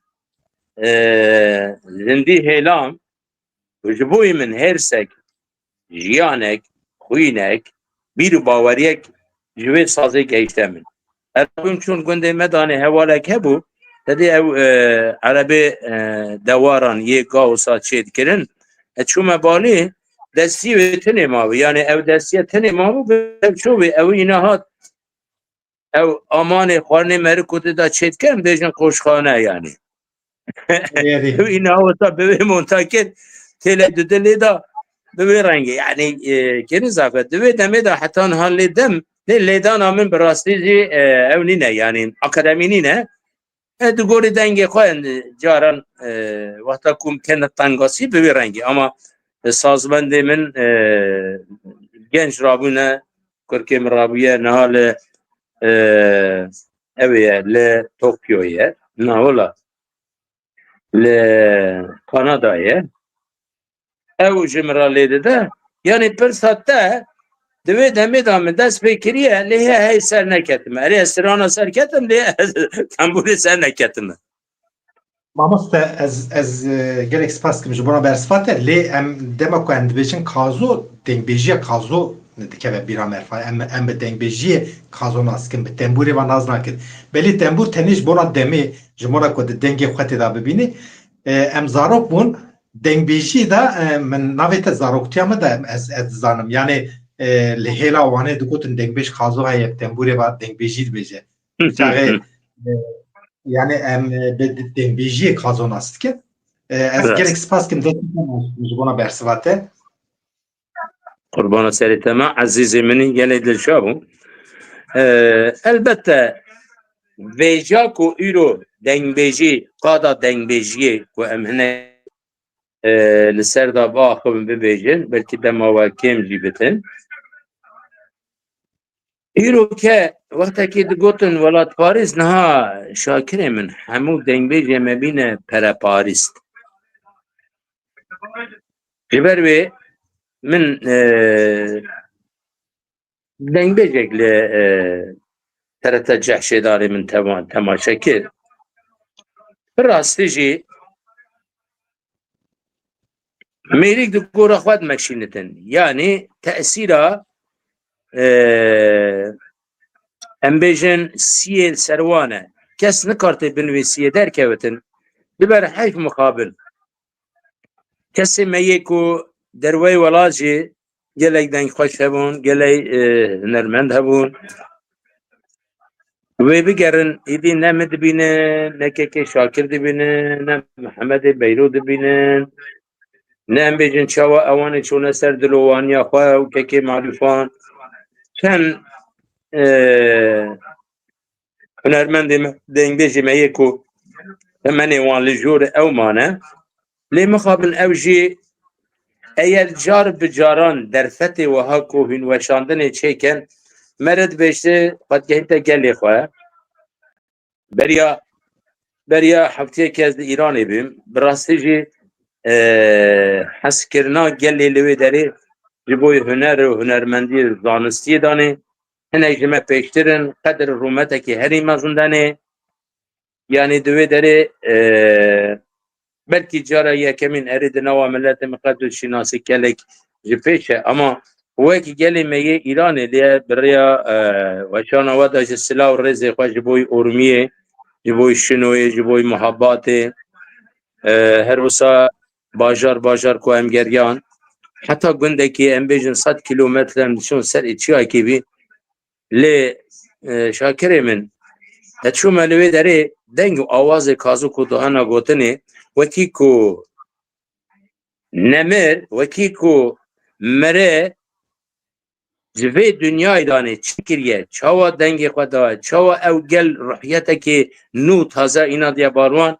زندی هیلام جبوی من هرسک جیانک خوینک بیرو باوریک جوی سازی گیشته من اربیم چون گنده مدانه حوالک هبو تدی او عربی دواران یک گاو ساز چید کرن چوم بالی دستی و تنی ماوی یعنی او دستی تنی ماوی به چوبی او اینا هات او امان خانه مرکوت دا چید کن بیجن قوشخانه یعنی او اینا هاتا به منتاکد تیل دودلی دا به رنگی یعنی کنی زفت دوی دمی دا حتی نهان لیدم لیدان آمین براستی جی او نینه یعنی اکادمی نینه دو گوری دنگی خواهن جاران وقتا کم کنه تنگاسی به رنگی اما سازمند من genç rabune Kırkem Rabiye nahale evye le Tokyo'ya nahola le Kanada'ya ev jimralede de yani per saatte deve demedam dest bekiriye lehe hey ser neketme eri sirana serketim lehe tamburi ser neketme Mamoste ez gelek spas kim ji bona bersfate lê em dema ku em dibêjin kazo dengbêjiya kazo dikeve bîra merfa em bi dengbêjiyê kazo naskin bi temburê van naz nakin belê tembûr tenê ji bona demê ji mora ku di dengê xwe tê da bibînî em zarok bûn dengbêjiyê de min navê te zaroktiya me de ez dizanim yani li hêla wanê digotin dengbêj kazo heye temburê va dengbêjî dibêje çaxê yani em be dengbêjiyê kazo nas dike ez gelek spas kim ji bona bersivate قربان سرتما عزیزی منی گله دلشابو البته ویجا کو ایرو دنگبیجی قادا دنگبیجی کو امهنه لسر دا باخم ببیجن بلکه دما و کم جیبتن ایرو که وقتی که دگوتن ولات پاریس نها شاکر من همو دنگ بیجه مبینه پر پاریست جبروی من دنگ بیجه ترتا جحشه داری من تماشا کرد راستی جی میریک دو گورا خواد مکشینتن یعنی تأثیرا ام بیجن سیل سروانه کس نکارت بنوی سیه در کوتن ببر حیف مقابل کسی میکو دروی ولاجی گلک دنگ خوش هبون گلک نرمند هبون وی بگرن ایدی نمد بینه نکه شاکر دی بینه نه محمد بیرو دی بینه نه ام بیجن چاوا اوانی چونه سر دلوانیا خواه و که معروفان چند هنرمند دنگ بیجی میکو منی وان لجور او مانه لی مخابن او جی ایر جار بجاران در فتح و حق و هنوشاندن چیکن مرد بشته قد که انتا گلی خواه بریا هفته که از ایرانی بیم براستی جی حس کرنا گلی لوی داری جبوی هنر و هنرمندی زانستی دانه هنه جمع پیشترن قدر رومتا که هری مزندانه یعنی دوی داری بلکی جارا یکمین ارید نوا ملت مقدس شناسی کلک جپیشه اما وکی گلی میگه ایرانی لیه بریا وشان ودا سلاو رزی خواه جبوی ارمیه جبوی شنوی جبوی محبات هر وسا باجار کو امگریان حتی گنده که ام بیجن 100 کیلومتر هم شون سر ایچی که بی لی شاکر من تشو ملوی داره دنگ و آواز کازو کو دهانا گوتنه وکی کو نمر وکی کو مره جوی دنیای دانه چکریه چاوا دنگ خدا چاوا او گل روحیتا که نو تازه اینا دیا باروان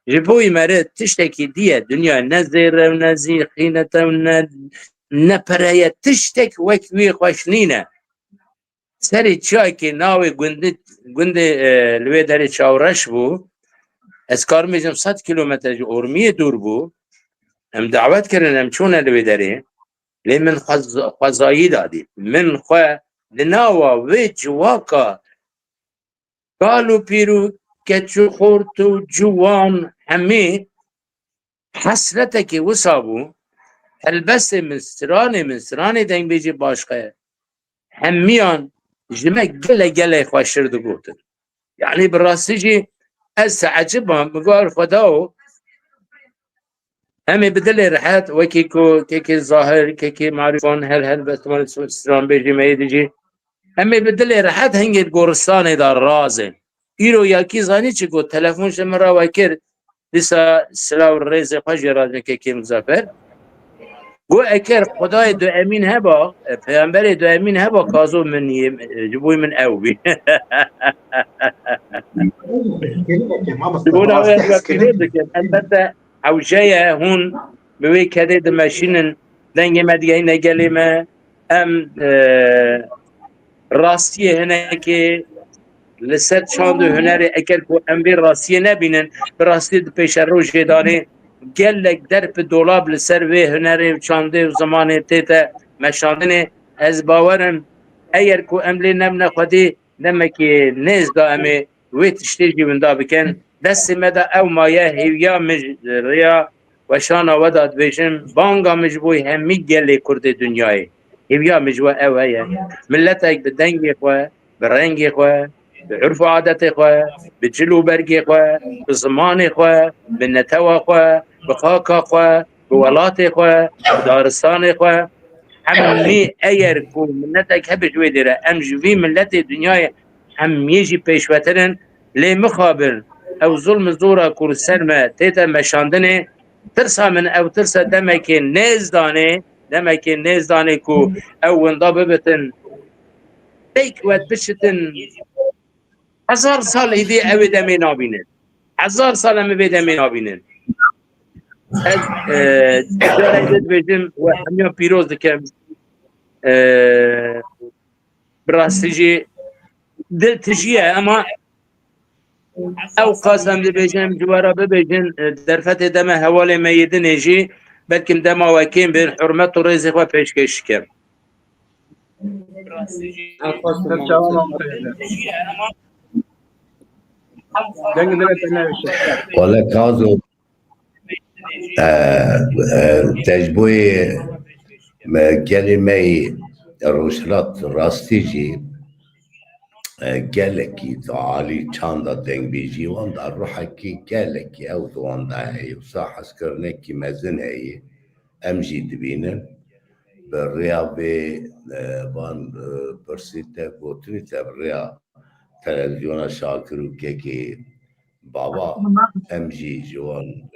جبوی مره تشتکی دیه دنیا نزیره و نزیخینتا و نپره تشتک وکوی خوشنینه سری چای که ناوی گنده لوی داری چاورش بو از کار میجم 100 کیلومتر ارمیه دور بو ام دعوت کردن ام چونه لوی داری لی من خوزایی دادی من خواه لناوا وی جواکا قالو پیرو کچو خورتو جوان همه حسرته که وصابو البس منسترانی دنگ بیجی باشقه همیان جمع گله خوشرد گوتن یعنی براستی جی از عجبم مقال خداو همي بدل رحات وكيكو كيكي ظاهر كيكي معرفون هل بس مال سران بيجي ما يدجي همي بدل رحات هنجي قرصاني دار رازه ايرو ياكي زاني چكو تلفون شمرا وكر لسا سلاو الرئيس خجي رازن كيكي مزافر قو اكر خداي دو امين هبا پیغمبر دو امين هبا كازو من جبوي من اوبي تقول هو حوشية هون بوي كده دمشينن دنگ مدينة قلمة ام راستية هنا كي لسر شاندو هنري اكل كو ام بي راستية نبينن براستية بيش الروجي داني قال لك درب دولاب لسر وي هنري شاندو زماني تيتا مشاندني از باورم اير كو ام لي نمنا خدي نمكي نيز دا امي ويت تشتيجي من دا بكن دست مدى او مايه هيويا مجريا وشانا وداد بيشن بانغا مجبوي همي جلي كرد دنياي هيويا مجبوي او هيا ملتك بدنجي خواه برنجي خواه بعرف عادتي خواه بجلو برقي خواه بزماني خواه بالنتوى خواه بخاكا خواه بولاتي خواه بدارستاني خواه همي اير كو ملتك هبج ويدره ام جوي ملتي دنياي هم يجي بيشوترن لي مخابر او ظلم زورا كور سلمة تيتا مشاندنه ترسا من او ترسا دمكي نيزداني كو او وندابه بتن بيك ود بشتن 1000 سال ايدي او دمي نابينن 1000 سال هم بدمي نابينن جارة بيجم وحميان بيروز دكم براستیجی دل تجیه اما او قاسم دبیجن جوارا ببیجن درفت دم حوال میدن جی بلکم دم وکیم بین حرمت و رزق و پیشکش کم ولا كازو تجبوي كلمة روشلات راستيجي قالكي تعالي چاندا دنگ بيجي واندا روحكي قالكي او دواندا هي وصاح اسكرنكي مزن هي امجي دبينن بالريا بان برسيتا بوتريتا بالريا تلفزيون شاكر وكيكي بابا امجي جوان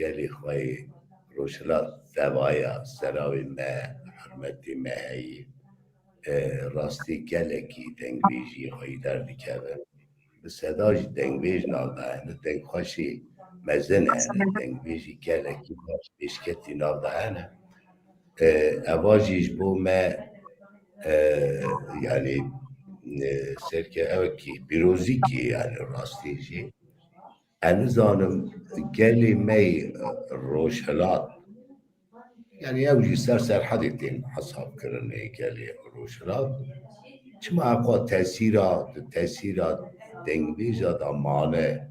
قالي خوي روشلات ثوايا سراوي ما حرمتي ما هي راستي قالكي دنگ بيجي خوي دردي كذا بس هداش دنگ بيج نالده انا دنگ خوشي مزن انا دنگ بيجي قالكي باش بيشكتي نالده انا اواجيش بو ما يعني سركه اوكي بيروزيكي يعني راستي جي انا زانم قالي مي روشلات يعني اوجي سر حديثين حساب كرني قالي روشلات چما اقوى تأثيرات دنگبيجا دا معنى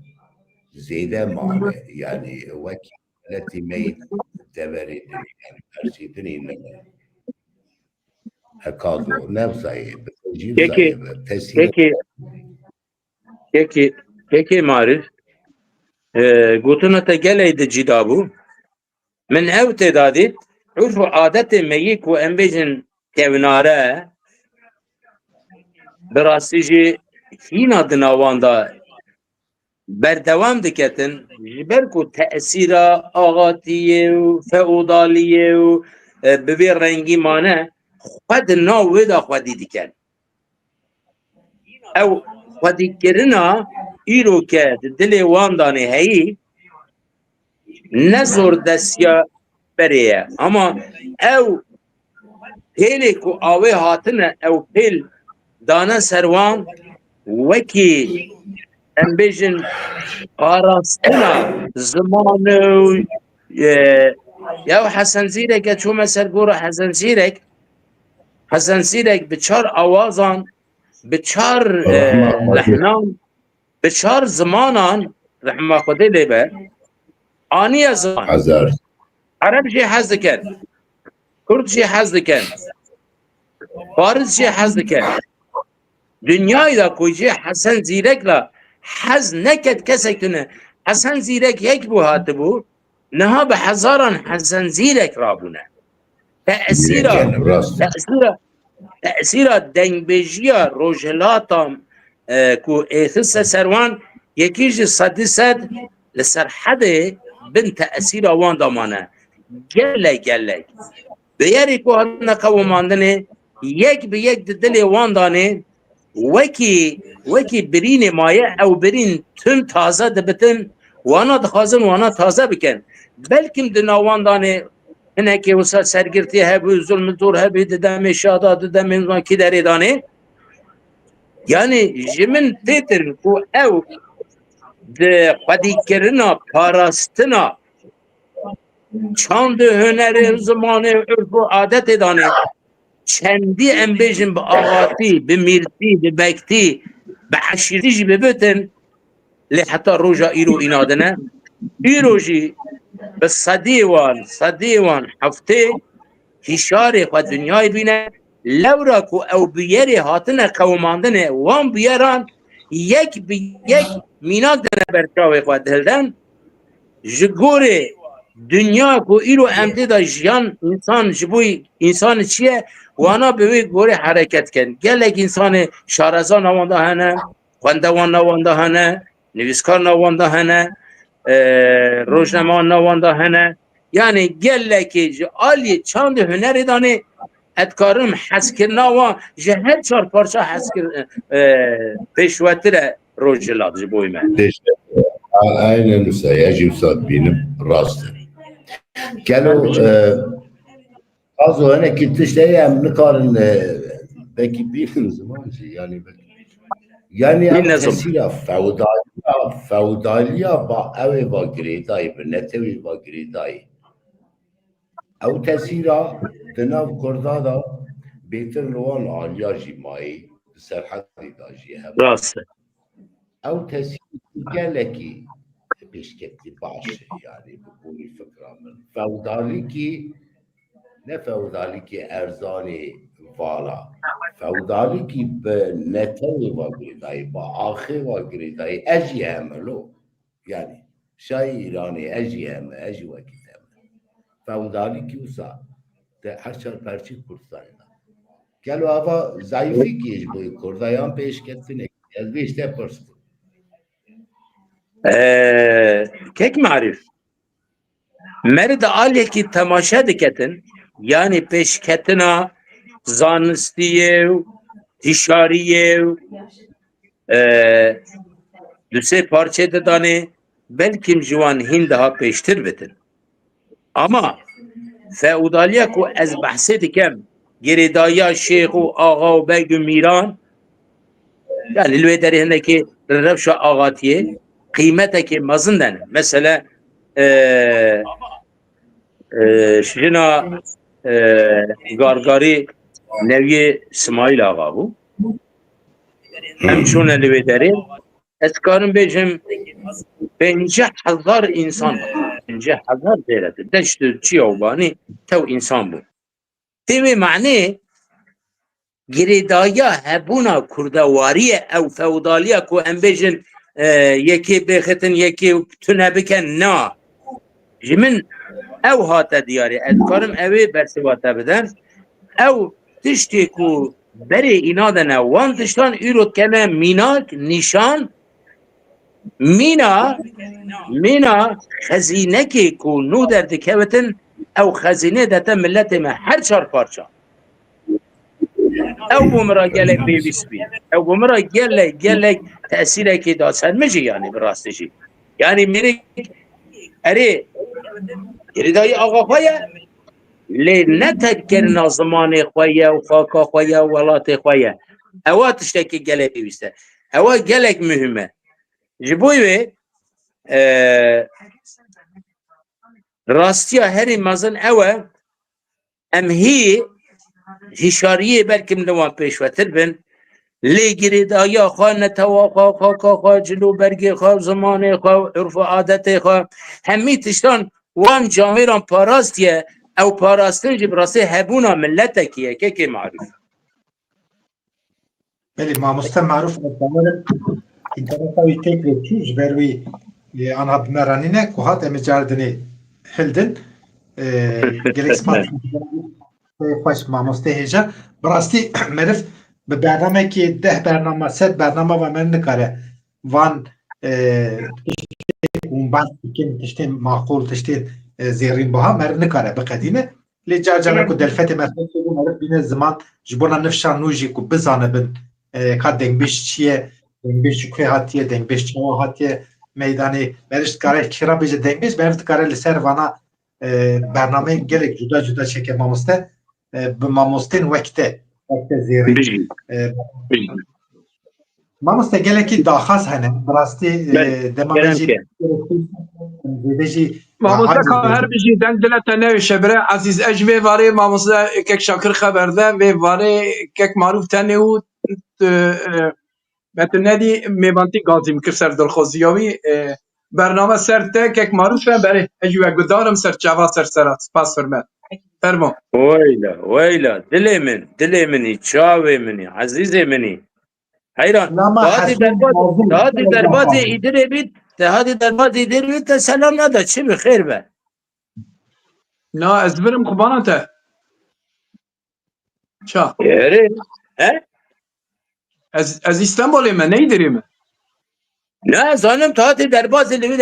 زيادة معنى يعني وكي التي ميت دوري يعني برسيدني انما هكذا نفسي بتجيب زي تأثير كيكي معرف قوتنا تقلي دجدابو من او تعدادي عرف عادت ميك وانبيجن كوناره براستيجي هينا دناواندا بردوام دكتن جبركو تأثيرا آغاتية و فعودالية و ببي رنگي مانه خود ناو ودا خودي دكن او خودي كرنا ايرو که دل واندانه هایی نزور دستیا بریه اما او پیلی کو آوه هاتنه او پیل دانا سروان وکی امبیجن آراستنا زمانو یا حسن زیرک چو مثل گورو حسن زیرک بچار آوازان بچار لحنان بچار زمانان رحمه خدا لیبه آنی زمان عرب جي حز دكن كرد جي حز دكن فارس جي حز دكن دنياي دا كوي جي حسن زيرك لا حز نكد كسكتنا حسن زيرك هيك بو هاتبو نها بحزارا حسن زيرك رابونا تأثيرا دنگبيجيا روجلاتا كو ايثس سروان يكيجي صد لسر حده بن تأثير وان دامانه گلک بیاری که هرنا قوماندنه یک به یک دل وان دانه وکی برین مایه او برین تن تازه دبتن وانا دخازن وانا تازه بکن بلکم دناوان دانه اینه که وسط سرگرتی هبو ظلم دور هبو ددم شادا ددم کی داری دانه یعنی جمن تیتر کو او ده خودی کرنا پاراستنا چند هنر زمان عرف و عادت دانه چندی انبیجن به آغاتی به میرتی به بکتی به عشیریجی ببتن لی حتی روژا ایرو اینادنه ایروژی به صدی وان هفته هشاری خود دنیای بینه لورا که او بیاری هاتنه قوماندنه وان بیاران یک به یک میناک دنه برچاوی خود دلدن جگوره دنیا کو ایرو امده دا جیان انسان جبوی انسان چیه وانا بوی گوره حرکت کن گلک انسان شارزان نوانده هنه خوندوان نوانده هنه نویسکار نوانده هنه روشنمان نوانده هنه یعنی گلک آلی چند هنری دانه ادکارم حس کرنا و جهر چار پارچه حس کر پیشوتر روجلات جبوی من aynen öyle. Yacimsat benim rastım. Gelo az o hani kitlişleri hem ne karın belki bir zaman yani yani Bir ev ne zaman? tesira feudaliya ba ev va gredayı bir netevi va gredayı ev tesira denav kurda da beter loan aliya jimayı serhadi da jihem Rast. ev tesira geleki peşketli başı yani bu konu fıkramın feudali ki ne feudali ki erzani vala feudali ki be netevi va gredayı ba ahi va gredayı eji hemelo yani şahi İrani eji heme eji vakit heme feudali ki usa de haşar perçi Kürdistan'da gel hava zayıfı ki bu Kürdayan peşketine geldi işte pırstı Kek marif. Merd aleki temaşa diketin. Yani peşketina zanistiye, tişariye, düse parça da dane belki civan hin daha peştir bitin. Ama feudaliye ku ez bahse dikem geridaya şeyh u ağa u begü miran yani lüvederi hindeki revşa ağatiye kıymeteki mazından mesela şuna gargari nevi İsmail ağa bu hem şuna lüvederi eskarın bejim 50,000 insan 50,000 değerli deştü çiyovani tev insan bu temi mani giridaya hebuna kurdawariye ev feudaliye ku embejin yeki behetin yeki tünebiken na jimin ev hata diyari edkarım evi bersivata beden ev tişti ku beri inadene wan tiştan ürot kene minak nişan mina xezine ki ku nu derdikevetin ev xezine dete milletime her çar parça ev bu mera gelek bebisbi ev bu mera gelek tesireki da senmeci yani bir rastıcı yani minik eri geridayı ağafaya le ne tekkerina zamanı xoya u xaka xoya velatı xoya eva tişteki gelek bebiste eva gelek mühime jiboy ve rastiya heri mazın eve emhi hişariye belki mlevan peşvetir bin li giridaya xwa neteva xwa xaka xwa cilû bergê xwa zamanê xwa urf û adetê xwa hemî tiştan wan cameran parastiye ew parastin jî bi rastî hebûna milletekî ye kekê marûf بله مامۆستا معروف دەوەرم ئینتەرنێتاوی تێکرێ توش بەروی ئەنها بمەرانینە کو هات ئەمە جاردنێ هلدن gelek spat خوش مامۆستا هێژە بڕاستی مرف bi bernamekî 10 bername 100 bername ve min nikare van ban dikin tiştên maqûl tiştên zêrîn buha mer nikare biqedîne lê carcana ku delfetê merfet merif bîne ziman ji bona nifşa nû jî ku bizanibin ka dengbêj çi ye dengbêj ji ku hatiye dengbêj çawa hatiye meydanê meriş dikare kira bêje dengbêj meriş dikare li ser vana bernameyên gelek cuda cuda çeke mamoste bi mamostên wekte zêrîn mamoste gelekî daxaz hene bi rastî dema jî مامۆستا کا هەر بژی دەنگ دلەتە نەوێ شەبرە عەزیز ئەج vê varê mamosta kek şakir xeberde vê varê kek marûf tenê û metin nedî mêvantî gazî mikir ser dilxwaziya wî bername ser te kek marûf e berê ez jî veguhdarim ser çava ser serat spas firmet fermo weyla dilê minî çavê minî ezîzê minî heyran hadi derbazê îdirê bît te hadi derbazê îdirê bît te selam neda çi bi xêr be na ez birim xubana te ça erê ez İstanbulê me neydirê me ne zanim te hatî derbazê li wî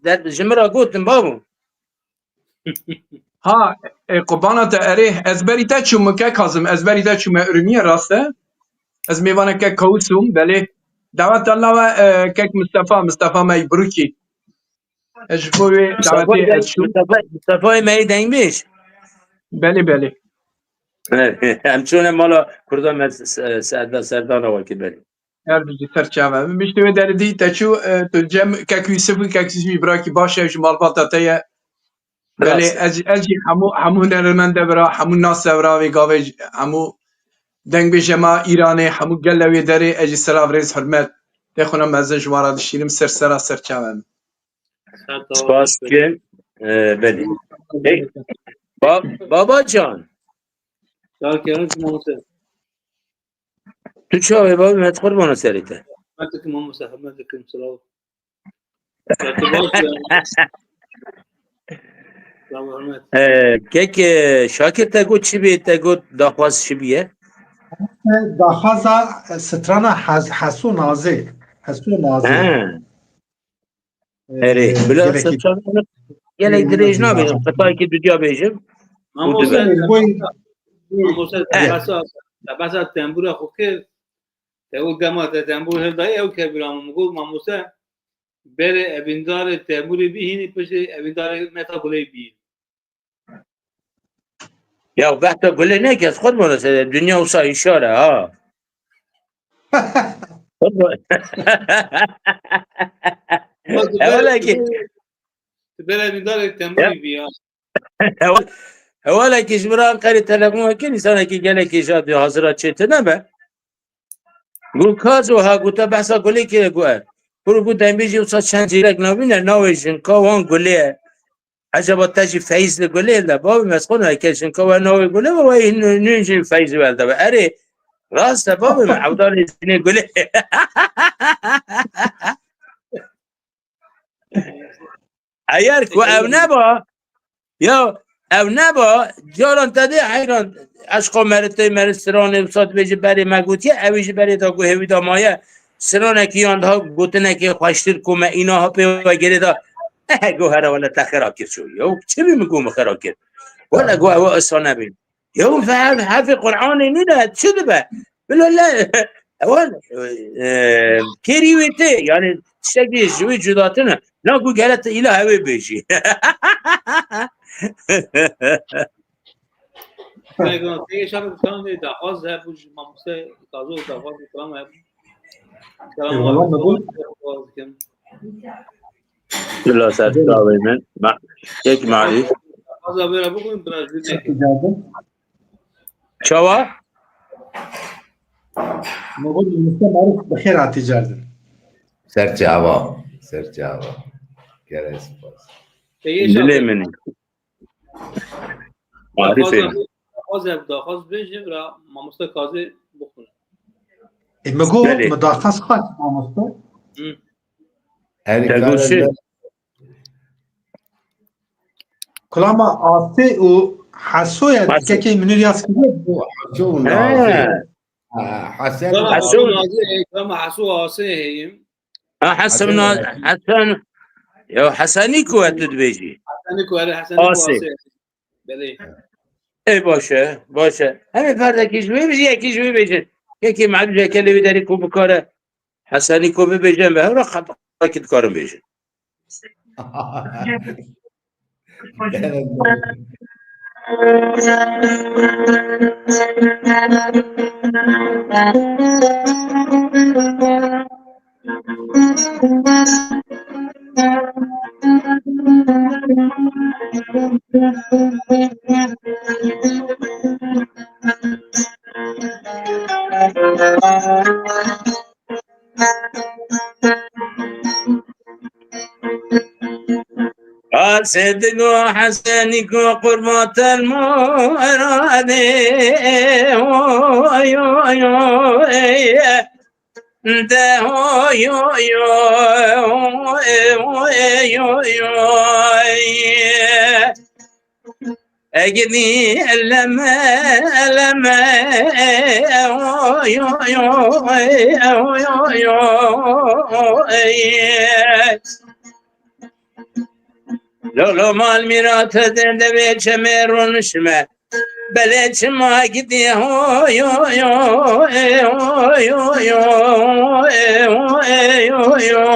derî ji min re gotin babû ha xubana te erê ez berî te çûm kek hazim ez berî te çûme Ürümiyê rast e ez mêvana kek kewsûm belê davet Allah kek Mustafa Meybrukî ez ji bo wê davetê ez çûm Mustafa'yı me dengmiş belê همچون مالا کردم سردان وکیل بریم هر بجی سرچاوه من بیشتر در دی تچو تو جم کاکوی سفی کاکوی براکی باشه جو مالباتا تیه بله از همو نرمنده برا همو ناس برا وی گاوی همو دنگ بیشه ما ایرانی همو گلوی داری اجی سلاف ریز حرمت دخونم از جوارا دشیرم سر چاوه سپاس که بله بابا جان تو چه آقای بابی مدخور بانا سریته مدکم هم مسحب مدکم سلام که شاکر تگو چی بید تگو داخواست چی بیه؟ داخوازا سترانا حسو نازک اره بلا سترانا گلک دریج نبیدم قطعی که دو دیا بیجم بس تنبور خوب که او دمات تنبور هردای او که برام مگو ماموسه بره ابیندار تنبوری بیهینی پشه ابیندار متابولی بی یا وقتا گله نکی از خود مناسبه دنیا و سا اشاره ها اولا که بره ابیندار تنبوری بی اولا که جبران قری تلقون که نیستانه که گله که جاد حاضرات چیته نبه گو کازو ها گو تا بحثا گله که گوه برو گو دنبیجی و سا چند جیرک نبینه نوی جنکا وان گله عجبا تجي فايز لقولي لا بابا مسخون هيك شنكو انه يقول له هو نجي فايز والده اري راس بابا معودان يقول لي عيارك او نبا يا او نبا جاران تدي حيران اشقا مرستران بسات بيجي بري مگوتي اويجي بري دا گو هوي دا مايه سرانك ياندها گوتنك خوشتر کومه اینا ها په وگره دا گوهره ولا تخراکر شو يو چه میگو مخراکر ولا گو هو اصلا بين يو فهم حرف قرآن نيدا شو ده بلا لا اول كريوته يعني شكل جوي جداتنا لا گو قالت الى هوي بيجي میگم دیگه شب کردن داخواست ده بوج ماموسه تازه داخواست کردم لا سر داوی من یک معروف از اول بگویم برای چوا نقول معروف بخير على التجارة سرچاوا گره سپاس دلی منی معرفه داخواست بشه برای ماموسه کازه بخونه مگو مداخص خواهد ماموسه كلما عاطي وحسوية كي من الياس حسون حسن كلام حسو عاصي حسن يا حسنيكو تدبيجي حسنيكو عاصي بله ای باشه همین فردا که جوی بيجي یکی جوی بيجي یکی معلوم جا کلی بداری کو بکاره حسنی کو بيجن به را خط کد کارم بيجن صدقوا حسنكوا قربات المرادي اجني لما لو مال ميرات دند بيت شمر نشمه بلد ما قدي هو يو يو يو يو يو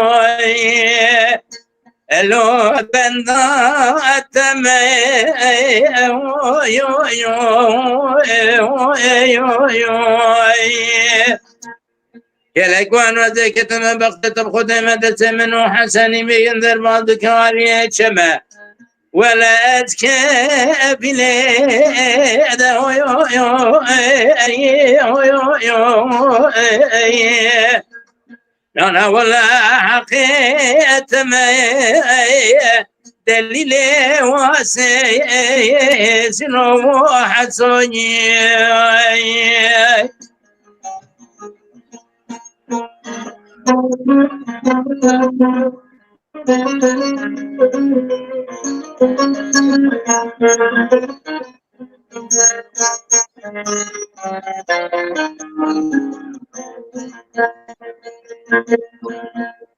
الو بنداتم يلقوان وذيكتم بقتة خدمة من وحسني بينذر بعض كاريه شما ولا أتكى بلاد أنا ولا حقيقة ما دليلي واسي سنو حسوني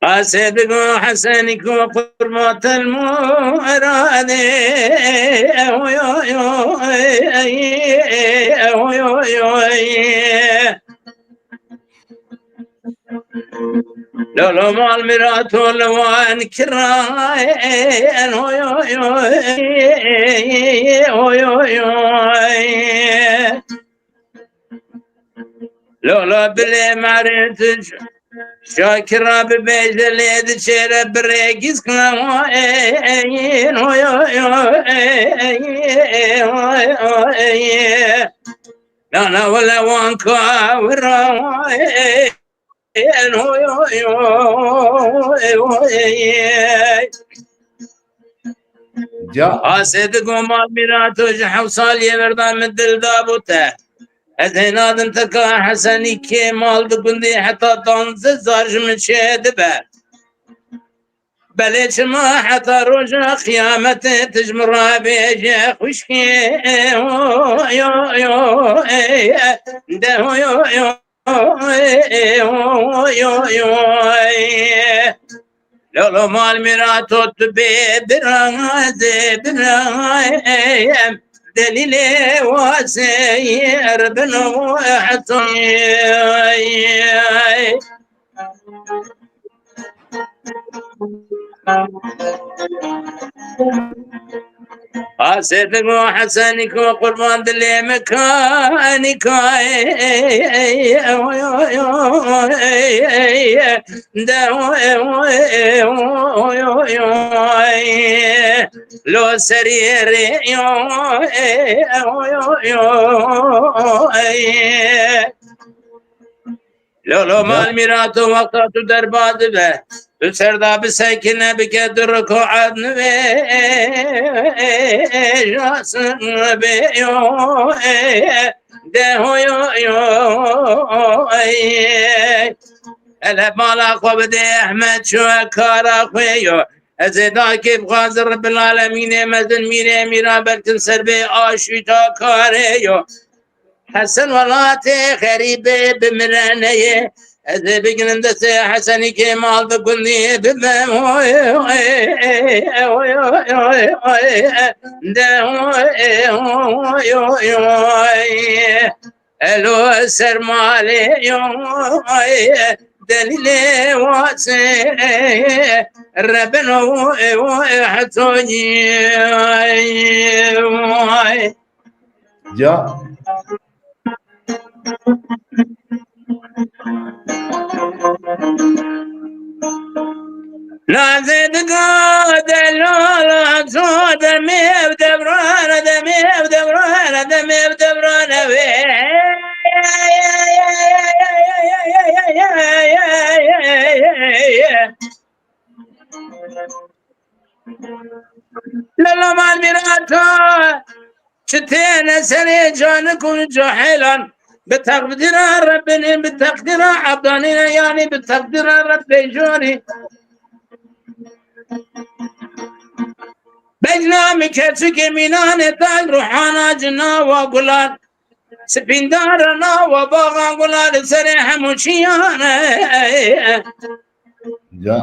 أسدق حسنك وقرمة المراد لو ما المرات لو انكران لو بلي معرفتش شاكرا ببيت اللي شير بريكس كلاوين لا ولا وانكا وراوين جا صدق وما ميراتو حوصال يبردان من دل دابوته أذهنا دنتك حسني كمال دقندي حتى طنز زارج من شادبه بلش ما حتى رجع قيامته تجمر بيجي خشكي لو مال ميراتو تبي برايم دليلي واسير بنو حتى صدق وحسنك وقربان دلي مكانك لو سرير لو مال ميراتو وقتو درباد به سردا بسكنه بكدر ركوعات نبي جاسم بيو ده الا مالا قبدي احمد شو كارا خويو ازيدا كيف غازر رب العالمين مزن ميري ميرا بركن سربي آشويتا كاريو حسن ولاتي غريبة بمرانية أذا بقنن دسي حسني كمال بقلني بمم ألو سرمالي دليلي واسي ربنا حتوني جا لا زيد قاد لا صوت دمي بدبران دمي بدبران دمي بدبران لا ما الميراتو شتينا سري جانكم جحيلا بتقدير ربنا بتقدير عبداني يعني بتقدير ربي جوني بجنامي كتك مينان تال روحانا جنا وقلال سبيندارنا وباغا قلال سريح مشيانا جا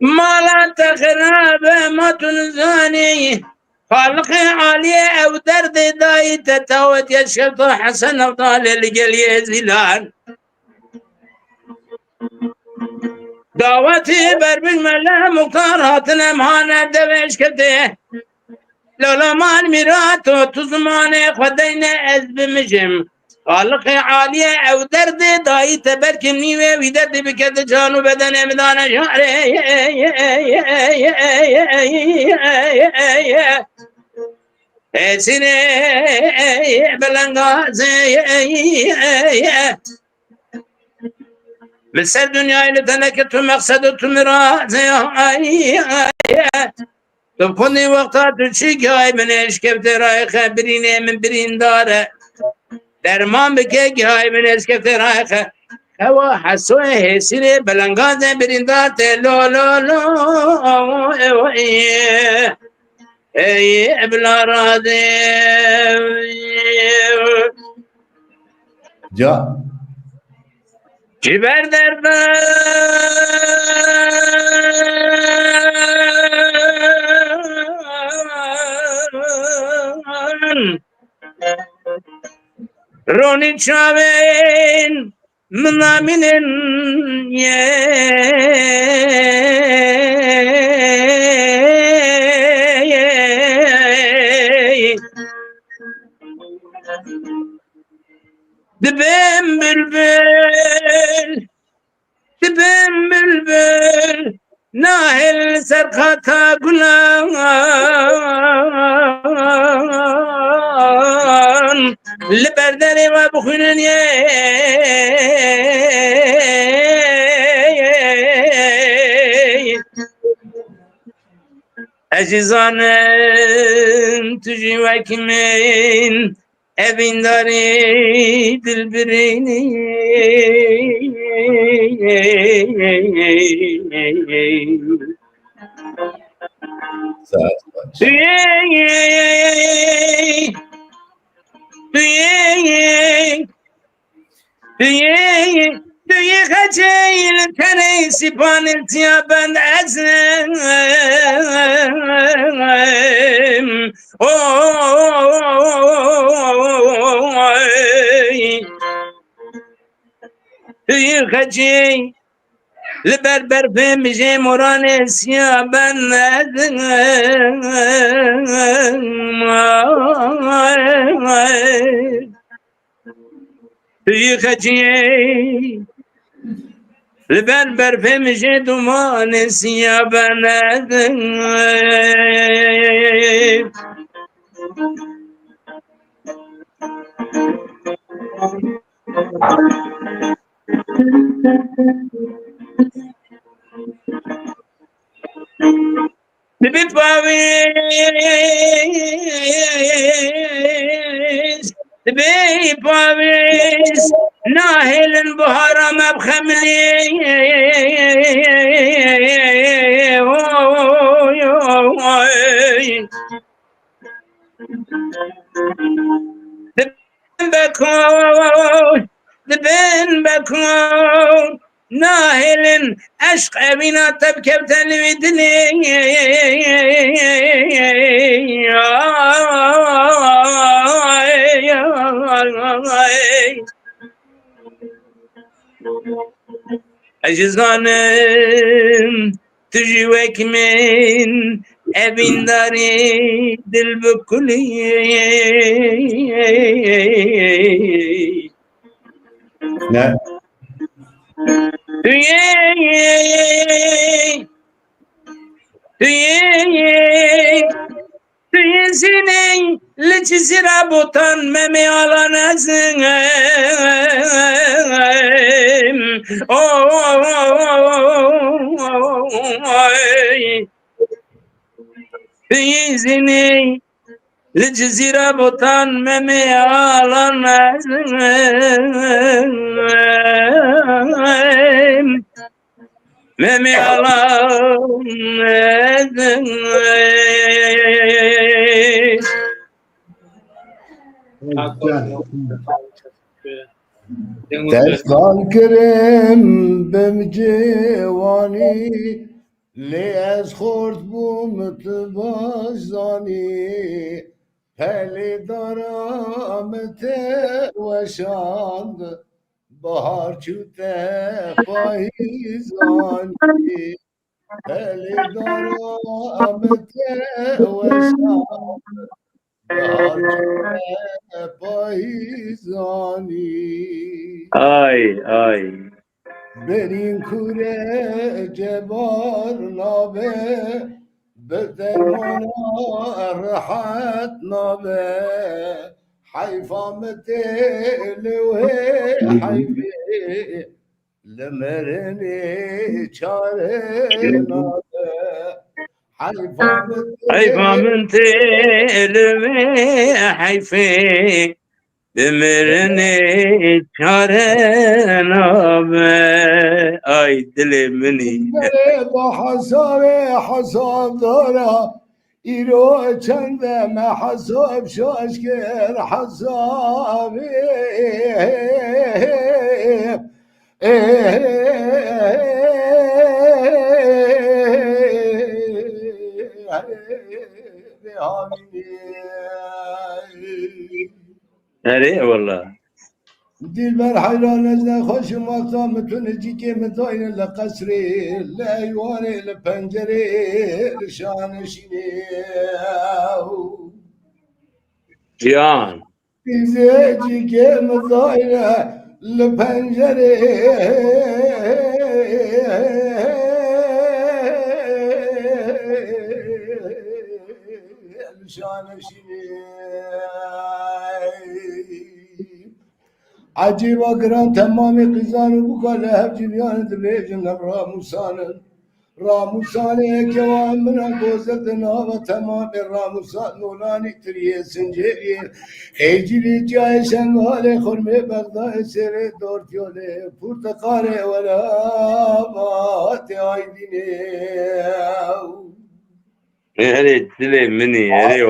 ما لا تخراب ما تنزاني خالقي عالية أو درد داي تتاوت يشكط حسن أبطال القلي زلان دعوتی بر بجمله مختار هاتن امهانه دوش کده لولا مال میراتو تو زمان خودین از بمجم خالق عالیه او درد دایی تبرکم نیوه وی درد بکرد جانو بدن امدان شعره سینه بلنگازه من سر دنیای لتنک تو مقصد و تو مرازه تو خونی وقتا تو چی گای من اشکفت رای خبرینه من برین داره درمان بکه گای من اشکفت رای خبرینه هوا حسوه حسیره بلنگازه برین داره لو لو لو ای ابلا راده جا جبر دردن رونی چاوین منامینن دبم بلبل دبم بلبل ناهل سرخاتا گلان لبردني ما بخونني أجزان تجي وكمين أبين داري دلبريني saat kaç? Dünya kaçayım tane sipan iltiyaben ezem Dünya kaçayım لبربر بمجي مران سيابن يخجي لبربر بمجي دمان سيابن بباويس ناهل بهارا مبخملي دبن بكون ناهل عشق أبينا تبكب تلويدني أجزانم تجي وكمن أبين داري دل بكلي Ne? Seni lütfüra botan meme alan azım. Seni lütfüra botan meme alan azım. Meme alan azım. Destan kerem bem cevani le ez khord bum tbazani peli daramete veşand بهار چوته پاییزانی هلی دارا امته وشا بهار چوته پاییزانی آی برین کوره جبار نابه به درمانا راحت نابه حیفا متلوه حیفه لمرني چاره نابه حیفا حیفا متلوه من تلوی حیفه بمرنی چاره نابه آی دل منی با حساب دارا ایرو چنده ما حساب شاشکر حسابی اره والله دلبر حیران از نخوش ماتا متونه جی که متاین لقصری لایوانه لپنجره لشانشینه جان دیزه جی که متاین لپنجره لشانشینه عجيب أقران تمام قزان وبقال هب جبيان دبيجن راموسان كوان من قوزت نوبة تمام راموسان نولاني تريه سنجيري خيجري جاي شنغالي خرمي بغداد سيري دورتيولي برتقالي ولا باتي عيديني اره دل منی اره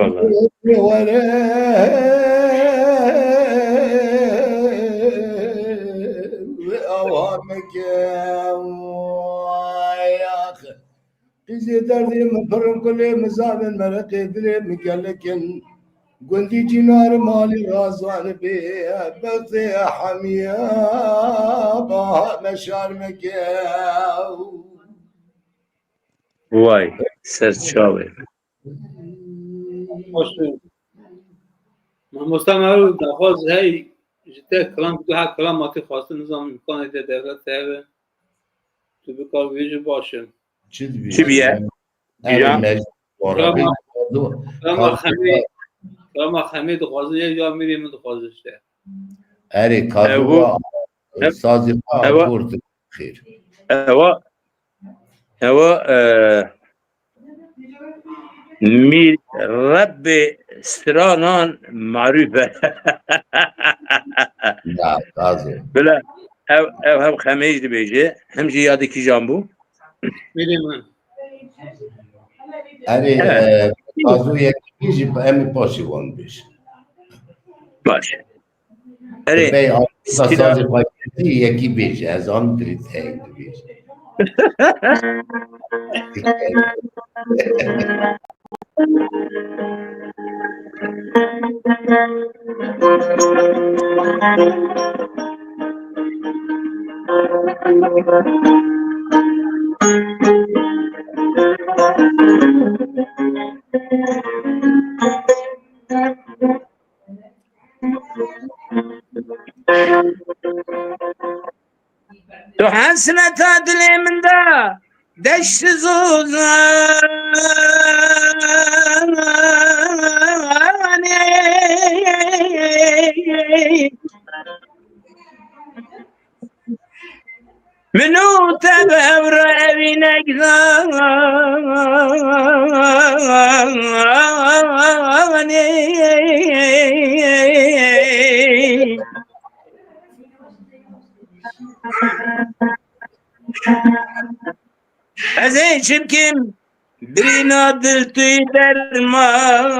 والله قيزي دردي مفرم كل مزامن مرقي دري مقلكن قلدي جنار مالي غازوان بيه بغضي حميا باها مشار مكاو وای سرچاوه من مستمر دخواست هی جته کلام تو هر کلام ماتی خواسته نظام امکان ده دولت ده تو بکار ویژه باشه چی بیه؟ کلام خمید خواسته یه جا میریم دخواستش ده اري كادوا استاذ بورت خير هو مير رب سترانان معروفة لا قاضي بلا او خميج دي بيجي هم جي يادي كي جامبو میریم من اري قاضو يجي بأمي باشي وان بيش باش اري بي استاذ باكتي يكي بيجي از آن دريت هاي بيجي تو حسنة تدلي من دا دش زوزاني منو تبهر أبينك ثاني أزين شبكم برينا دلتي درماني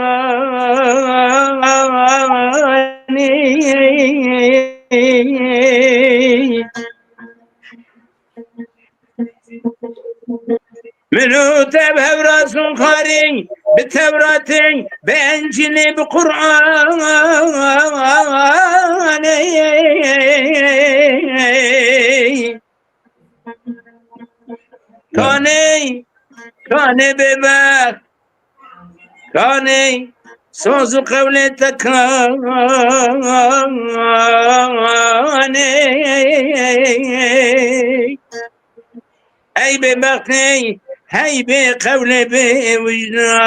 منو تبه براس خاري بتوراة بإنجيل بقرآن كاني بباك كاني صوز قولتك أي ببقي هاي بقول بوجداني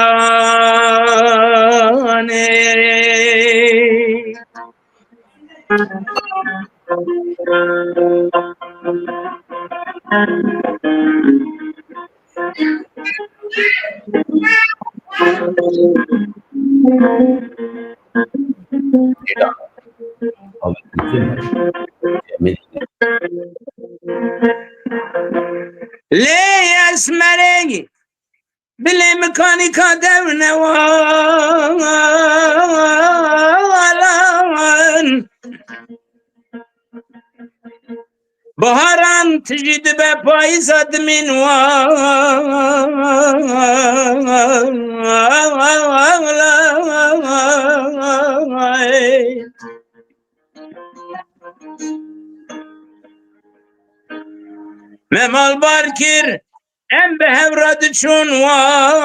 ليه اسمري بالامكان كادونا والان بهاران تجد بپایزد من ممال باركر ام به هوراد چون وارين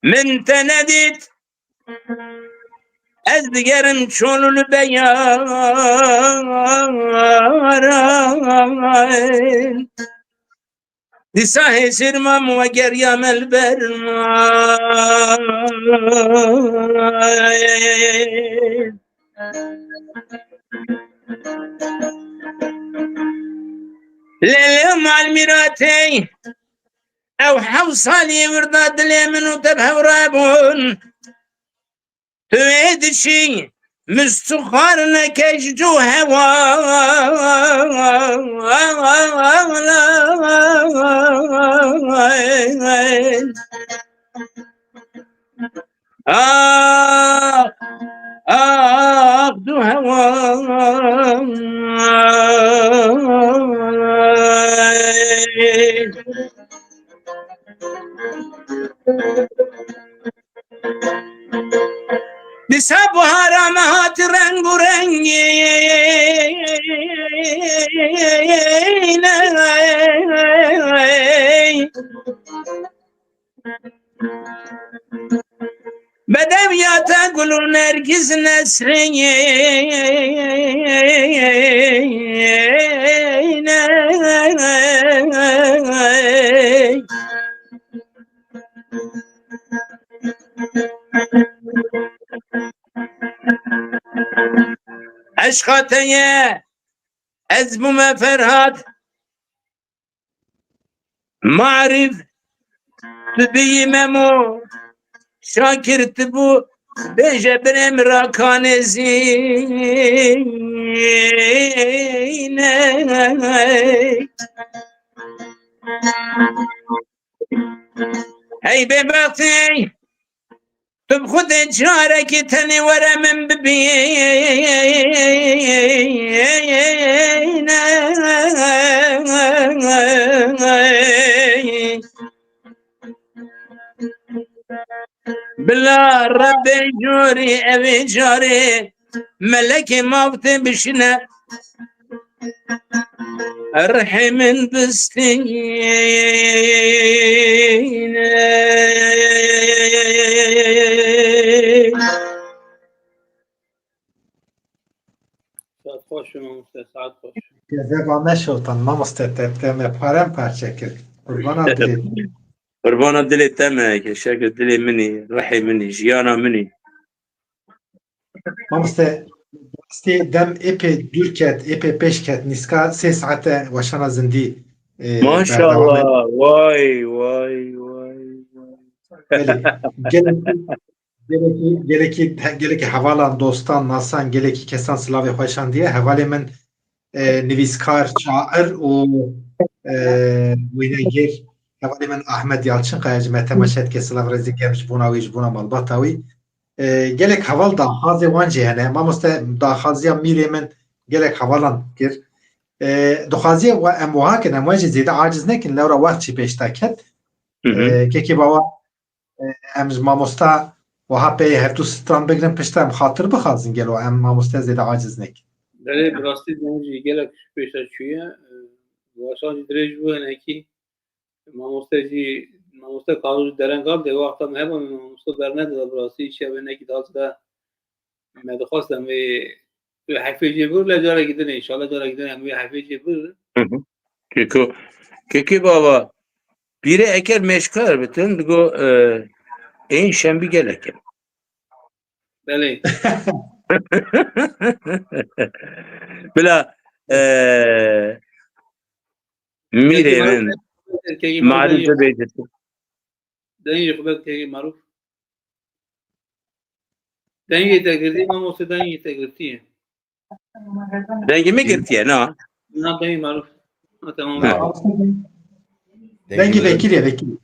من تنديت از دیگرم چون البیارين دي صاحي سرمم وگر يعمل برمان لليوم على الميراتي او حوصالي ورداد لي منو تبها ورابون تويد شي مستخارنا كيجدو دو بساب هرامات رنگ و رنگی بدم یا تقولو نرگز نسرین عشقاتي أزبو ما فرهاد معرف تبي ممو شاكر تبو بجبر مراكان زين هاي بباطي تب خود جارك تني ورا من ببين بلا ربي جوري أبي جاري ملكي موت بشنا الرحي من بستين ساعت خوش شما ساعت خوش زبانه شوتن ما مستتبتم پارم پرچه کرد قربان دلید قربان دلي تمك شكل دلي مني رحي مني جيانا مني ما مستی دم اپی دور کت اپی پیش کت نیسکا 3 ساعت وشانا زندی ما شاء الله واي واي واي geleki havalan dostan nasan geleki kesan slavya hoşan diye havale men nivîskar şair û wînegir havale men Ahmed Yalçın Kayacı me temaşet ke slav rezî gelmiş buna wî ji buna malbata wî gelek haval da hazê wan jî hene mamoste da haziya mîrê min gelek havalan kir. Dixwaziye we em wiha kin em wê jî zêde aciz nekin lewra wextî pêşta ket. Kekê bawa em ji mamosta wiha pê hevdû stran bigirin pişta em xatir bixwazin gelo em mamoste zêde aciz nekin. Belê bi rastî jî gelek pêşa çûye waşan jî dirêj bû hinekî mamoste karû derengal de wexta me heba mamoste bernede bi rastî îşiya wenekî das de me dixwastem wê hefê jê bir le carekî din înşallah carekî din em wê hefê jê bir Kekê baba bîrê eker meşkar bitin digo ên şembî gelek. belê Bila mirêvin marî dibêjit. dengê xubet kekê marûf dengê te girtî mamoste dengê te girtiye Dengê mi girtiye na? na dengê marûf tamam Dengê vekîlê vekîlê.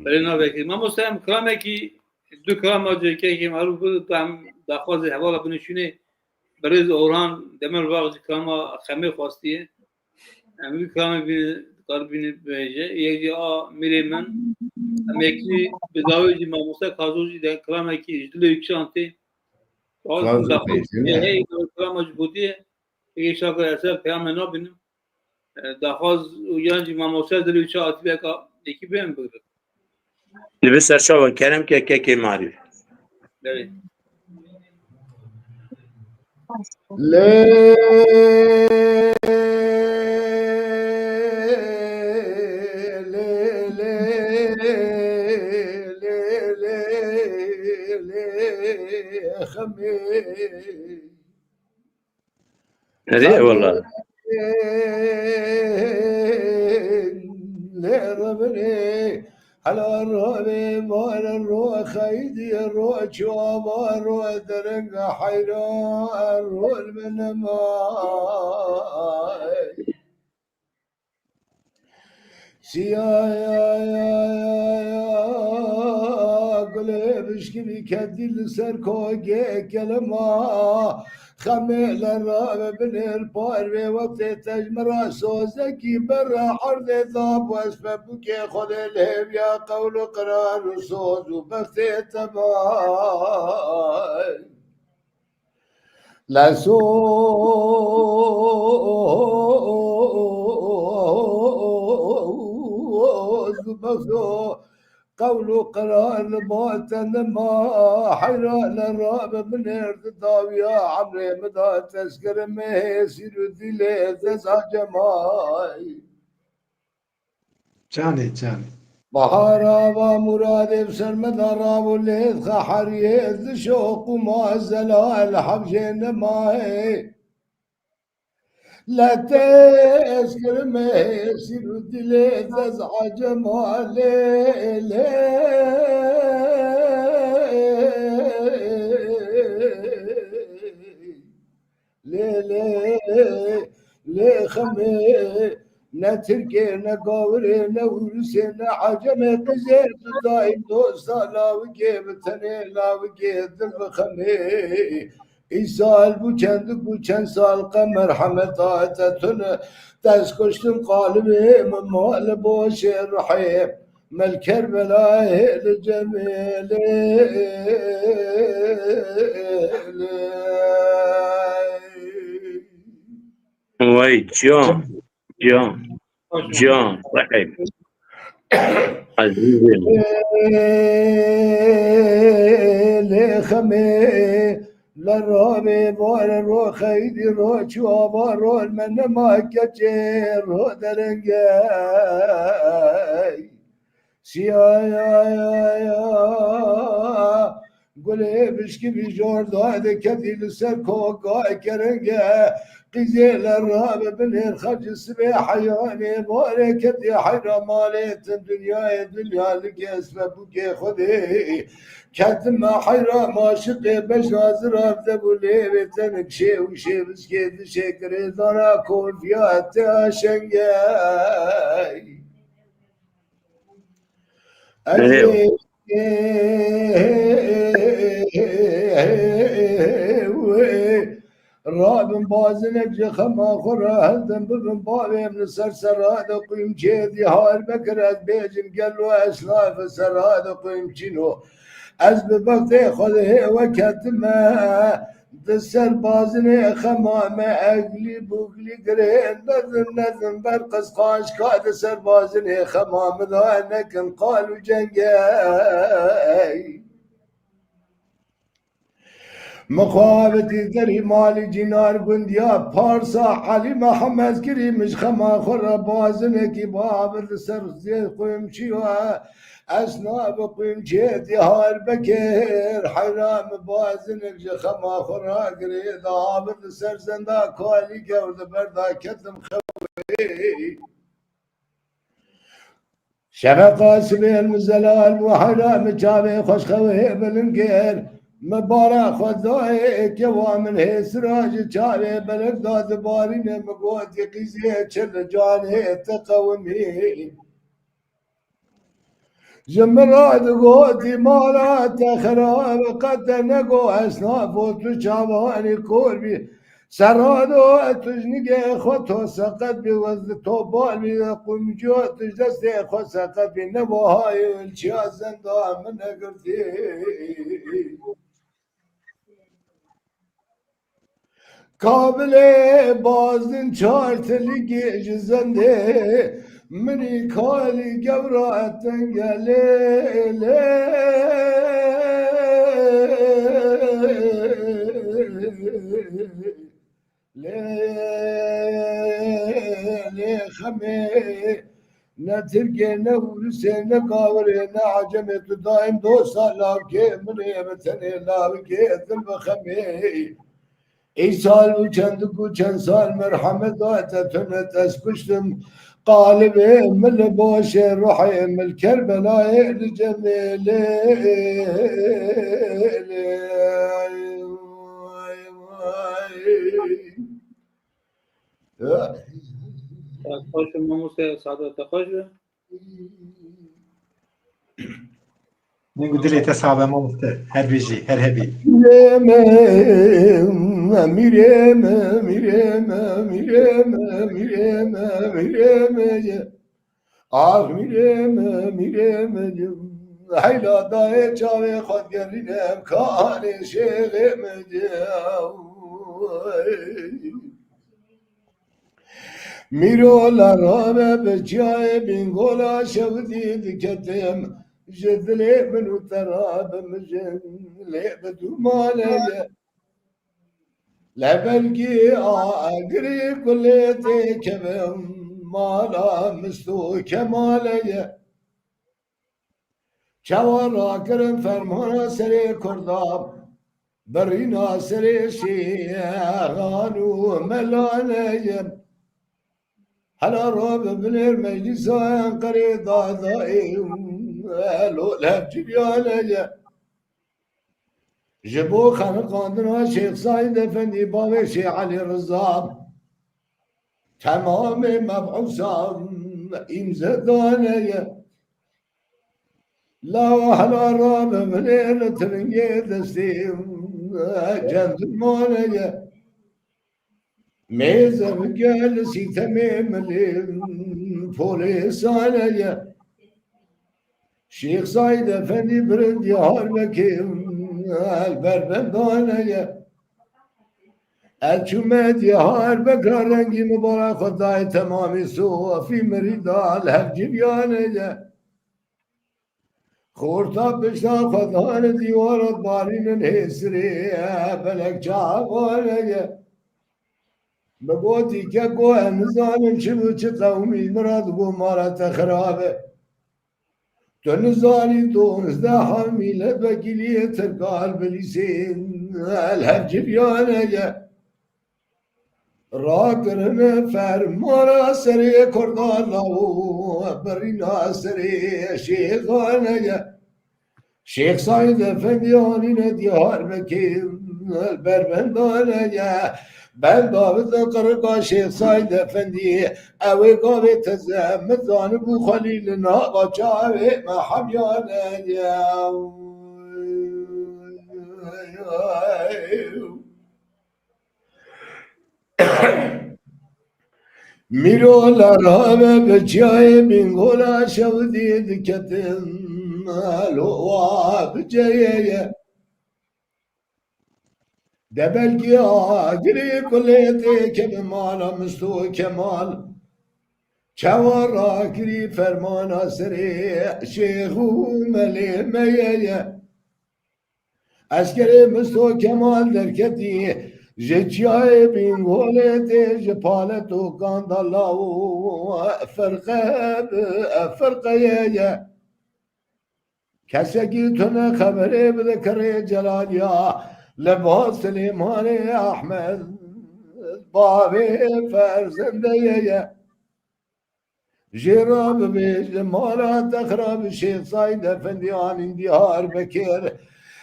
belê navekî mamoste em kiramekî du kirama kekê marûf bir em daxwazê hevala binişûnê birêz Orhan Demirbaş ji kirama xemê xwastiye em wî kiramê dikarbîne bêje yek jî a mirê min em yekî bi dawê jî mamoste Kazû jî de kiramekî ji dilê yekşan tê kirama ji gotiye yekê şakir eser peyamê nabînim daxwaz yan jî mamoste dilê yekşa atîbeka yekî bê em bigirin Dibe serçavan kerem kekê marî. belê Nereye valla? على الربي مال الروح خيدي الروح شوابا الروح درنق حيرا الروح من ماي سيا يا قلي بشكي بكدي لسركو كلمة خميل الراب بن البار وقت تجمرة سوزكي برا حرد ضاب واسببك خذ الهب يا قول قرار صوز وبخت تباي لا صوز بخت قول قرار الموت ما حيرا للراب من ارتضاب يا عمري مدى تذكر ما يصير دلي تسع جماي Canê canê. بحارا ومراد بسر مدرا وليد خحريز شوق وما زلال حبشين ماي لا تذكر ما يصير دلي تسع جمالي لي خمي نتركي نقوري نورسي نعجمي قزير دايم دوستا لا وكيب تني لا وكيب الخمي İsal bu kendi sal kamer hametatun tezkoştum kalbim mal boş rahim mel kerbela el cemili Vay can rahim. Azizim. le khame للرامي بار رو خيدي رو شوابا رو من ما كتير رو درنجاي سيا يا قولي بشكي بجور ضايد كثي لسركو قاي كرنجا قزيل الرام بنهر خرج السبيع حياني باري كثي حيرا ماليت الدنيا لك اسبب بكي خذي كاتم حيرا ما شقي باش نازر ابدا لي تنك شي وشي مسكين شكر دارا كون فيها تاشنجاي رابن بازنك جخما خورا هلدن ببن بابي من سرسراد قيم جيدي هار بكرت بيجن قلو اسلاف سراد قيم جنو از ببقتي خذه وكتما دسر بازني خمامة اقلي بوغلي قرين نذن برقص قاش كاد سر بازني خمامة ذانك قالوا جنجاي مخابتي ذري مالي جنار قنديا بارسا علي محمد كريم مش خما خرا بازنك باب السر زي قيم شيوا أسناب قيم جيد هار بكير حرام بازنك جخما خرا قريد عابد السر زندا كوالي قورد بردا كتم خوي شفقة سبيل مزلال وحرام جابي خوش خوي بلنقير مبارك خدای که وامن هی سراج چاره بلک داد بارین مگوتی قیزی چل جانه تقومی جمرات گوتی مالا تخراب قد نگو اصناف و تو چاوانی کور بی سراد و تجنگه خود تو سقط بی وزد تو بال بی قمجو تجدست خود سقط بی نبوهای الچیا زنده من نگرتی قابل بازن چارتلی گیجزنده منی کالی گوراتن گله لی خمه نترگه نورسه نقاوره نعجمه تو دایم دو سالا که منی بتنه لاوی که اتن بخمه ای سال و چند سال مرحمت داتتون تسکشتم قالب مل باشه روحي من الكربلاء الجميل خوش موسى سعادة خوش نقول لي تصابه مو هر بيجي هر هبي mirem hayla da çave khod gerinem kane şeğem mirola rame beçaye bingola şevdi diketem jedle menu tarab mjle bedumale لبلقي أقري كليتي كبم مالا مستو كمالي شوارا كرم فرمانا سري كرداب برينا سري شيغانو ملاني هلا روب بنير مجلسا قري ضاضائي لو لهب جبياني جبو خانقاندنا شيخ سعيد افندي بابي شيخ علي رضا تمام مبعوثا امزدانية لا وحلا راب من ليلة ترنجي دستيم جند المانية ميزة رجال تميم الليل بوليسانية شيخ سعيد افندي برد يهار بكيم البربندانية الجمعة يهار بكر رنگي مبارك خداي تمامي سوى في مريدا الهجبيانية خورتا بشتا خدان ديوارات بارين الهسري بلك جاوانية بقوتي كاكو انزانم شنو قومي مراد بو مارات خرابه تنزاني دونزده حميلة بكلية ترقال بلسين الهجبيانية راكرنا فرمانا سري كردانا برينا سري شيخانية شيخ سعيد افندياني نديار بكيم البربندانية ben David Kırık'a Şeyh Said Efendi evi gavi tezemmet zanı bu halilina kaçavi mehabyane Mirolar ve bıçağı bin gola şevdi diketin loğa bıçağıya debelki agri kuleti kemala müstu kemal çavara gri fermana seri şeyhu melimeye askeri müstu kemal derketi جتیای بینگولت جپالتو کاندلاو فرقه یه کسی تونه خبری بده کری جلالیا لباس سلیمان احمد بابی فرزنده یه جراب بیش مالا تخراب شیخ ساید افندیان اندیار بکر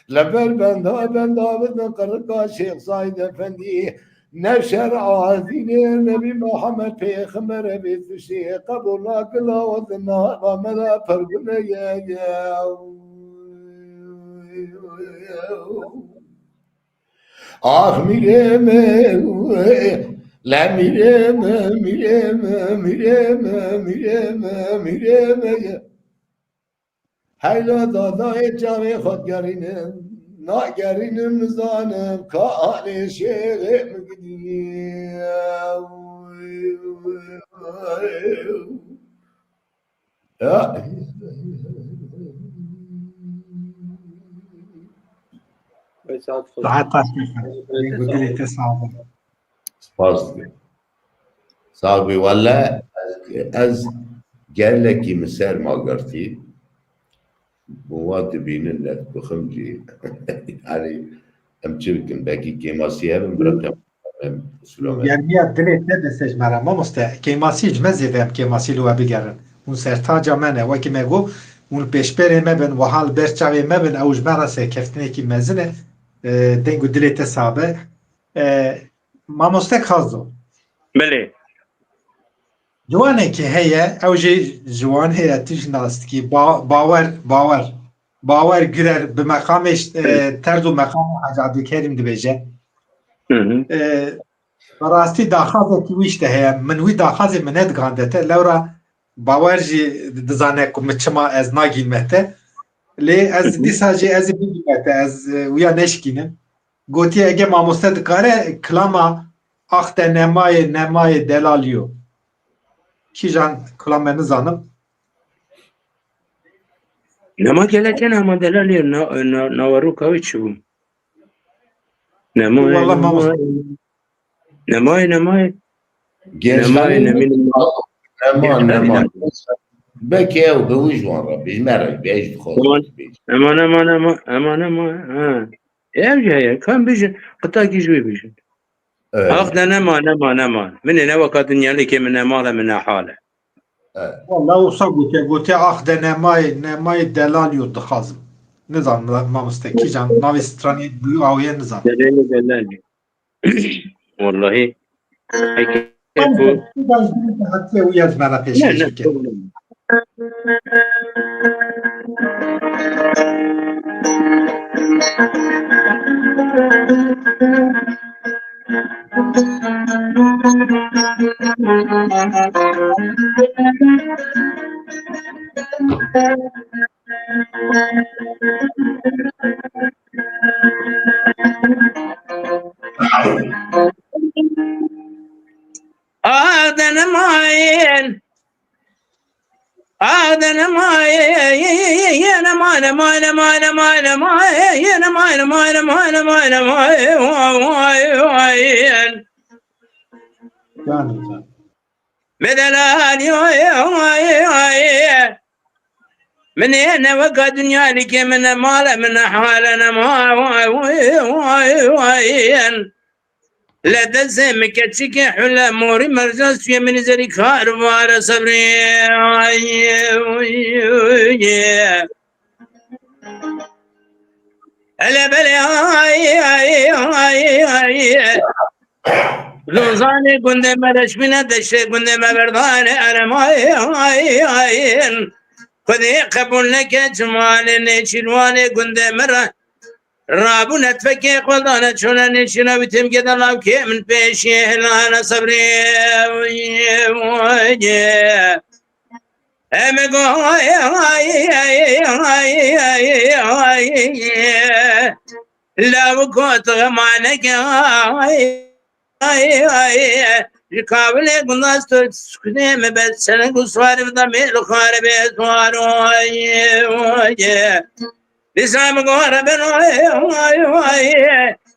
لبل بندا بدن قرقا شیخ ساید افندی نشر عادین نبی محمد پیغمبر بیتشی قبول کلا و دنا غاملا فرگنه آه میرم لا میرم هیلا دادای جاوی خودگرینم ناگرینم نزانم که آن شیخ مگدیم ساعت خوش ساعت دنگو دلت صعبه سپاس صاحبی والله از گرلکی مسر ما گرتی مواد بینن لك بخمجي يعني امتلكن باقي كيماسي هم برقم سلومه گرمیا دلت ندستش مرا ما کیماسی جمزی ویم کیماسی لو بگرن اون سرتاجا منه وکی مگو اون پیشبره مبن و حال برچاوی مبن اوج مرا سه کفتنه کی مزنه دنگو دلت صعبه ما مستخازو بله جوانه که هيا اوجي جوان هيا تيش ناستكي باور گرر به مقامش ترد و مقام حاج عبدالکریم دبیجه براستی داخازه کی ویشته هيا من وی داخازه منت گاندته لورا باور جی دزانه کو مچما از ناگین مهته لی از دیساجی از بیمته از ویا نشکینم گوتی اگه ما مستد کاره کلاما اخت نمای دلالیو کی جان کلام نزانم نما geleken ama delali navaru kaviçu. Nemay. جنساني نما بكي وبوجوان ربي مرة بيجي خالص Aman. Ya kan bijin qıta gijwe bijin. Aqda nema. Min ne vakat dünyali ki min nemala min hala. والله وصا قلت اخذ نمای دلال يود خازم نظام ما مستكي جان ناوي ستراني بيو او نظام Delali. Vallahi. حتى ويا زمانا پیش کشی من هنا وقع دنيا لك من مال من حالنا لا تنسى مكتشك حلا موري مرجس في من زري خار وار صبري هلا بلا لوزاني كنت مرش من الدش كنت ما بردان انا ما خذي قبل لك جمال نشلواني كنت مرة رابو نتفكي قلدانا چونا نشنا بتم كده لاب كي من بيشي هلانا صبري امگو لو كنت غمانك قابل الناس تسكني ما بس سنة قصوار بضمي الخارب يسوارو لسام قرب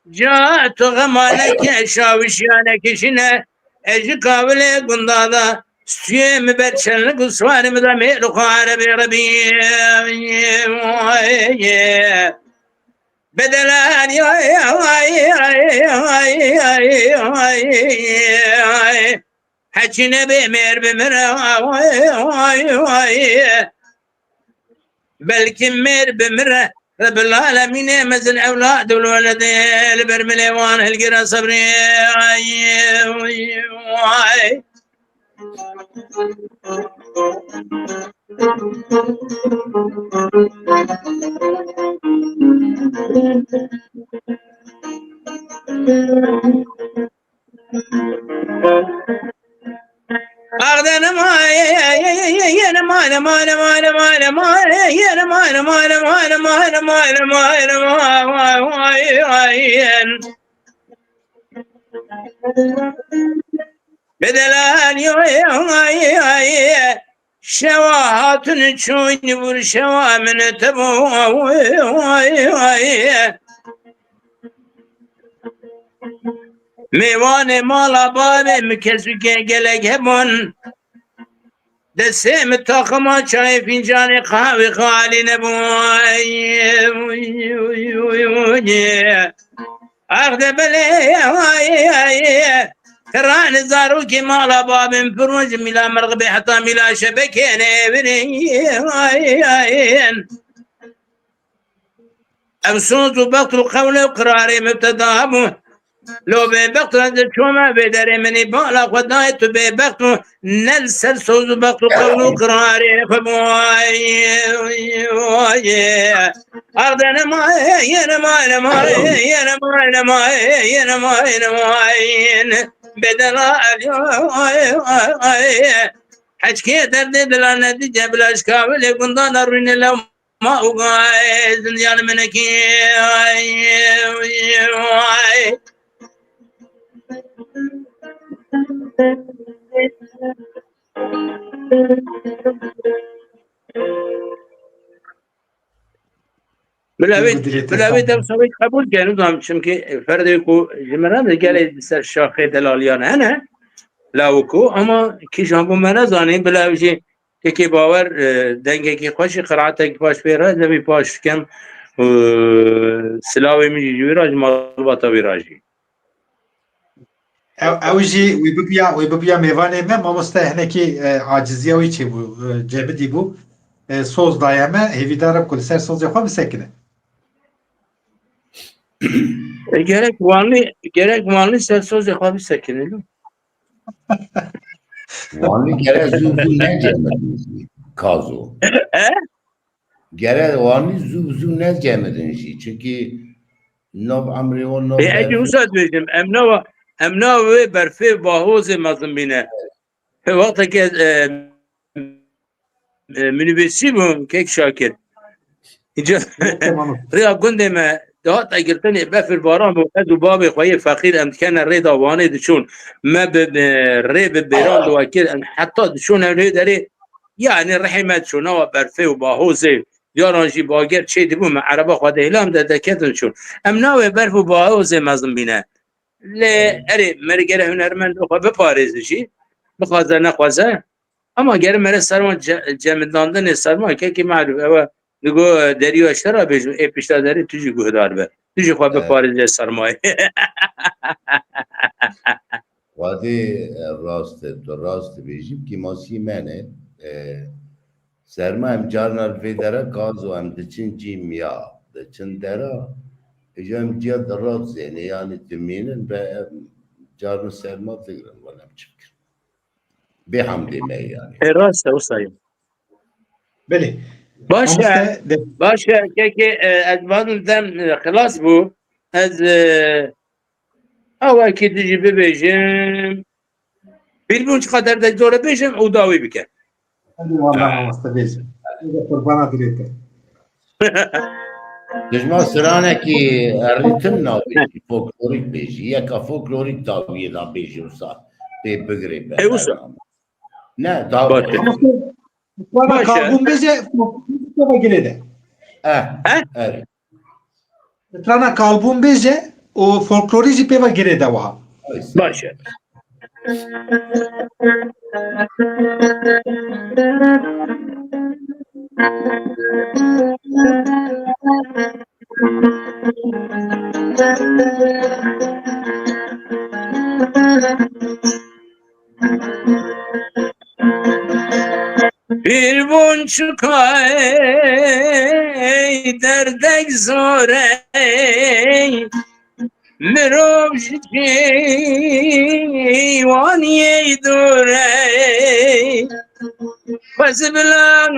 جاءت غمانك شاوشيانك شنا اجي قابل قندادا سيم برشن قصوار بضمي الخارب ربي بدلان حكي نبي مير بمر بلكي مير بمر رب العالمين مزل اولاد والولد البرمليوان القرا صبري أغدن بدلان شواهات نشون يبور شوا من تبو میوان مالا بابه مکسو که گلگ هبون دسته متاخما چای فنجان قهوه خالی نبون اخده بله کران زارو که مالا بابه مفروج ملا مرغبه حتی ملا شبکه نبرین افسوس وبقت القول وقراري مبتدا لو ببقت شوما بدري مني بالا خدايت ببقت نلسل صوز بقت قول قراري فبواي أرضنا ما ينا ما ينا ما ينا ما ينا ما ينا ما ينا ما بدل حكي درد دلنا دي جبل اشكاول يكون ضربني لو ما وقايز يعني منكي بلاوید هم سوی قبول کردم چون که فردی کو جمران دیگه سر شاخه دلالیان هنه لاوکو اما کی جنبو من زانی بلاویجی که باور دنگه که خوش قرعت که پاش پیرا زمین پاش کم سلاوی می جوی راج مال باتا ویراجی اوجی وی ببیا میوانه ما مستهنکی عاجزی اوی چی بو جبه دی بو سوز دایمه هیویدارم کل سر سوز یخوا بسکنه gerek vanlı ser söz yakabi sekinelim. Vanlı gere zuzu ne cemedin kazo. Gere vanlı zuzu ne cemedin çünkü nab amri o nab. Eci usat verdim. Emna ve berfe bahoze mazmbine. Vakti ki minibüsü bu kek şakir. Riya gündeme دهات اگرتنی بفر باران بود و باب خوی فقیر امکان رضا وانه دشون ما ری بیران دو اکید حتی دشون هنوی داری یعنی رحمت شونا و برفه و باهوزه یارانجی باگر چه دیبو من عربا خواده ایلام ده دکتن شون امناوی برف و باهوزه مزم بینه لی اری مرگره هنرمند بخواه بپارزشی بخوازه نخوازه اما اگر مره سرمان جمداندن سرمان که معروف اوه نگو دریو اشترا بیجم ای پیشتا داری توجی گوهدار به توجی خواه به پاریزه سرمایه وادی راست بیجیم که ماسی منه سرما هم جارنال ویدره گازو هم دچین جیمیا دچین دره اجام جیا درات زینه یعنی تمینن به جارن سرما فکرن ولم چکر به هم دیمه یعنی راست اوساییم بله باشه باشه که از بعد دم خلاص بو از اول که دیجی ببیجم بیرون چقدر در دوره بیجم او داوی بکن والله ما مستبيش قربانات دريته دجما سرانكي الريتم ناوي فولكلوريك بيجي ياك فولكلوريك داوي دا بيجي وصار بيبقري ايوه نه داوي وانا كالبوم بيجي فوق جلده ترانا كالبوم بيجي وفولكلوريجي بيبا جلده وها باشه Bir buçuk ay derdek zore mirov jivaniye dure Fasbilan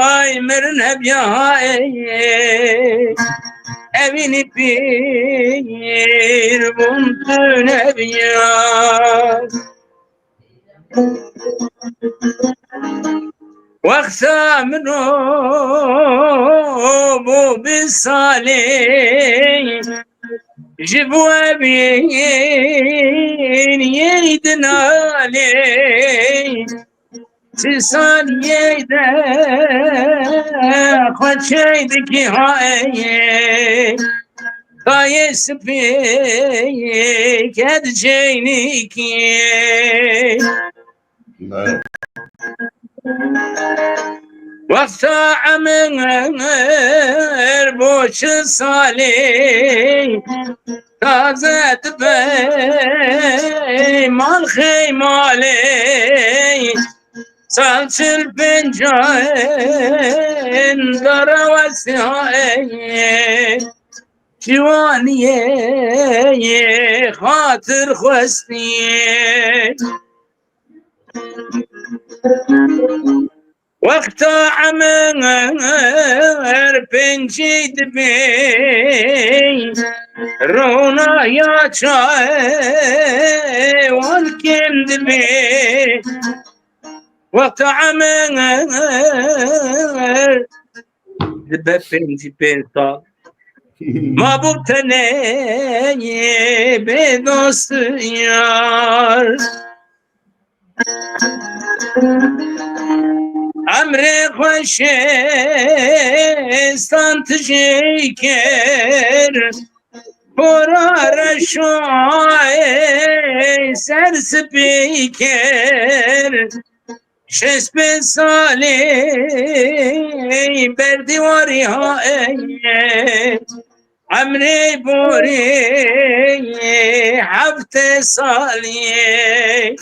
ay mirne biyay evini bir buntune biyay وقتا منو بو بسالي جبوا بين يدنا لي سيسان يدا خد شيدك هاي قايس بيك هاد جينيكي وقتا عمر بوش صالي تازت بي مال خيمالي سالش الفنجان دارا وسعي جواني خاطر خوستي وقتا عمر بنجيد بي رونا يا شاي والكند بي وقتا عمر بنجي بيتا ما ببتني بدوست يار عمري خوشستان تجيكر برار شوي سر سبيكر شسب سالي بردواري هاي عمري بوري حفت صالي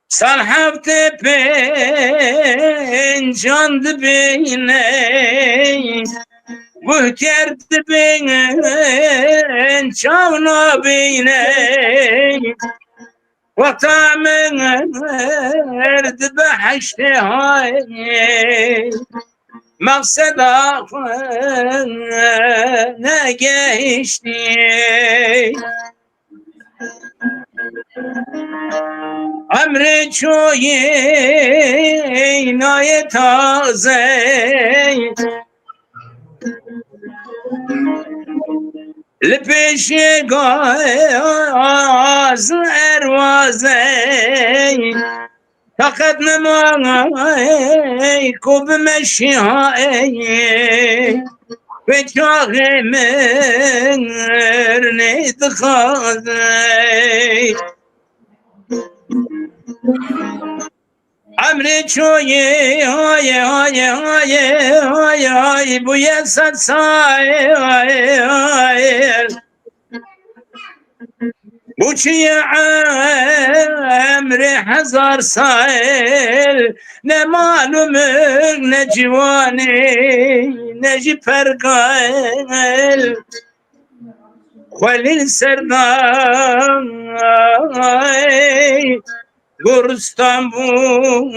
صلحبت بين جند بيني وهكرت بين شاونا بيني وطعم ارد بحشت هاي مقصد نقاشتي عمري شوي ناي تازي لبيش غاز اروازي فقد نماي كوب مشي هاي بجاغي من نتخاذي عمري شوي هاي هاي هاي هاي هاي بويا ساي هاي هاي بوشي عمري حزار سايل نمالو من نجواني نجي فرقايل خليل سرداي گرستان بود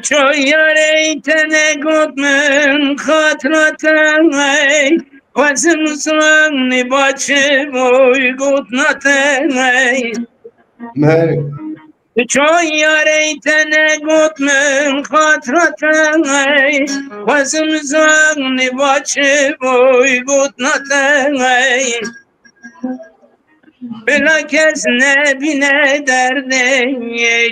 چو یاری تنه گود من خاطراتم ای وزم سرنی باچه بوی گود ناتم ای چو یاری تنه گود من خاطراتم ای وزم سرنی باچه بوی گود ناتم ای بلا کس نبینه درده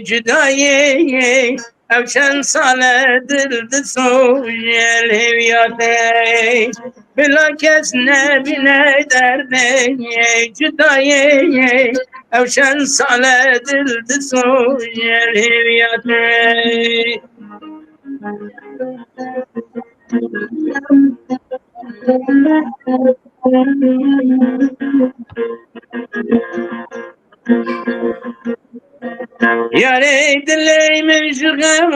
جدایی او چند ساله دل دسوژل هویاته بلا کس نبینه درده جدایی او چند ساله دل دسوژل هویاته یاری دلی مشغمان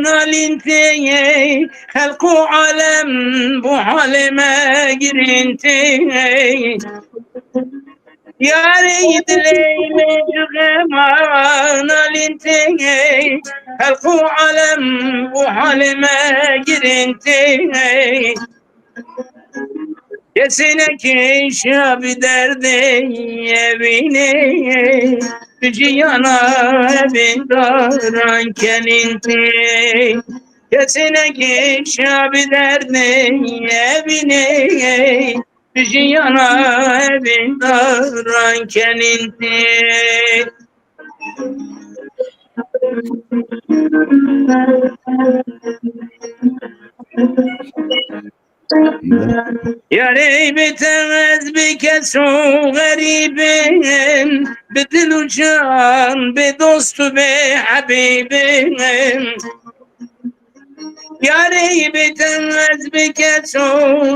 الانتی خلق عالم بو حال ما گرینتی یاری دلی مشغمان الانتی خلق عالم بو حال ما گرینتی کسینه که شب درده بینه جیانا بنداران کنینتی کسینه که شب درده بینه جیانا بنداران کنینتی یاری بتمز بکس و غریبم به دل و جان به دوست و به حبیبم یاری بتمز بکس و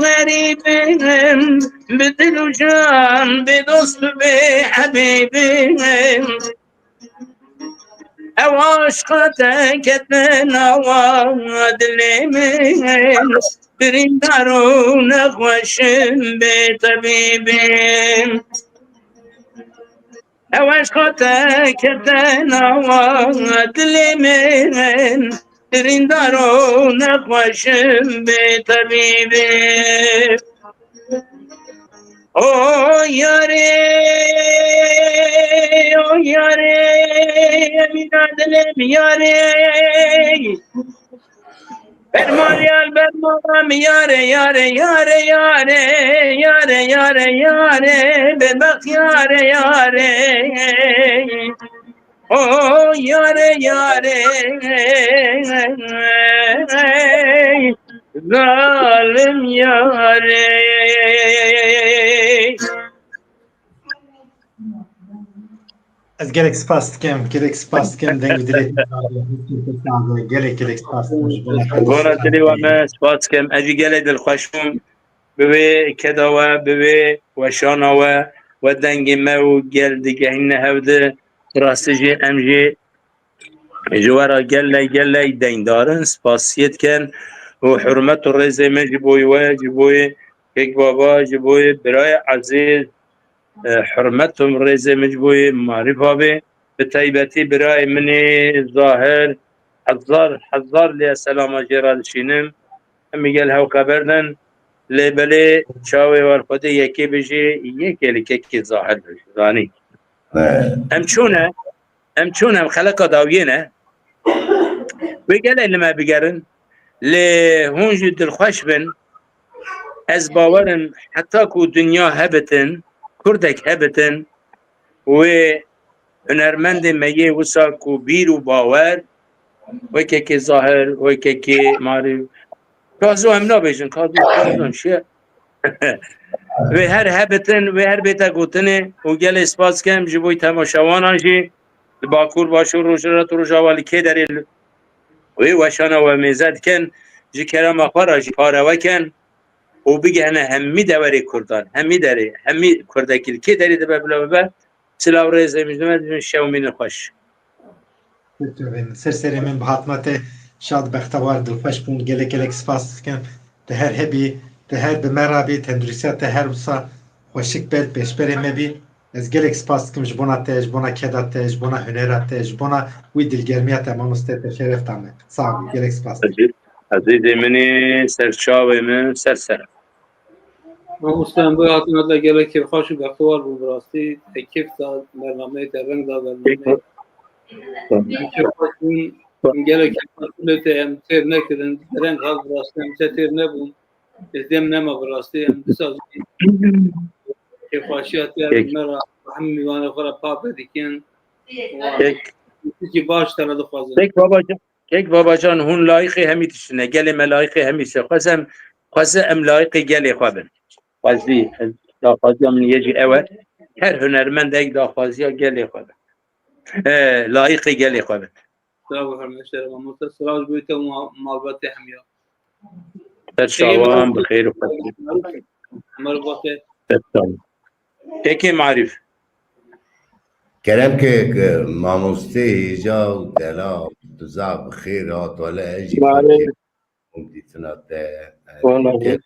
غریبم به دل و جان به دوست و به حبیبم اواش قطع کتن آواد لیمن برین دارو نخوشم به طبیبم اواش قطع کتن آواد لیمن برین دارو نخوشم به طبیبم او یاره امینا دلم یاره برماریال برمارم یاره بدبخت یاره او یاره ظالم یاره از گلک سپاس دکم دنگ درک گلک سپاس گونا تلی و ما سپاس کم اجی گله دل خوشم بوی کداوه بوی وشاناوه و دنگ ما و گل دیگه این هفته راستجی امجی جوارا گله دنگ دارن سپاسیت کن و حرمت و رزه ما جبوی کک بابا جبوی برای عزیز حرمتهم رزه مجبوی معرفه به به طیبتی برای منی ظاهر حضار لی سلام جرال شینم میگل هاو خبردن لبله چاوی ورخوده یکی بجی یکی لکی ظاهر بجی زانی ام چونه خلقا داوینه ویگل لما بگرن لی هونج دلخوش بن از باورن حتی که دنیا هبتن کردک هبتن و هنرمند میه وسا کو بیر و باور و که ظاهر و که معرف کازو هم نبیشن کازو شه و هر هبتن و هر بیتا گوتنه و گل اسپاس کم جبوی تماشاوانان جی باکور باشه روشرات روشاوالی که داری وی وشانه و میزد کن جی کرم اخوار جی پاره کن و بگه انا همی دوری کردان همی داری همی کردکیل که داری دبه بلا ببه سلاو ریزه میزنه شومین خوش سرسری من بهاتمت شاد بختوار دلخوش بون gelek سپاس کم ده هر هبی ده هر بمرابی تندرسیات ده هر وصا خوشک بد پیشبری مبی از gelek سپاس کم جبونا ته جبونا کدات ته جبونا هنرات ته جبونا وی دلگرمیات ما مستت شرف تامه صاحب gelek سپاس عزیزی منی سرچاوی من سر ما مستم باید حتما لگه که خوش بختوار بود راستی کیف داد برنامه ترنگ داد برنامه که خوش بود گله که مسئولیت هم تیر نکردن درنگ حال براستی هم تیر نبود ازدیم نما براستی هم بسازی که خوشیات مرا هم میوانه خورا پاپ دیکن که باش تر دو خوازن یک بابا جان هون لایقی همی تشنه گل ملایقی همی سه خواسته ام لایقی گلی خوابن خواستی داخوازی هم یجی اوه هر هنرمند یک داخوازی ها گلی خوابن لایقی گلی خوابن سلام هرمشتر ما متصل بيته ومالبته هميا تشاوام بخير وخير مربوطه كيكي معرف كلام که ماموسته جا دلا تزا بخير هات ولا اجي معرف ممكن تناته والله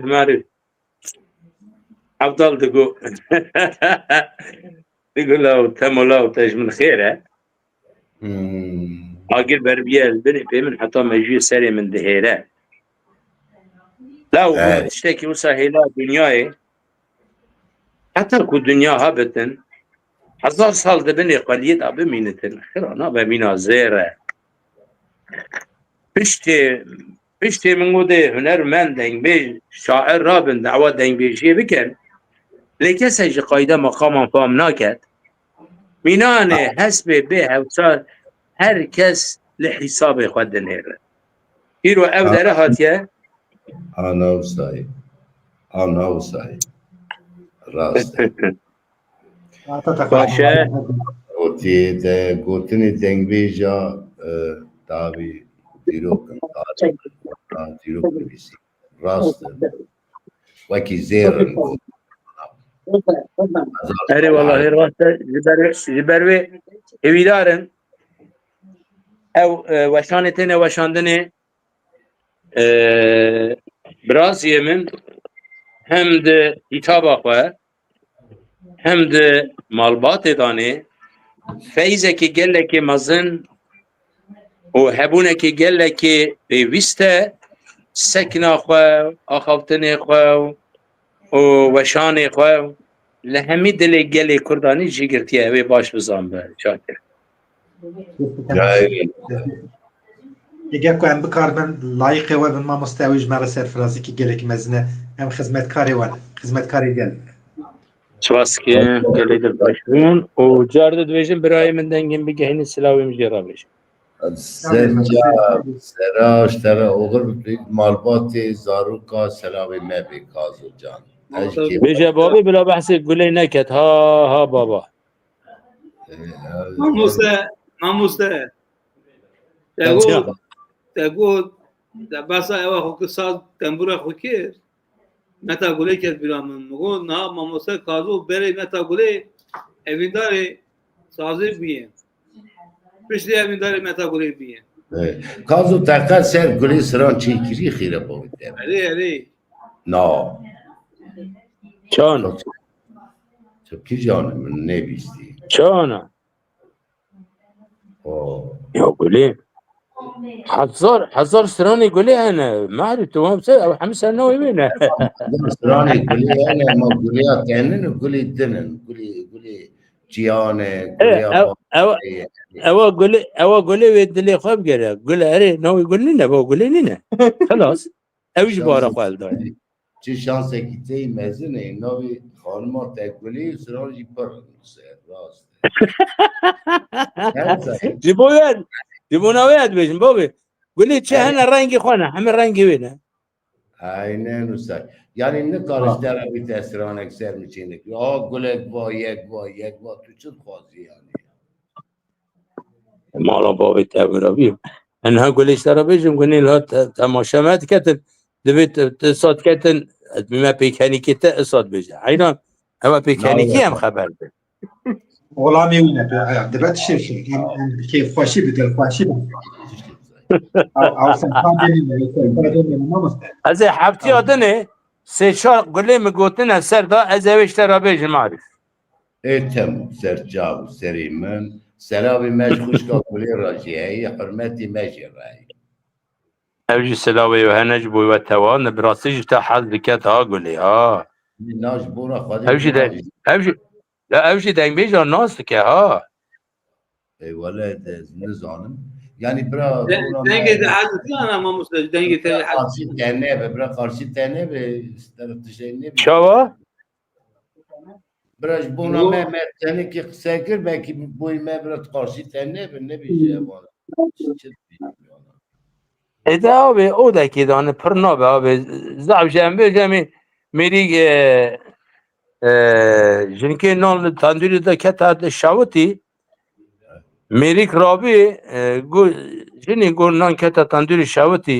معرف افضل تقول تقول له تمولا وتاج من خيره اقل بربيال بني في من حتى ما يجي سري من دهيره لا وتشتكي وسهيلات دنياي حتى كو الدنيا هابتن 1000 سال دبني قليت ابي مينتن خير انا بمينا زيره پشتی من گوده هنرمند دنگ بی شاعر رابن دعوت دنگ بیشی بکن لیکن سجی قایده مقام فهم ناکد مینانه حسب به هوسار هر کس لحساب خود دنیره ایرو او داره هاتیه انا وصاي راست باشه وتي ده قوتني دنگ بيجا داوي ديروكن ديروكن بيسي راست وكي زيرن اری والله راسته جبروی اویدارن او وشانتنه وشاندنه برازیه من هم ده کتاب آخوه هم ده مالبات دانه فیزه که گله که مزن و هبونه که گله که بیوسته سکن آخوه آخوتن آخوه و وشان آخوه لهمی دل گله کردانی جیگرتیه اوی باش بزن به شاکر اگر که ام بکار من لایق و ما مستویج مرا سرفرازی که gelek مزنه ام خدمتکاری وانه خدمتکاری گل سواس که گله در باشون و جارد دویجن برای من دنگیم بگه هنی سلاوی مجرا بشه سراش ترى اوغر بيك مالباتي زاروكا سلاوي ما بي كازو جان بيجا بابي بلا بحث قولي نكت ها بابا ماموسته تقول بس ايوه خو ساز تنبور خو كير متى قولي كير بلا من مقول نا ماموسته كازو بري متى قولي evindari sazı biyen pişti evindari meta قولي biyen كازو تاقا سر قولي سران چيكري خيرا بوده علي نا چون شو كي جانم من نبيستي چون يا قولي حزار سراني قولي انا ما عرفت هو او حمس انه وينه سراني قولي انا ما قولي كانن قولي دنن قولي جيانه قولي او قولي ويد لي خوب قال قول اري نو يقول لنا بو قول لنا خلاص اوش بارا خال دار چه شانسه کی تی مزنه نوی خانم تقولی سرانجی پر راست جيبونا ويد بيجن بوبي قول لي چه هنا رنگي خونه همه رنگي وينه aynen usta. Yani ne karıştıra bir tesiran ekser mi çiğnek? Ya gülek var, yek var. Tu çıt kazı yani. مالا بابی تبرابی انها گلیش ترا بیشم کنی لها تماشامت کتن دبیت اصاد کتن بما پیکنی کتا اصاد بیشه حیران اما پیکنیکی هم خبر ده وەڵامی وینە دەبێت شێشی کێ خۆشی بدل خۆشی از هفتی آدنه سه چهار گلی مگوتن سر دا از اویش ترا بیشم عارف Etem sercav serimen. Selavi meşkuş kakuli raciyeyi hürmeti mecirreyi. اوجی سلاوی و هنج بوی و توان براسیج تا حد بکت ها گلی ها Naj buna khadi. اوجی ده اوجی لا اوجی دنگ بیجا ناست که ها Eyvallah nizanim. Yani bira دنگ حضرتی انا ما مسلم دنگ تری karşı tane ve bira karşı tane ve taraf dışarı شاوا Biraz buna Mehmet seni ki sekir belki bu Mehmet karşı tane ve ne bir şey var. اده آبه او ده که دانه پر نابه آبه زعب جنبه جمعی میری جنکه نان تندوری ده که تا شاوتی میری کرابی جنی گو نان که تا تندوری شاوتی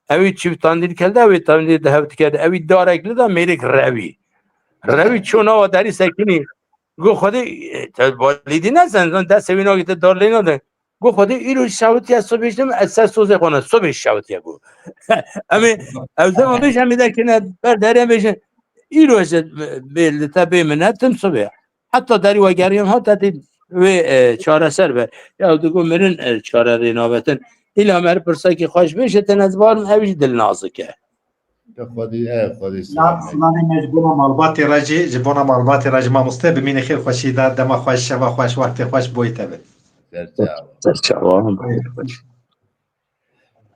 اوی چیف تندوری کلده اوی تندوری ده هفت کرده اوی دارک لده میری روی چون آوا داری سکنی گو خودی والیدی نزن دست اوی ناگی دار لینا ده گو خودی ایرو شاوتی از صبحش نمی از سر سوزه خونه صبحش شاوتی گو امی اوزه ما بیش همی در کنه بر داری هم بیشن ایرو از بیلتا بیمنه تم صبح حتی داری و گریم ها تاتی و چاره سر بر یا دو گو مرن چاره رینابتن ایلا مر پرسا که خوش بیشه تن از بارم اویش دل نازکه خودی سلامي مجبورة مالباتي راجي جبونا مالباتي راجي ما مستوى بمين خير خوشي دا دما خوش شبا خوش وقت خوش بوي تبه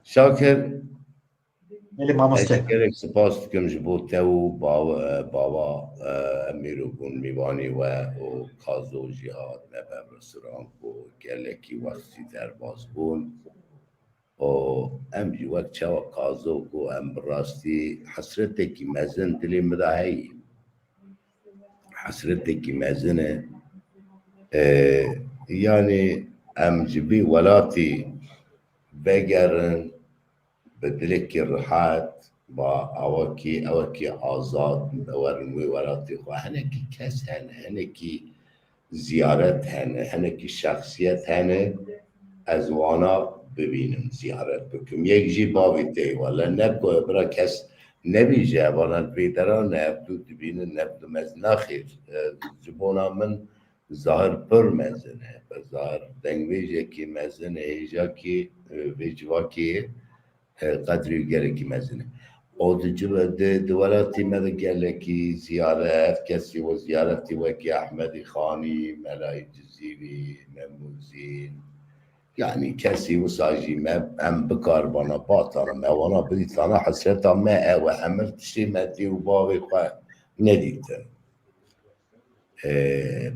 Şakir ملي ما مستوى gerek spas dikim ji bo te û baba Emîr û Gun Mîvanî we û Kazo Jîhat me bevresuran û gelekî wextî derbas bûn û em jî wek çawa Kazo ku em bi rastî hesretekî mezin dilê me de heyî hesretekî mezin e yani em ji bî welatî vegerin bi dilekî rihet با اوکی آزاد ورنوی ولاتی خو هنکی کس هنه هنکی زیارت هنه هنکی شخصیت هنه از وانا ببینم زیارت بکم یک جی باوی تی والا نبگو برا کس نبیجه وانا بیدران نبدو دبینه نبدو مزنخیر جبونا من ظاهر پر مزنه ظاهر دنگویجه کی مزنه ایجا کی ویجوا کی قدری گرکی مزنه Oducu ve duvarati me geleki ziyaret kesi ve ziyareti ve ki Ahmedi Khani, Melai Ciziri, Memuzin yani kesi ve saci me em bikar bana batana me vana bir tane hasreta me ve emir tişi me diu bavi kwa ne diktin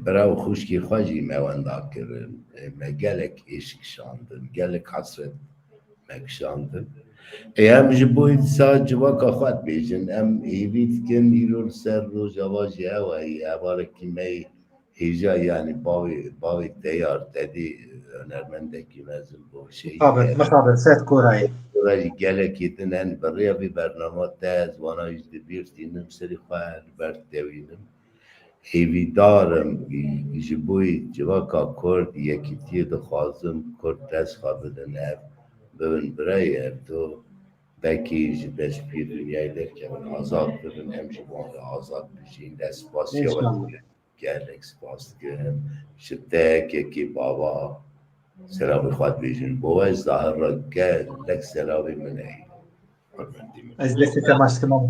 bravo xuşki xwaci me wenda kirin me gelek eşik şandın gelek hasret me kişandın Em ji bo sa civaka xwed bêjin em hêvî dikin îro li ser rojava jî ew heye evarekî me hêja yanî bavê teyar tedî hunermendekî mezin bo şeyî مخابر سيد كوراي jî gelekî din en bi rêya vî bername te zwana jî dibîrtînim serî xwe li ber tewînim hêvîdarim ji bo civaka Kurd yekîtiyê dixwazim Kurd dest xwe bidin ev bibin birayê ev to belki ji beşpî dünyayê derkevin azad bibin em ji wan re azad bijîn destpasiya we gelek spas dikim ji tekekî baba selavê xwe dibêjin bo we zahir re gelek selavê min heye از دستی تماس کنم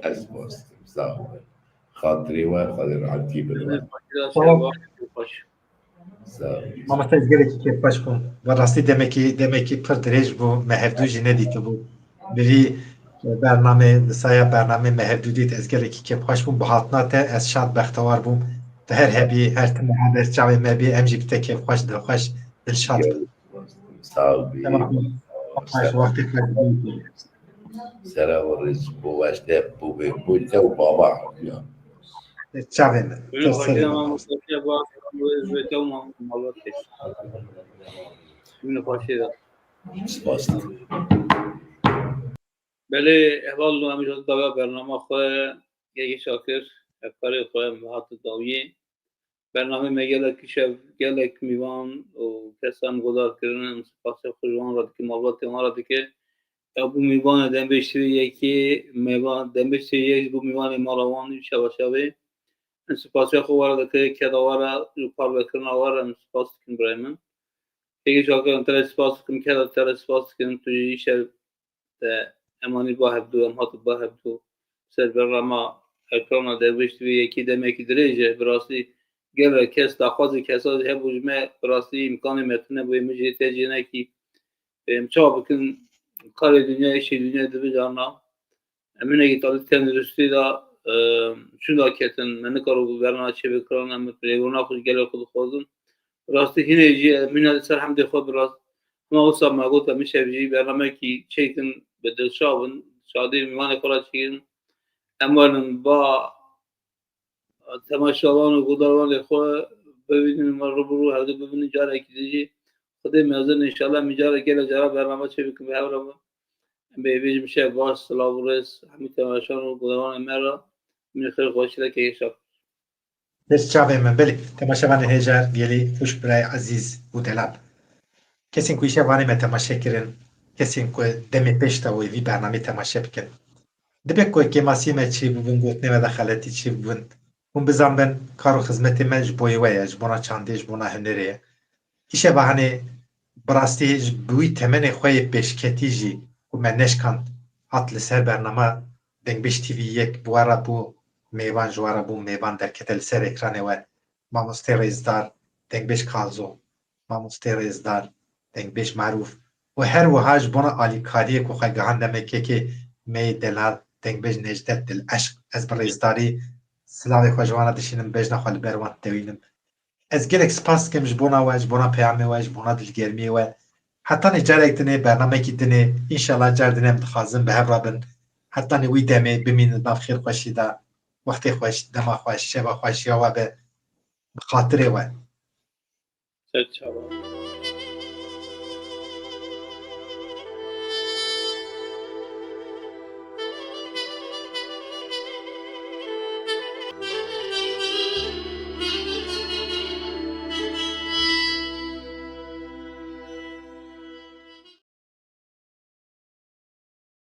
ez spas dikim sağ ol xatirê we xwedê rahetî bidin sağ ol ما مستوى گرکی که باش بو و راستی دمکی پر درێژ بو مهردو جی ندیده بو بری برنامه سایه برنامه مهردو دید از گرکی که باش بو بهاتنا ته از شاد بختوار بوم ده هر هبی هر تم هر چاوی مبی ام جی بته که خوش دل خوش دل شاد sağ ol تمام باش وقتی سرا و رز بو وشته بو به بوده و بابا یا چاوه من من تو خوشی سری ما من مستقیم با زوجته و مالاتش من خوشی دارم سپاس بله احوال رو همیشه داغ برنامه خواه یکی شاکر افکار خواه محط داویه برنامه میگه که شب گلک میوان و کسان گذار کردن سپاس خوشوان را که مالات ما را که ابو میوان دنبشتری یکی میوان دنبشتری یک بو میوان ماروان شبا شبه سپاس خوب را که کداوارا رو کار بکرن آوارا سپاس کن برای من یکی شاکر انتر سپاس کن که انتر سپاس کن توی شب امانی با هفدو امهات با هفدو سر برنامه اکرانا دنبشتری یکی دمکی دریجه براستی گل کس داخوازی کسازی هب وجمه براستی امکان متنه بوی مجید تجینه کی امچا بکن کار دنیا işi dünya dibi cana emine git alıp tendrüstü da şunu da ketin meni karu bu verna çevi kran emet revuna kuş gele kudu kozun rastı hineci emine ser hamdi khod rast ama o sab magut mi şevji bernamme ki çekin bedel şavın şadi mimane kora çekin emarın ba temaşavan و gudarvan خو ببینیم ما رو برو هر دو ببینیم جاره کی دیجی خدای میازن ان شاء الله میجاره گله جاره برنامه چه بکنم به هر به بیج میشه باش سلام ورس همین تماشان و گذران مرا من خیلی خوشیده که شب بس چاوه من بله تماشا من هجر گلی خوش برای عزیز و دلال کسی کویشه وانی me temaşe kirin کسی کو دمی پشتا و وی برنامه تماشا بکن دبی کو که ماسی me چی ببین گوتنه و دخالتی چی ببین اون بزن ben کارو خدمتی من جبوی ویا جبونا چاندی جبونا هنریه ایشه بهانه براستی بوی تمن خوی پیشکتی جی و من نشکن هات لسر برنامه دنگبش تیوی یک بوارا بو میوان جوارا بو میوان در کتل سر اکرانه و ماموسته رزدار دنگبش کالزو ماموسته رزدار دنگبش معروف و هر وهاج بونا آلی کاریه که خواه گهان دمکه که می دلال دنگبش نجدت دل عشق از بر رزداری سلاوی خواه جوانا دشینم بجنا خواه لبروان دوینم از گلک سپاس کم جبونا و جبونا پیامه و جبونا دلگرمی و حتی نجارک دنه برنامه کی دنه انشالله جار دنه متخازم به هر حتی نوی دمه بمین ناف خیر خوشی دا وقتی خوش دما خوش شبا خوشی و به خاطره و سر چابا